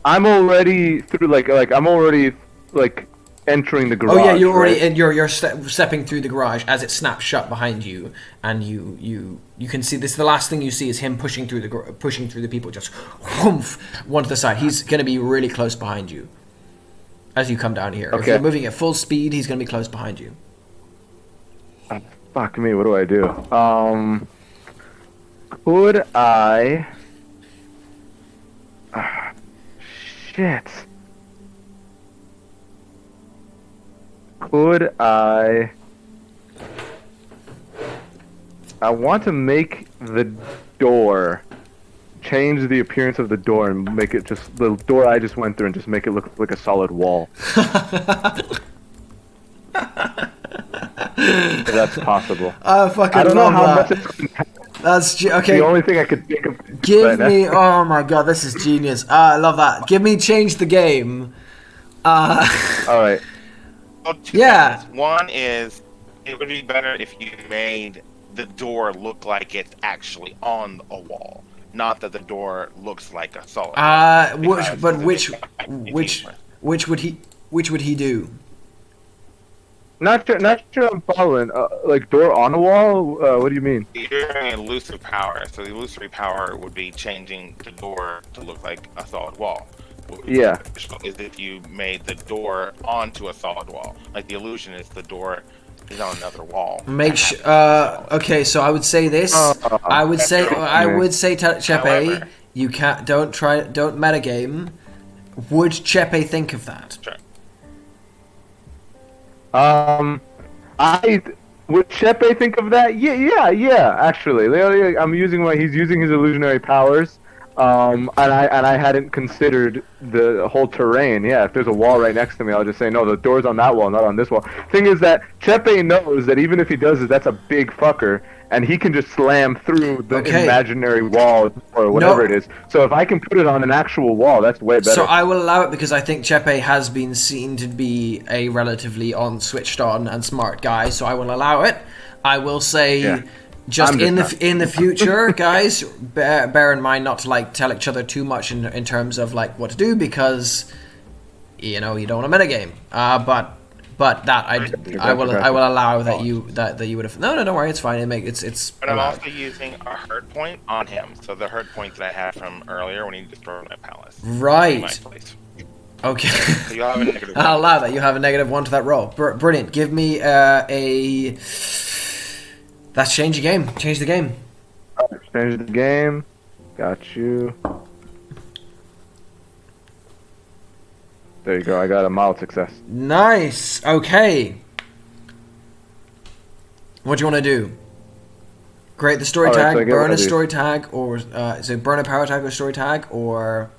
I'm already through, I'm already entering the garage. Oh yeah, you're already right? you're stepping through the garage as it snaps shut behind you, and you can see this. The last thing you see is him pushing through the people, just whoomph, one to the side. He's going to be really close behind you as you come down here. Okay. If you're moving at full speed, he's going to be close behind you. Fuck me, what do I do? Could I... shit. Could I want to make the door, change the appearance of the door and make it just, the door I just went through, and just make it look like a solid wall. If that's possible. I fucking I don't know love how that. much it's That's okay. the only thing I could think of. Give right me. now. Oh my god, this is genius. I love that. Give me change the game. Alright. Well, two Yeah. things. One is, it would be better if you made the door look like it's actually on a wall, not that the door looks like a solid. Which would he do? Not sure I'm following. Like door on a wall? What do you mean? You're doing illusory power, so the illusory power would be changing the door to look like a solid wall. Yeah. Is if you made the door onto a solid wall. Like the illusion is the door is on another wall. Okay, so I would say this. I would say Chepe, However, you can't don't metagame. Would Chepe think of that? Sure. I would Chepe think of that? Yeah. Actually, he's using his illusionary powers. And I hadn't considered the whole terrain. Yeah, if there's a wall right next to me, I'll just say, no, the door's on that wall, not on this wall. Thing is that Chepe knows that even if he does it, that's a big fucker, and he can just slam through the imaginary wall or whatever it is. So if I can put it on an actual wall, that's way better. So I will allow it because I think Chepe has been seen to be a relatively switched on and smart guy, so I will allow it. I will say... Yeah. Just in the future, guys, bear in mind not to tell each other too much in terms of what to do, because you don't want a metagame. But that I will allow that you would have. No, don't worry, it's fine. It's. But I'm also using a hurt point on him, so the hurt point that I had from earlier when he destroyed my palace. Right. Okay. So you have a negative. I'll allow that. You have a -1 to that roll. Brilliant. Give me a. That's change the game. Change the game. Change the game. Got you. There you go. I got a mild success. Nice. Okay. What do you want to do? Create the story Alright, tag, so I get burn one a of these. story tag, or so burn a power tag or story tag, or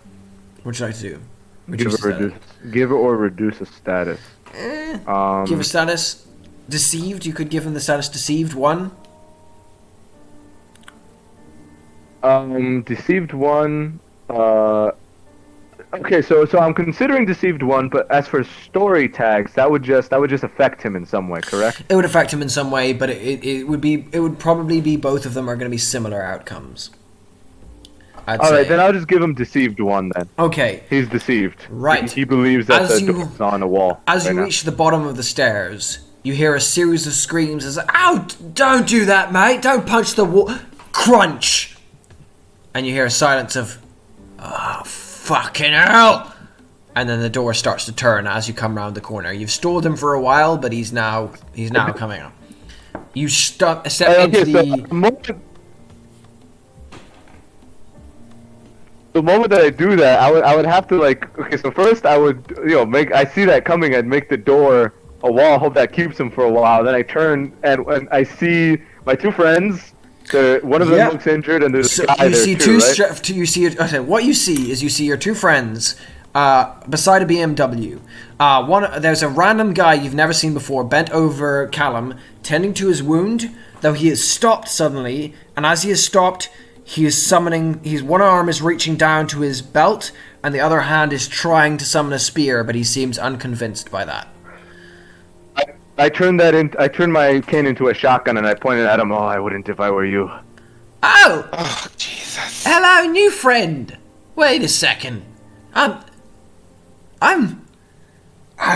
what would you like to do? Which Give is it or reduce a status. give a status deceived. You could give him the status deceived 1. Deceived 1. Okay, so I'm considering deceived 1, but as for story tags, that would just affect him in some way, correct? It would affect him in some way, but it would probably be both of them are going to be similar outcomes. I'd All say. right, then I'll just give him deceived 1 then. Okay. He's deceived. Right. He believes that As the you- door's on a wall. As right you now. reach the bottom of the stairs, you hear a series of screams as "Ow! Don't do that, mate! Don't punch the wall!" Crunch, and you hear a silence of "Oh, fucking hell!" And then the door starts to turn as you come round the corner. You've stalled him for a while, but he's now coming up. You step into the. The moment that I do that, I would have to like. Okay, so first I would I see that coming. I'd make the door a wall. Hope that keeps him for a while. Then I turn and I see my 2 friends. One of them Yeah. looks injured, and there's So a guy you there see too, two. right? You see. Okay, what you see is you see your 2 friends beside a BMW. There's a random guy you've never seen before, bent over Callum, tending to his wound. Though he has stopped suddenly, and as he has stopped, he is summoning. His one arm is reaching down to his belt, and the other hand is trying to summon a spear, but he seems unconvinced by that. I turned my cane into a shotgun, and I pointed at him. Oh, I wouldn't if I were you. Oh, Oh, Jesus. hello, new friend. Wait a second. Oh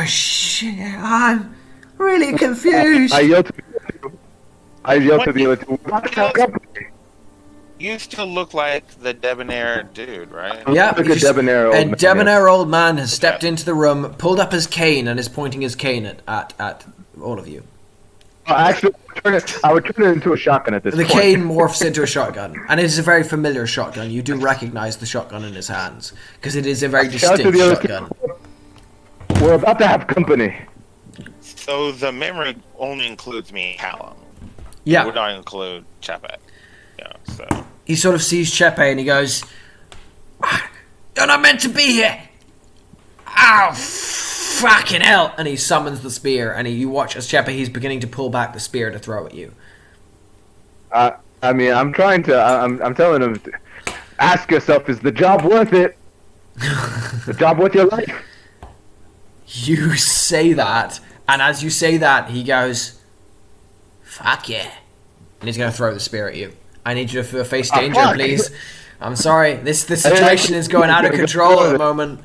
shit! I'm really confused. I yelled to the other 2. You still look like the debonair dude, right? Yeah, Like a debonair old man, debonair old man has stepped into the room, pulled up his cane, and is pointing his cane at all of you. Actually, I would turn it into a shotgun at this The point. cane morphs into a shotgun, and it is a very familiar shotgun. You do recognize the shotgun in his hands because it is a very Shout out to distinct the other shotgun. We're about to have company. So the memory only includes me and Callum. It Yeah, would not include Chepe. Yeah, so. he sort of sees Chepe and he goes, "Ah, "You're not meant to be here." Ow, fucking hell! And he summons the spear, and you watch as Chepe, he's beginning to pull back the spear to throw at you. I mean, I'm trying to. I'm telling him, ask yourself, is the job worth it? The job worth your life? You say that, and as you say that, he goes, "Fuck yeah!" And he's gonna throw the spear at you. I need you to face danger, fuck. please. I'm sorry, this situation is going out of control at the moment.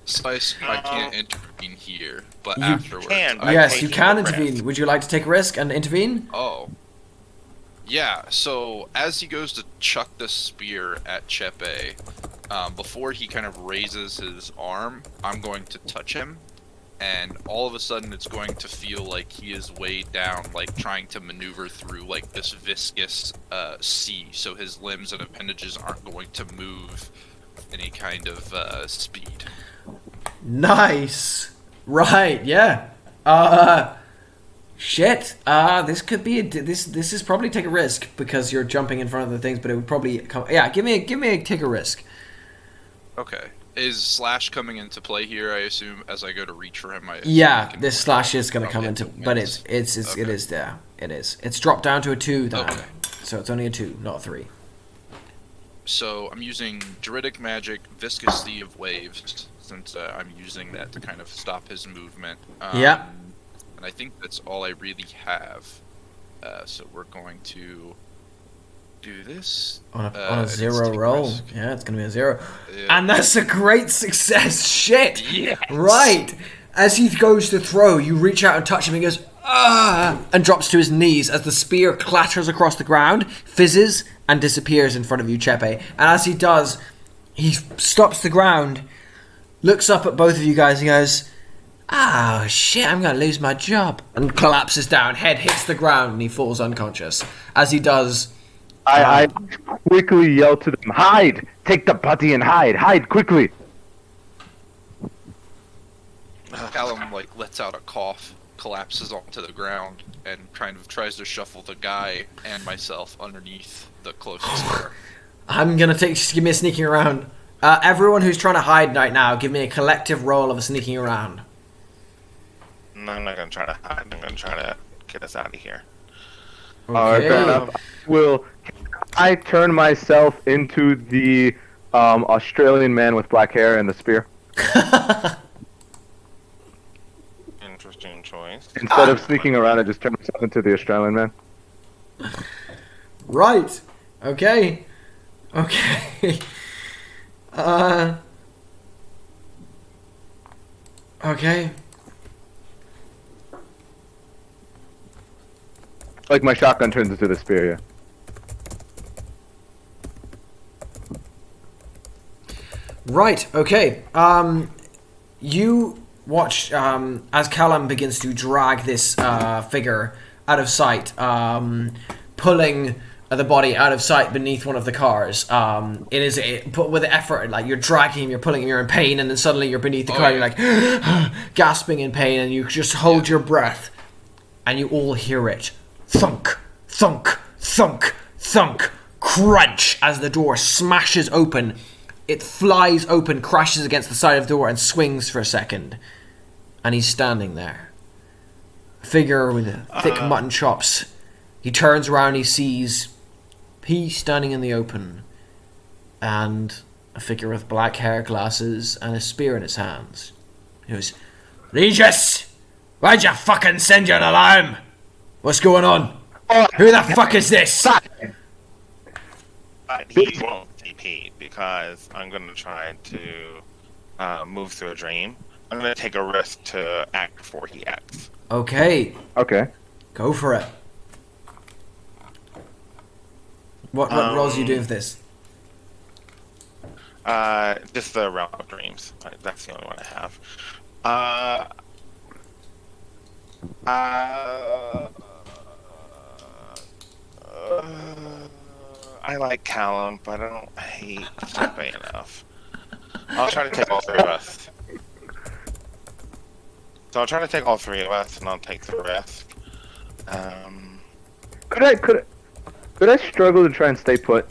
Slice, I can't intervene here, but You afterwards. can, I- Yes, take you the can risk. intervene. Would you like to take a risk and intervene? Oh. Yeah, so as he goes to chuck the spear at Chepe, before he kind of raises his arm, I'm going to touch him, and all of a sudden it's going to feel like he is weighed down, like trying to maneuver through like this viscous sea, so his limbs and appendages aren't going to move with any kind of speed. Nice. Right. Yeah. Shit. This could be this is probably take a risk because you're jumping in front of the things, but it would probably come. Yeah. Give me a take a risk. Okay. Is Slash coming into play here, I assume, as I go to reach for him? Yeah. This slash is going to come Okay. into, but it Okay. is there. It is. It's dropped down to a 2 then. Okay. So it's only a 2, not a 3. So I'm using Druidic Magic, Viscosity of Waves, since I'm using that to kind of stop his movement. Yeah. And I think that's all I really have. So we're going to do this. On a and it's 0 take a roll. risk. Yeah, it's gonna be a 0. Yeah. And that's a great success. Shit. Yes. Right. As he goes to throw, you reach out and touch him. He goes, "Ah!" and drops to his knees as the spear clatters across the ground, fizzes, and disappears in front of you, Chepe. And as he does, he stops the ground, looks up at both of you guys, and goes, Oh shit, I'm gonna lose my job. And collapses down, head hits the ground, and he falls unconscious. As he does, I quickly yell to them, hide! Take the body and hide! Hide quickly! Callum like lets out a cough, collapses onto the ground, and kind of tries to shuffle the guy and myself underneath the closest door. I'm gonna just give me a sneaking around. Everyone who's trying to hide right now, give me a collective roll of a sneaking around. No, I'm not gonna try to hide. I'm gonna try to get us out of here. Alright, fair enough. I turn myself into the Australian man with black hair and the spear? Interesting choice. Instead of sneaking around, I just turn myself into the Australian man. Right. Okay. Okay. Okay. Like my shotgun turns into the spear, yeah. Right, okay. You watch as Callum begins to drag this figure out of sight, pulling the body out of sight beneath one of the cars. But with effort, like you're dragging him, you're pulling him, you're in pain, and then suddenly you're beneath the car, you're like gasping in pain, and you just hold your breath, and you all hear it. Thunk, thunk, thunk, thunk, crunch as the door smashes open. It flies open, crashes against the side of the door, and swings for a second. And he's standing there. A figure with thick mutton chops. He turns around, he sees P standing in the open. And a figure with black hair, glasses, and a spear in his hands. He goes, Regis! Why'd you fucking send your alarm? What's going on? Who the fuck is this? He won't TP because I'm going to try to move through a dream. I'm going to take a risk to act before he acts. Okay. Okay. Go for it. What roles are you doing for this? Just the realm of dreams. That's the only one I have. I like Callum, but I don't hate Pepe enough. I'll try to take all three of us. So I'll try to take all three of us, and I'll take the risk. Could I struggle to try and stay put?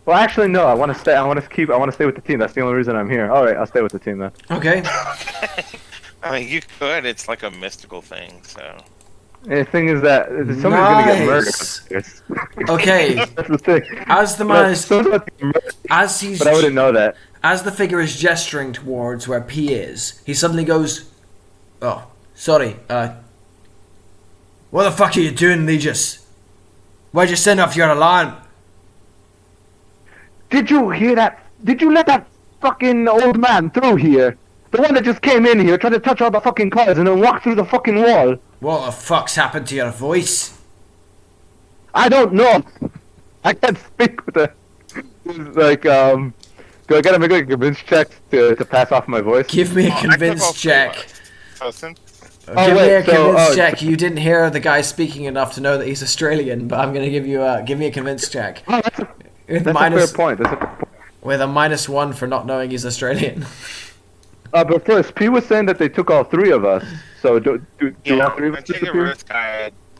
Well, actually, no. I want to stay. I want to stay with the team. That's the only reason I'm here. All right, I'll stay with the team then. Okay. I mean, you could. It's like a mystical thing, so. The thing is that somebody's gonna get murdered. Okay. That's the thing. As the man is, as but I wouldn't know that. As the figure is gesturing towards where P is, he suddenly goes, "Oh, sorry. What the fuck are you doing, Legis? Why'd you send off your alarm?" Did you hear that? Did you let that fucking old man through here? The one that just came in here, tried to touch all the fucking cars, and then walked through the fucking wall. What the fuck's happened to your voice? I don't know. I can't speak with the like do I gotta make a convince check to pass off my voice? Give me a convince check. So since Give me a convince check. You didn't hear the guy speaking enough to know that he's Australian, but I'm gonna give me a convince check. Oh, that's a fair point. That's a fair point. With a -1 for not knowing he's Australian. But first, P was saying that they took all three of us. So do all three of us take a disappear? risk.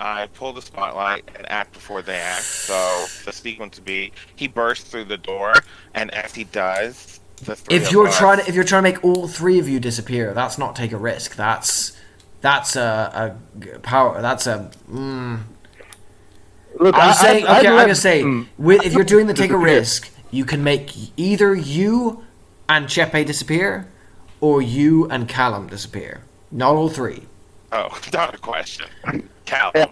I pull the spotlight and act before they act. So the sequence would be he bursts through the door, and as he does, the three If of you're us, trying to make all three of you disappear, that's not take a risk. That's a power. That's a. Look, I'm gonna say, if you're doing the take a disappear. risk, you can make either you and Chepe disappear, or you and Callum disappear. Not all three. Oh, not a question. Cal. Yeah.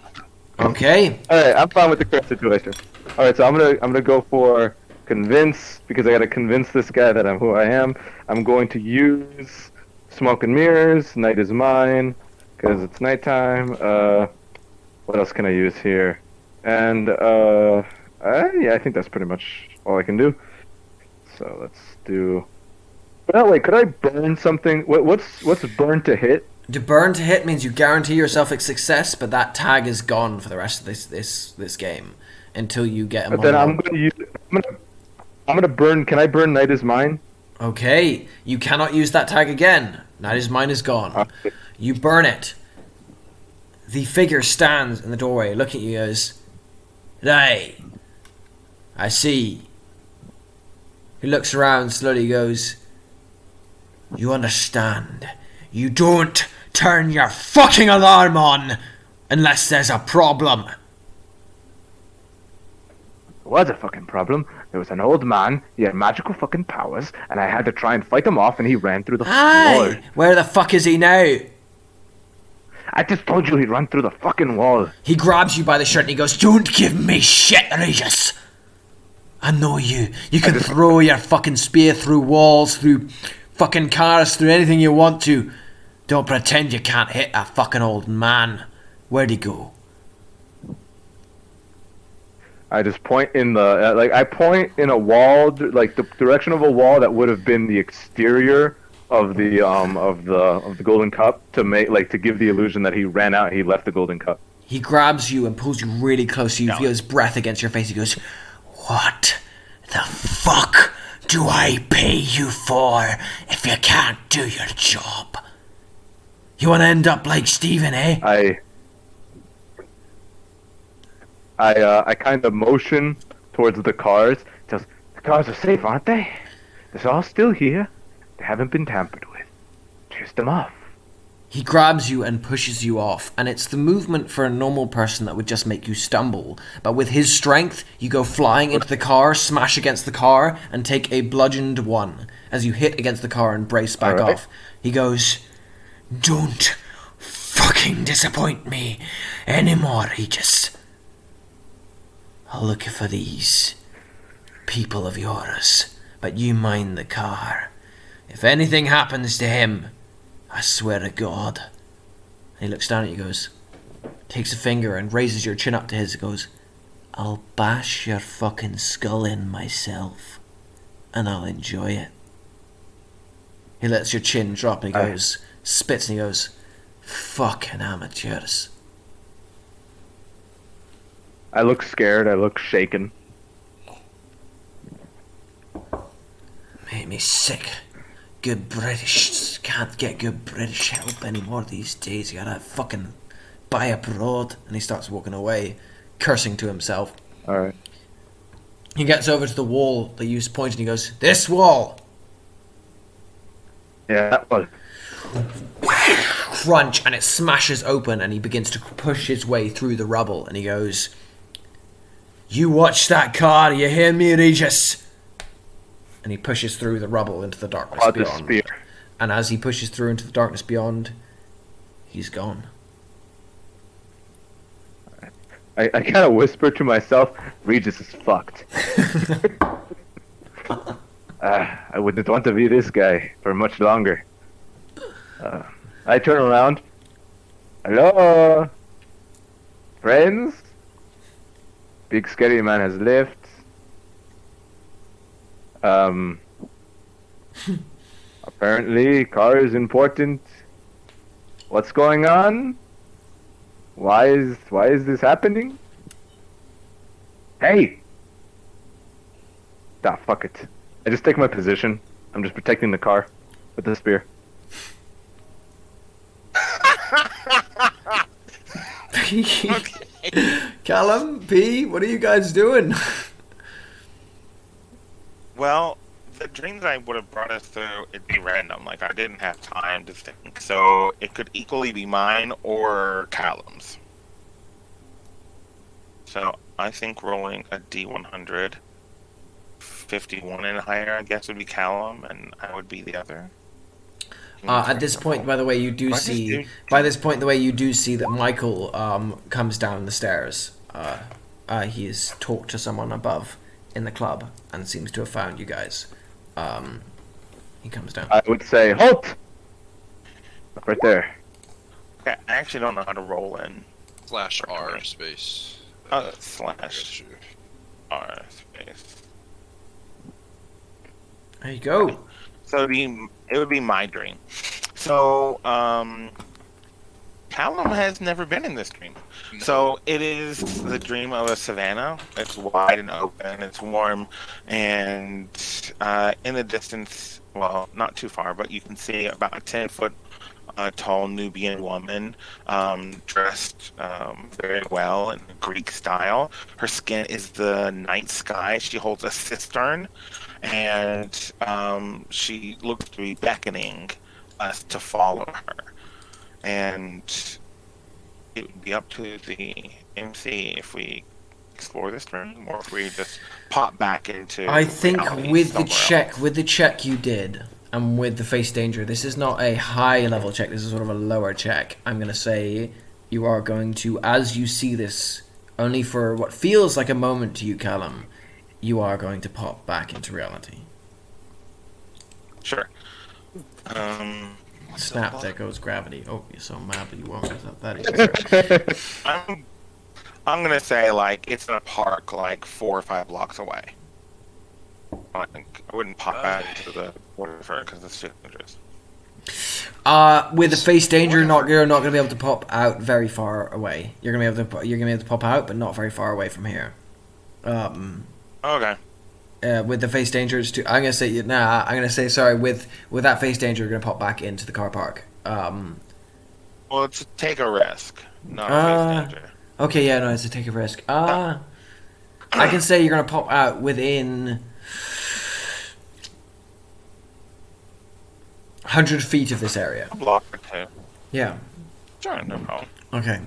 Okay. All right, I'm fine with the current situation. All right, so I'm gonna go for convince because I gotta convince this guy that I'm who I am. I'm going to use smoke and mirrors. Night is mine because it's nighttime. What else can I use here? And yeah, I think that's pretty much all I can do. So let's do Well, like, could I burn something? What's burn to hit? To burn to hit means you guarantee yourself a success, but that tag is gone for the rest of this game until you get a But then I'm monologue. gonna use. I'm gonna burn. Can I burn Night is Mine? Okay, you cannot use that tag again. Night is Mine is gone. You burn it. The figure stands in the doorway, looking at you, goes, "Hey, I see." He looks around slowly, goes, "You understand. You don't turn your fucking alarm on unless there's a problem." It was a fucking problem. There was an old man. He had magical fucking powers, and I had to try and fight him off, and he ran through the wall. Aye, where the fuck is he now? I just told you he'd run through the fucking wall. He grabs you by the shirt and he goes, "Don't give me shit, Regis. I know you. You can throw your fucking spear through walls, through fucking cars, through anything you want to. Don't pretend you can't hit a fucking old man. Where'd he go?" I just point in the I point in a wall, like the direction of a wall that would have been the exterior of the golden cup to make to give the illusion that he ran out and he left the golden cup. He grabs you and pulls you really close so you feel his breath against your face. He goes, "What the fuck do I pay you for if you can't do your job? You want to end up like Steven, eh?" I kind of motion towards the cars. Just, the cars are safe, aren't they? They're all still here. They haven't been tampered with. Chase them off. He grabs you and pushes you off, and it's the movement for a normal person that would just make you stumble. But with his strength, you go flying into the car, smash against the car, and take a bludgeoned one as you hit against the car and brace back Alright. off. He goes, "Don't fucking disappoint me anymore, Regis. I'll look for these people of yours, but you mind the car. If anything happens to him, I swear to God." And he looks down at you, goes, takes a finger and raises your chin up to his, goes, "I'll bash your fucking skull in myself, and I'll enjoy it." He lets your chin drop and he goes, spits and he goes, "Fucking amateurs." I look scared. I look shaken. Made me sick. Good British. Can't get good British help anymore these days. You gotta fucking buy abroad. And he starts walking away, cursing to himself. Alright. He gets over to the wall that you pointed and he goes, "This wall!" Yeah, that was. Crunch, and it smashes open and he begins to push his way through the rubble and he goes, "You watch that car, you hear me, Regis?" And he pushes through the rubble into the darkness The beyond. spear. And as he pushes through into the darkness beyond, he's gone. I kind of whisper to myself, Regis is fucked. I wouldn't want to be this guy for much longer. I turn around. Hello? Friends? Big scary man has left. Apparently, car is important. What's going on? Why is this happening? Hey! Ah, fuck it. I just take my position. I'm just protecting the car with the spear. Callum, P, what are you guys doing? Well, the dream that I would have brought us through, it'd be random. Like, I didn't have time to think. So it could equally be mine or Callum's. So I think rolling a D100, 51 and higher, I guess, would be Callum, and I would be the other. At this point, by the way, you do see. By this point, the way you do see that Michael comes down the stairs. He has talked to someone above in the club and seems to have found you guys. He comes down. I would say, halt! Right there. Okay, I actually don't know how to roll in. /R space. Slash R space. There you go. So it would be my dream. So Callum has never been in this dream. No. So it is the dream of a savannah. It's wide and open. It's warm, and in the distance, well, not too far, but you can see about a 10-foot tall Nubian woman, dressed very well in Greek style. Her skin is the night sky. She holds a cistern, and she looks to be beckoning us to follow her. And it would be up to the MC if we explore this room or if we just pop back into. I think reality with the somewhere check, with the check you did, and with the face danger, this is not a high level check. This is sort of a lower check. I'm gonna say you are going to, as you see this, only for what feels like a moment to you, Callum, you are going to pop back into reality. Sure. Snap! There goes gravity. Oh, you're so mad, but you won't mess up that easy. I'm gonna say like it's in a park like 4 or 5 blocks away. I wouldn't pop out into the water because it's too dangerous. With the face danger, you're not going to be able to pop out very far away. You're going to be able to pop out, but not very far away from here. Okay. With the face danger, it's too. I'm going to say I'm going to say sorry. With that face danger, you're going to pop back into the car park. Well, it's take a risk, not a face danger. Okay, yeah, no, it's to take a risk. I can say you're going to pop out within 100 feet of this area. A block or two. Yeah. Sure, no problem. Okay.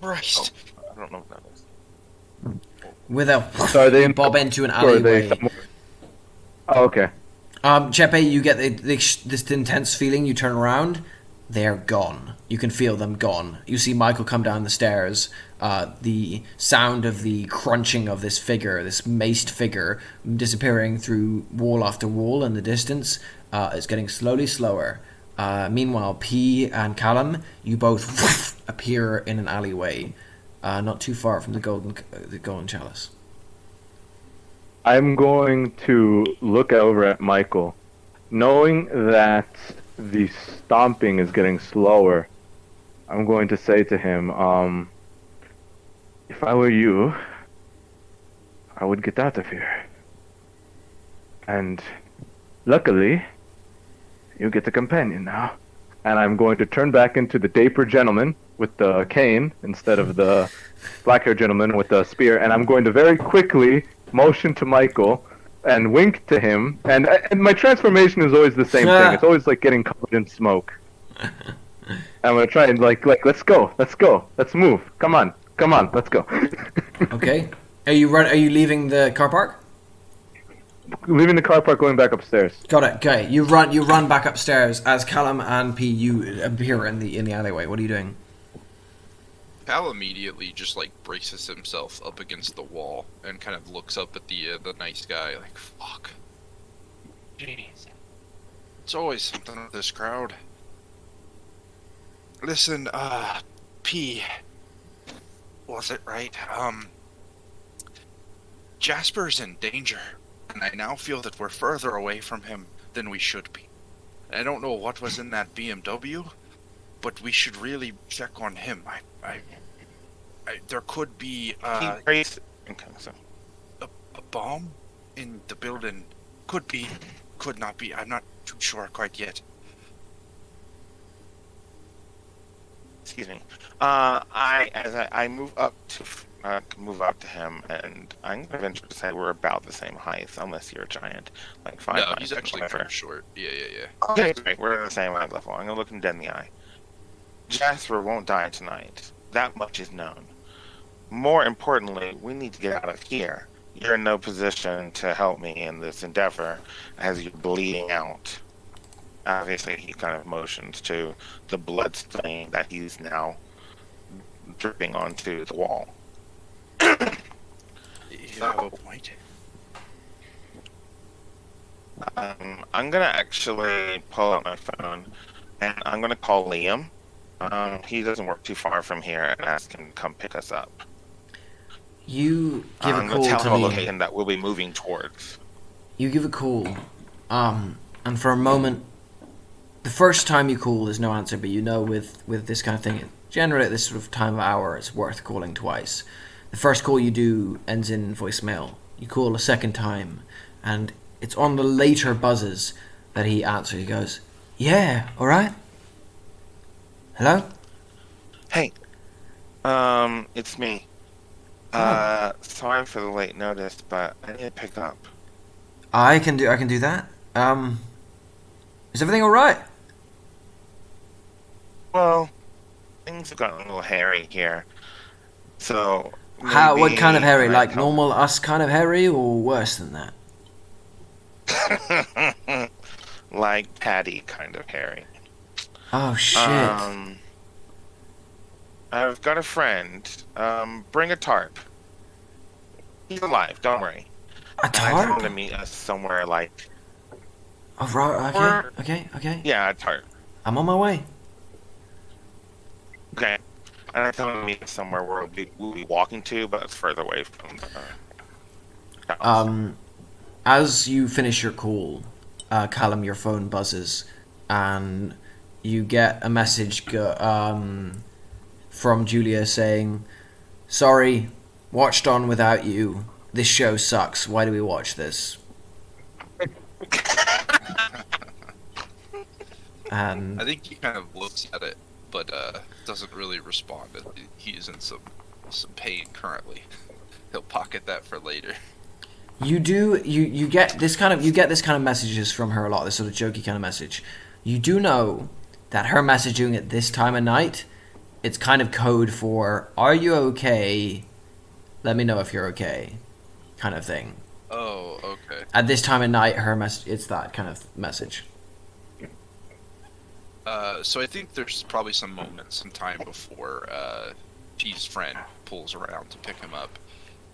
Christ. I don't know what that is. With a So are they in bob into an or are they alleyway. somewhere- Oh, okay. Chepe, you get this intense feeling. You turn around, they're gone. You can feel them gone. You see Michael come down the stairs. The sound of the crunching of this figure, this maced figure, disappearing through wall after wall in the distance, is getting slowly slower. Meanwhile, P and Callum, you both appear in an alleyway, not too far from the golden chalice. I'm going to look over at Michael, knowing that the stomping is getting slower. I'm going to say to him, if I were you, I would get out of here. And luckily, you get a companion now. And I'm going to turn back into the dapper gentleman with the cane instead of the black-haired gentleman with the spear. And I'm going to very quickly motion to Michael and wink to him. And my transformation is always the same thing. It's always like getting covered in smoke. I'm going to try and like, let's go, let's move. Come on, let's go. Okay. Are you leaving the car park? Leaving the car park, going back upstairs. Got it. Okay. You run back upstairs as Callum and P you appear in the alleyway. What are you doing? Cal immediately just like braces himself up against the wall and kind of looks up at the nice guy like, fuck. Jeez. It's always something with this crowd. Listen, P. Was it right? Jasper's in danger, and I now feel that we're further away from him than we should be. I don't know what was in that BMW, but we should really check on him. There could be a bomb in the building. Could be, could not be. I'm not too sure quite yet. Excuse me. I move up to him, and I'm gonna venture to say we're about the same height, unless you're a giant, like 5. No, he's actually kind of short. Yeah. Okay, great. We're the same eye level. I'm gonna look him dead in the eye. Jasper won't die tonight. That much is known. More importantly, we need to get out of here. You're in no position to help me in this endeavor, as you're bleeding out. Obviously, he kind of motions to the blood stain that he's now dripping onto the wall. You have a point. I'm gonna actually pull out my phone, and I'm gonna call Liam. He doesn't work too far from here, and ask him to come pick us up. You give a call tell to him a me. location that we'll be moving towards. You give a call, and for a moment, the first time you call, there's no answer. But you know, with this kind of thing, generally at this sort of time of hour, it's worth calling twice. The first call you do ends in voicemail. You call a second time, and it's on the later buzzes that he answers. He goes, "Yeah, all right. Hello." Hey, it's me. Sorry for the late notice, but I need to pick up. I can do that. Is everything all right? Well, things have gotten a little hairy here. So How? What kind of maybe hairy? I Like come- normal us kind of hairy, or worse than that? like Patty kind of hairy. Oh shit! I've got a friend. Bring a tarp. He's alive. Don't worry. A And I tell him tarp? to meet us somewhere like Oh right. Okay. yeah, a tarp. I'm on my way. Okay. And I tell him to meet us somewhere where we'll be walking to, but it's further away from the house. As you finish your call, Callum, your phone buzzes, and you get a message from Julia saying, "Sorry, watched on without you. This show sucks. Why do we watch this?" And I think he kind of looks at it, but doesn't really respond. He is in some pain currently. He'll pocket that for later. you get this kind of messages from her a lot. This sort of jokey kind of message. You do know that her messaging at this time of night, it's kind of code for "Are you okay? Let me know if you're okay," kind of thing. Oh, okay. At this time of night, her message, it's that kind of message. So I think there's probably some time before P's friend pulls around to pick him up,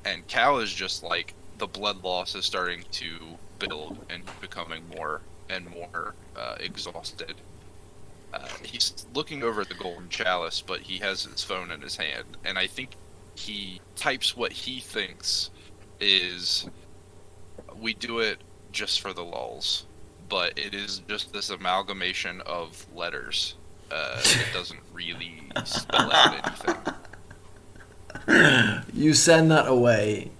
and Cal is just like, the blood loss is starting to build and becoming more and more exhausted. He's looking over at the golden chalice, but he has his phone in his hand, and I think he types what he thinks is, "We do it just for the lulz," but it is just this amalgamation of letters. It doesn't really spell out anything. You send that away,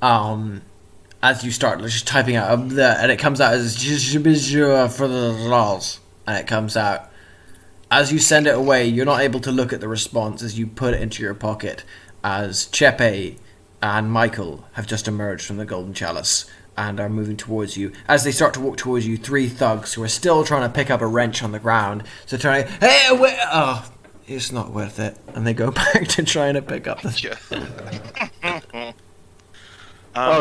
as you start just typing out and it comes out as for the laws, and it comes out. As you send it away, you're not able to look at the response as you put it into your pocket, as Chepe and Michael have just emerged from the golden chalice and are moving towards you. As they start to walk towards you, three thugs who are still trying to pick up a wrench on the ground, so trying, "Hey, wait, oh, it's not worth it," and they go back to trying to pick up the... Yeah.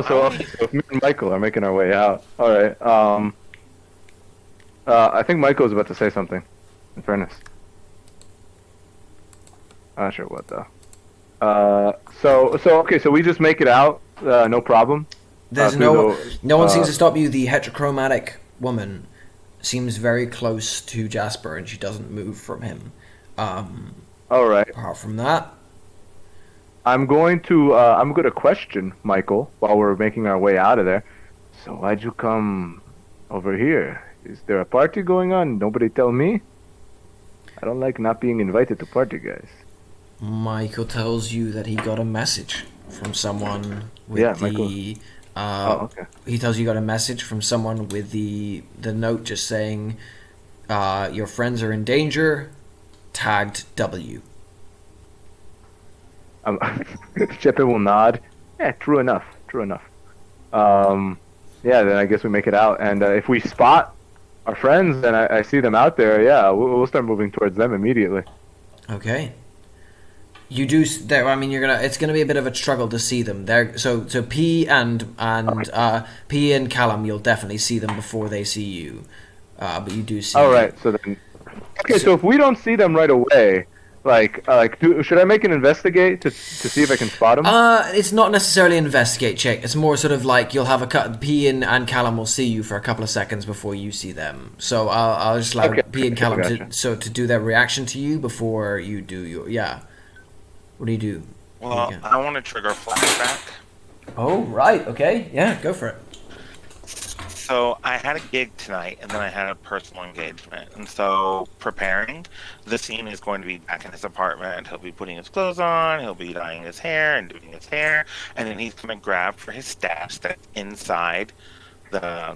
So if me and Michael are making our way out, all right. I think Michael was about to say something. In fairness, I'm not sure what though. So we just make it out, no problem. There's through no one seems to stop you. The heterochromatic woman seems very close to Jasper, and she doesn't move from him. All right. Apart from that, I'm going to question Michael while we're making our way out of there. So why'd you come over here? Is there a party going on? Nobody tell me? I don't like not being invited to party, guys. Michael tells you that he got a message from someone with Michael. Okay. He tells you got a message from someone with the note just saying, "Your friends are in danger. Tagged W." Chepe will nod. Yeah, true enough. Then I guess we make it out, and if we spot our friends and I see them out there, we'll start moving towards them immediately. Okay. You do. I mean, it's gonna be a bit of a struggle to see them. So P and P and Callum, you'll definitely see them before they see you. But you do see. All right. So then, okay. So if we don't see them right away, should I make an investigate to see if I can spot them? It's not necessarily an investigate check. It's more sort of like you'll have P and Callum will see you for a couple of seconds before you see them. So I'll just allow P and Callum to do their reaction to you before you do your What do you do? Well, you go. I want to trigger flashback. Oh, right. Okay. Yeah, go for it. So I had a gig tonight, and then I had a personal engagement. And so preparing, the scene is going to be back in his apartment. He'll be putting his clothes on. He'll be dyeing his hair and doing his hair, and then he's going to grab for his stash that's inside the.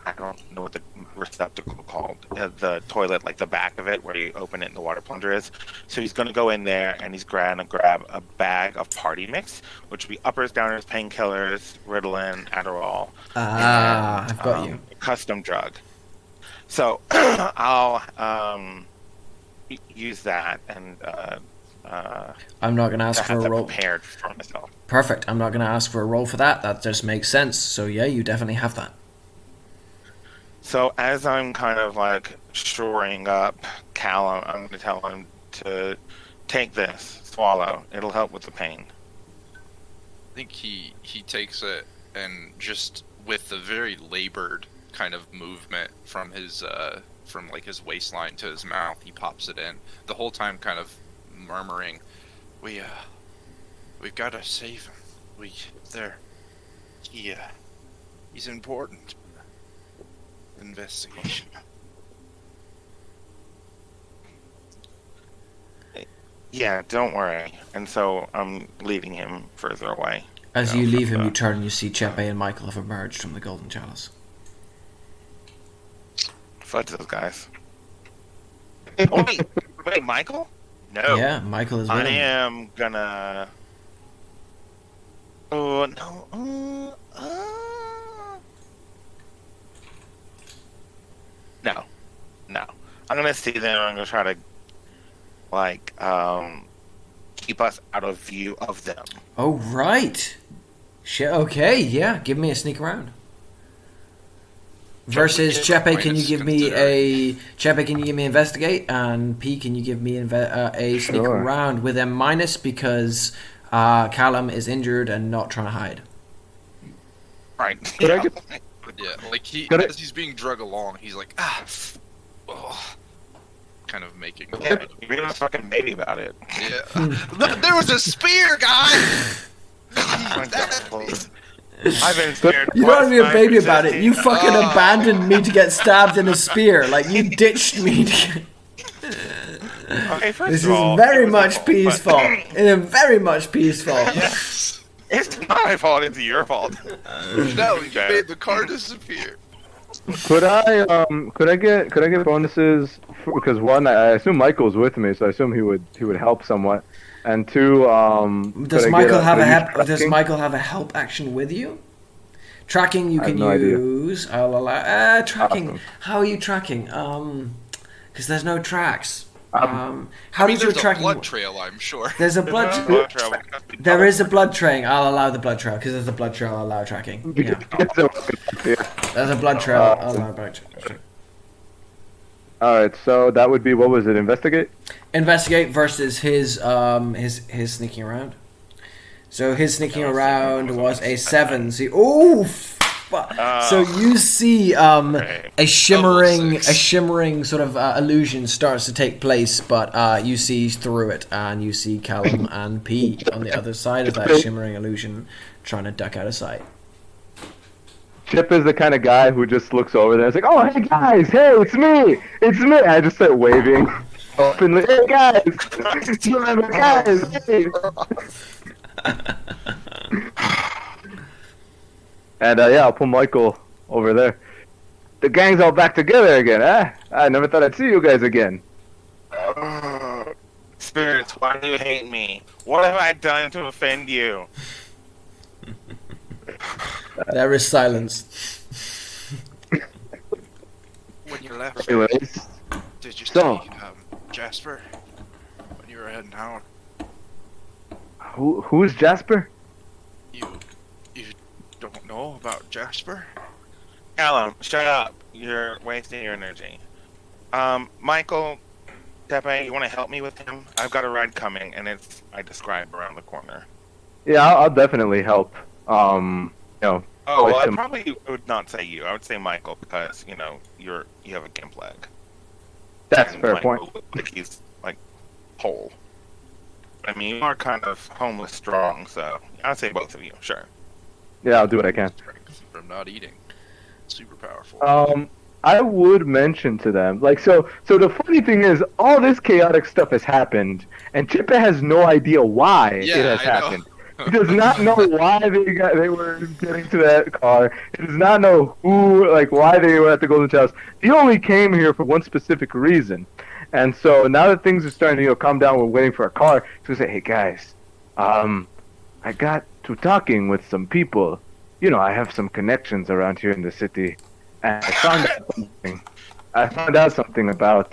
I don't know what the receptacle called. The toilet, like the back of it, where you open it and the water plunger is. So he's going to go in there and he's going to grab a bag of party mix, which would be uppers, downers, painkillers, Ritalin, Adderall. I've got you. Custom drug. So I'll use that and I'm not going to ask for have a that roll. prepared for myself. Perfect. I'm not going to ask for a roll for that. That just makes sense. So yeah, you definitely have that. So as I'm kind of like shoring up Callum, I'm going to tell him to take this, swallow. It'll help with the pain. I think he takes it and just with the very labored kind of movement from his from like his waistline to his mouth, he pops it in. The whole time kind of murmuring, we've got to save him. He's important. Investigation. Yeah, don't worry. And so I'm leading him further away. As you leave him, you turn and you see Chepe and Michael have emerged from the Golden Chalice. Fudge those guys. Oh, wait, Michael? No. Yeah, Michael is with I him. am gonna. Oh no. No. I'm gonna see them. I'm gonna try to, like, keep us out of view of them. Oh, right. Shit, okay, yeah. Give me a sneak around. Versus Chepe, can you give me investigate? And P, can you give me a sneak Sure. around with a minus because Callum is injured and not trying to hide. Right. Could I get- Yeah, like as he's being drug along, he's like, kind of making. Yeah, you're being a fucking baby about it. Yeah, there was a spear, guy. I've been scared. You don't want to be a twice, baby I'm about it. You resisting. fucking abandoned me to get stabbed in a spear. Like, you ditched me. Okay, first This of all, is very it was much your fault, P's but- fault. It is very much P's fault. Yes. It's not my fault. It's your fault. No, you Okay. made the car disappear. Could I get bonuses because one, I assume Michael's with me, so I assume he would help somewhat, and two, Does could I Michael get have could a I use help? Does tracking? Michael have a help action with you? Tracking you I have can no idea. use. I'll allow. Tracking. Awesome. How are you tracking? Because there's no tracks. How I mean, does your there's a tracking? blood trail, I'm sure. There's a blood. There is a blood trail. I'll allow the blood trail because there's a blood trail. I'll allow tracking. Yeah. There's a blood trail. I'll allow blood trail. All right, so that would be, what was it? Investigate. Investigate versus his sneaking around. So his sneaking around was a 7. See, so you see a shimmering sort of illusion starts to take place, but you see through it, and you see Callum and Pete on the other side of that shimmering illusion, trying to duck out of sight. Chip is the kind of guy who just looks over there and is like, "Oh, hey guys, hey, it's me. I just start waving openly. Hey guys, you remember guys? Hey. And yeah, I'll pull Michael over there. The gang's all back together again, eh? I never thought I'd see you guys again. Spirits, why do you hate me? What have I done to offend you? There is silence. When you left, Anyways, did you So- see Jasper? When you were heading out, who's Jasper? you don't know about Jasper? Callum, shut up. You're wasting your energy. Michael, Tepe, you want to help me with him? I've got a ride coming, and it's I describe around the corner. Yeah, I'll definitely help. Oh, well, I him. probably would not say you. I would say Michael because you have a gimp leg. That's a And fair Michael point. looks like he's like whole. I mean, you are kind of homeless strong, so I'd say both of you, sure. Yeah, I'll do what I can. From not eating. Super powerful. I would mention to them, like, so the funny thing is, all this chaotic stuff has happened, and Chippe has no idea why it has happened. He does not know why they were getting to that car. He does not know why they were at the Golden House. He only came here for one specific reason. And so now that things are starting to calm down, we're waiting for a car. So we say, hey guys, I got to talking with some people. You know, I have some connections around here in the city, and I found out something. I found out something about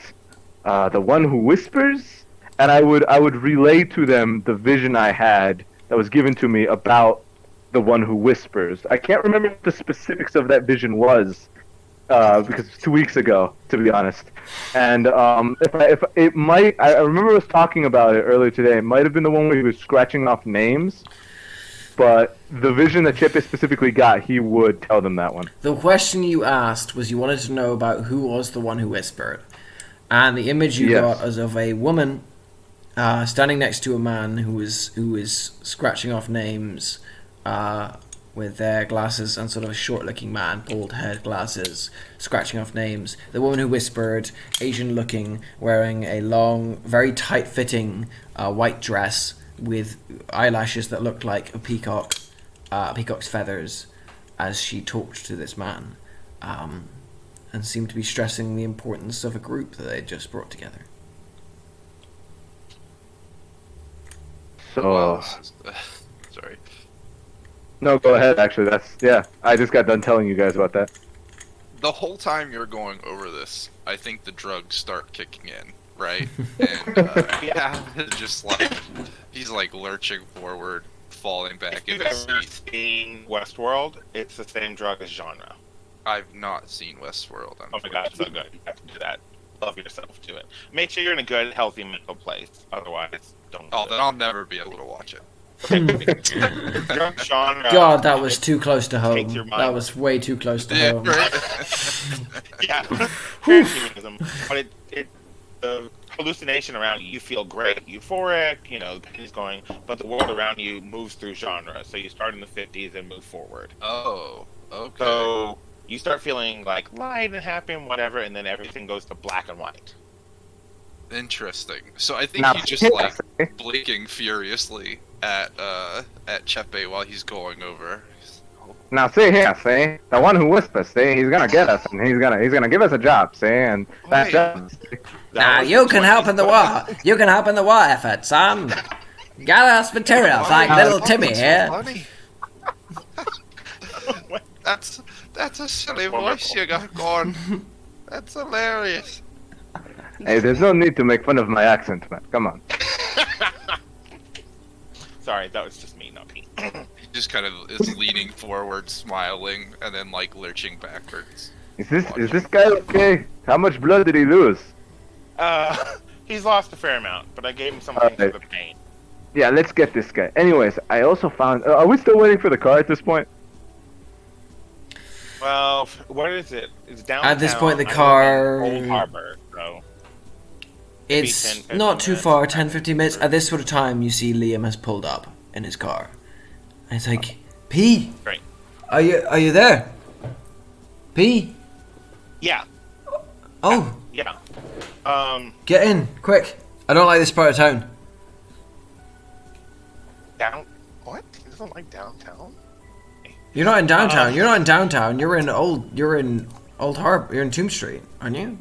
the one who whispers, and I would relay to them the vision I had that was given to me about the one who whispers. I can't remember what the specifics of that vision was, because it's 2 weeks ago, to be honest. And if it might, I remember us talking about it earlier today. It might have been the one where he was scratching off names, but the vision that Chippe specifically got, he would tell them that one. The question you asked was you wanted to know about who was the one who whispered, and the image you got was of a woman standing next to a man who is scratching off names with their glasses, and sort of a short-looking man, bald head, glasses, scratching off names. The woman who whispered, Asian-looking, wearing a long, very tight-fitting white dress with eyelashes that looked like a peacock's feathers, as she talked to this man, and seemed to be stressing the importance of a group that they had just brought together. So, sorry. No, go ahead. Actually, I just got done telling you guys about that. The whole time you're going over this, I think the drugs start kicking in, right? And just like he's like lurching forward, falling back in If his you've ever seat. seen Westworld, it's the same drug as genre. I've not seen Westworld. Oh my god, it's so good. You have to do that. Love yourself to it. Make sure you're in a good, healthy mental place. Otherwise, don't. Oh, then I'll never be able to watch it. Drug genre. God, that was too close to home. Takes your mind. That was way too close to Yeah, home. right. Yeah, transhumanism. But the hallucination around you feel great, euphoric, you know, the pain is going, but the world around you moves through genre. So you start in the 50s and move forward. Oh, okay. So you start feeling like light and happy and whatever, and then everything goes to black and white. Interesting. So I think Now, he's just like blinking furiously at Chepe while he's going over. Now, see here, see the one who whispers. See, he's gonna get us, and he's gonna give us a job. See, and that's just. Now you can help in the war. You can help in the war effort, son. Gather us materials like little Timmy here. Funny. That's a silly voice you got going. That's hilarious. Hey, there's no need to make fun of my accent, man. Come on. Sorry, that was just me, not me. He just kind of is leaning forward, smiling, and then like lurching backwards. Is this guy okay? How much blood did he lose? He's lost a fair amount, but I gave him something for the pain. Yeah, let's get this guy. Anyways, I also found. Are we still waiting for the car at this point? Well, what is it? It's downtown. At this point, the I live car. in Old Harbor, so. It's 10, not too 15 far, minutes. 10-15 minutes. At this sort of time, you see Liam has pulled up in his car. And it's like, P, Great. are you there? P? Yeah, Oh, yeah. get in, quick. I don't like this part of town. What? He doesn't like downtown? You're not in downtown. You're not in downtown. You're in Old Harbor. You're in Tomb Street, aren't you?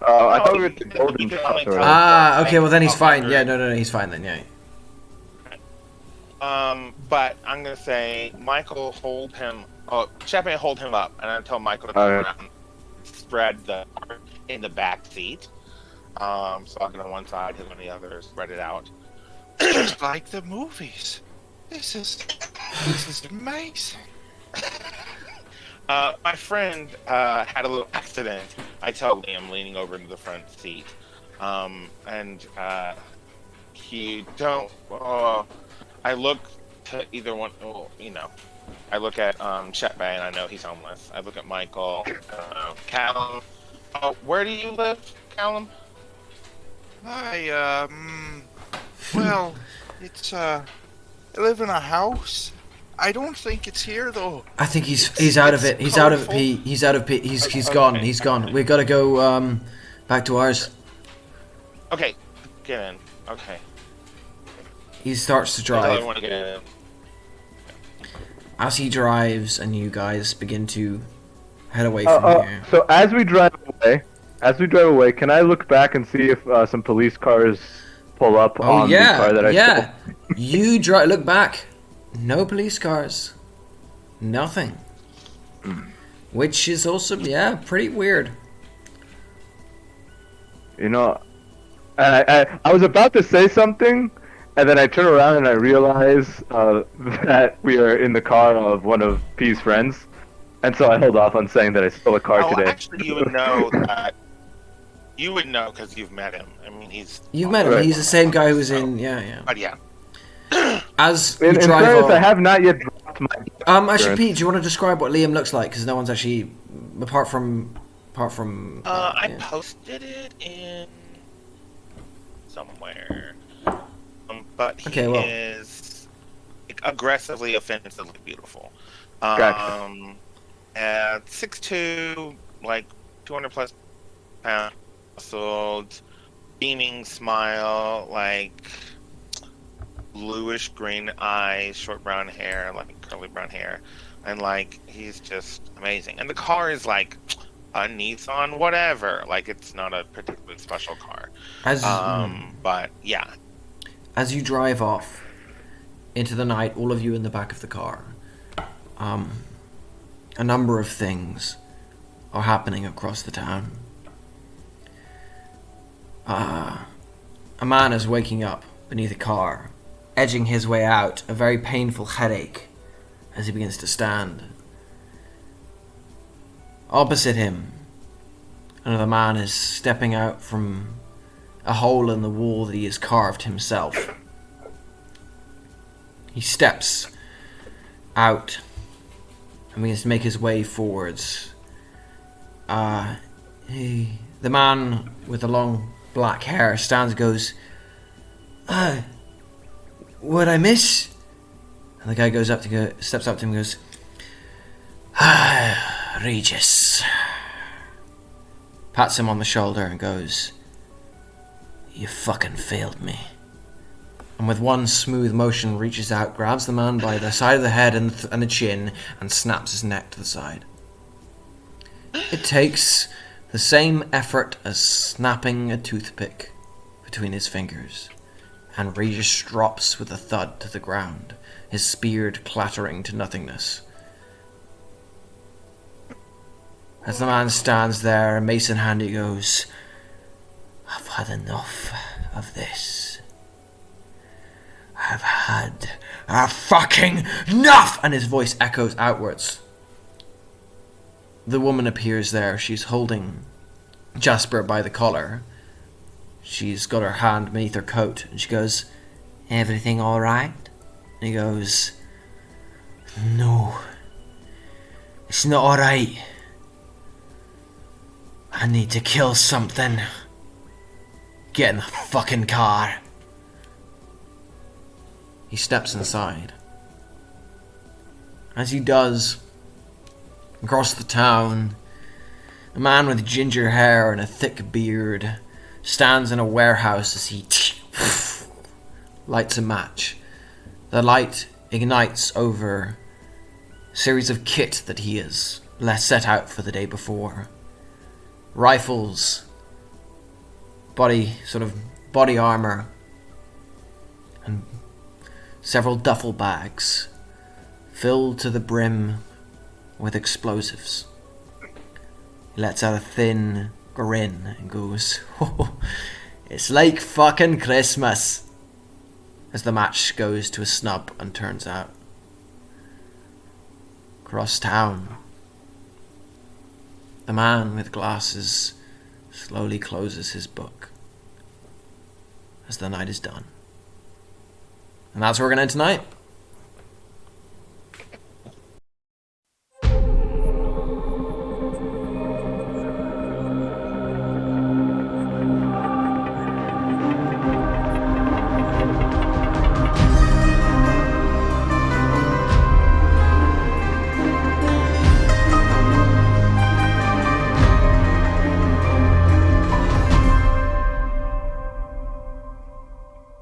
I thought we were he- at the Golden he can House only already. tell- Ah, okay. Well, then he's fine. Oh, Yeah, no, he's fine then. Yeah. But I'm gonna say Michael hold him. Oh, Chepe hold him up, and I tell Michael to turn Alright. around, spread the in the back seat. So I'll get on one side, him on the other, spread it out. Just like the movies. This is amazing. My friend had a little accident. I tell Liam leaning over into the front seat, and he don't. I look to either one. Well, you know, I look at Chepe and I know he's homeless. I look at Michael, Callum. Oh, where do you live, Callum? Well, it's, I live in a house. I don't think it's here, though. I think he's out of it. He's out of it, Pete. He's out of Pete. He's gone. He's gone. We've got to go back to ours. Okay, get in. Okay. He starts to I drive. want to get in. As he drives, and you guys begin to head away from here. So as we drive away, can I look back and see if some police cars pull up on the car that I stole? You drive. Look back. No police cars. Nothing. Which is also, pretty weird. You know, I was about to say something, and then I turn around and I realize that we are in the car of one of P's friends, and so I hold off on saying that I stole a car today. Actually, you would know that. You would know because you've met him. I mean, You've met him. Right. He's the same guy who was in. Yeah. But yeah. As you In drive fairness, on. I have not yet dropped my. Actually, insurance. Pete, do you want to describe what Liam looks like? Because no one's actually, apart from. I yeah. posted it in somewhere. But he Okay, well. is aggressively, offensively beautiful. Gotcha. At 6'2", like 200 plus pounds, muscled, beaming smile, like bluish green eyes, short brown hair, like curly brown hair, and like he's just amazing. And the car is like a Nissan, whatever. Like it's not a particularly special car. But yeah. As you drive off into the night, all of you in the back of the car, a number of things are happening across the town. A man is waking up beneath a car, edging his way out, a very painful headache as he begins to stand. Opposite him, another man is stepping out from a hole in the wall that he has carved himself. He steps out and begins to make his way forwards. The man with the long black hair stands and goes, "What'd I miss?" And the guy steps up to him and goes, "Regis." Pats him on the shoulder and goes, "You fucking failed me." And with one smooth motion reaches out, grabs the man by the side of the head and the chin, and snaps his neck to the side. It takes the same effort as snapping a toothpick between his fingers, and Regis drops with a thud to the ground, his spear clattering to nothingness. As the man stands there, mace in hand, he goes, "I've had enough of this. I've had a fucking enough!" And his voice echoes outwards. The woman appears there. She's holding Jasper by the collar. She's got her hand beneath her coat, and she goes, "Everything all right?" And he goes, "No, it's not all right. I need to kill something. Get in the fucking car." He steps inside. As he does, across the town, a man with ginger hair and a thick beard stands in a warehouse as he lights a match. The light ignites over a series of kit that he has set out for the day before. Rifles, body armor, and several duffel bags filled to the brim with explosives. He lets out a thin grin and goes, "Oh, it's like fucking Christmas," as the match goes to a snub and turns out. Across town, the man with glasses slowly closes his book as the night is done. And that's where we're going to end tonight.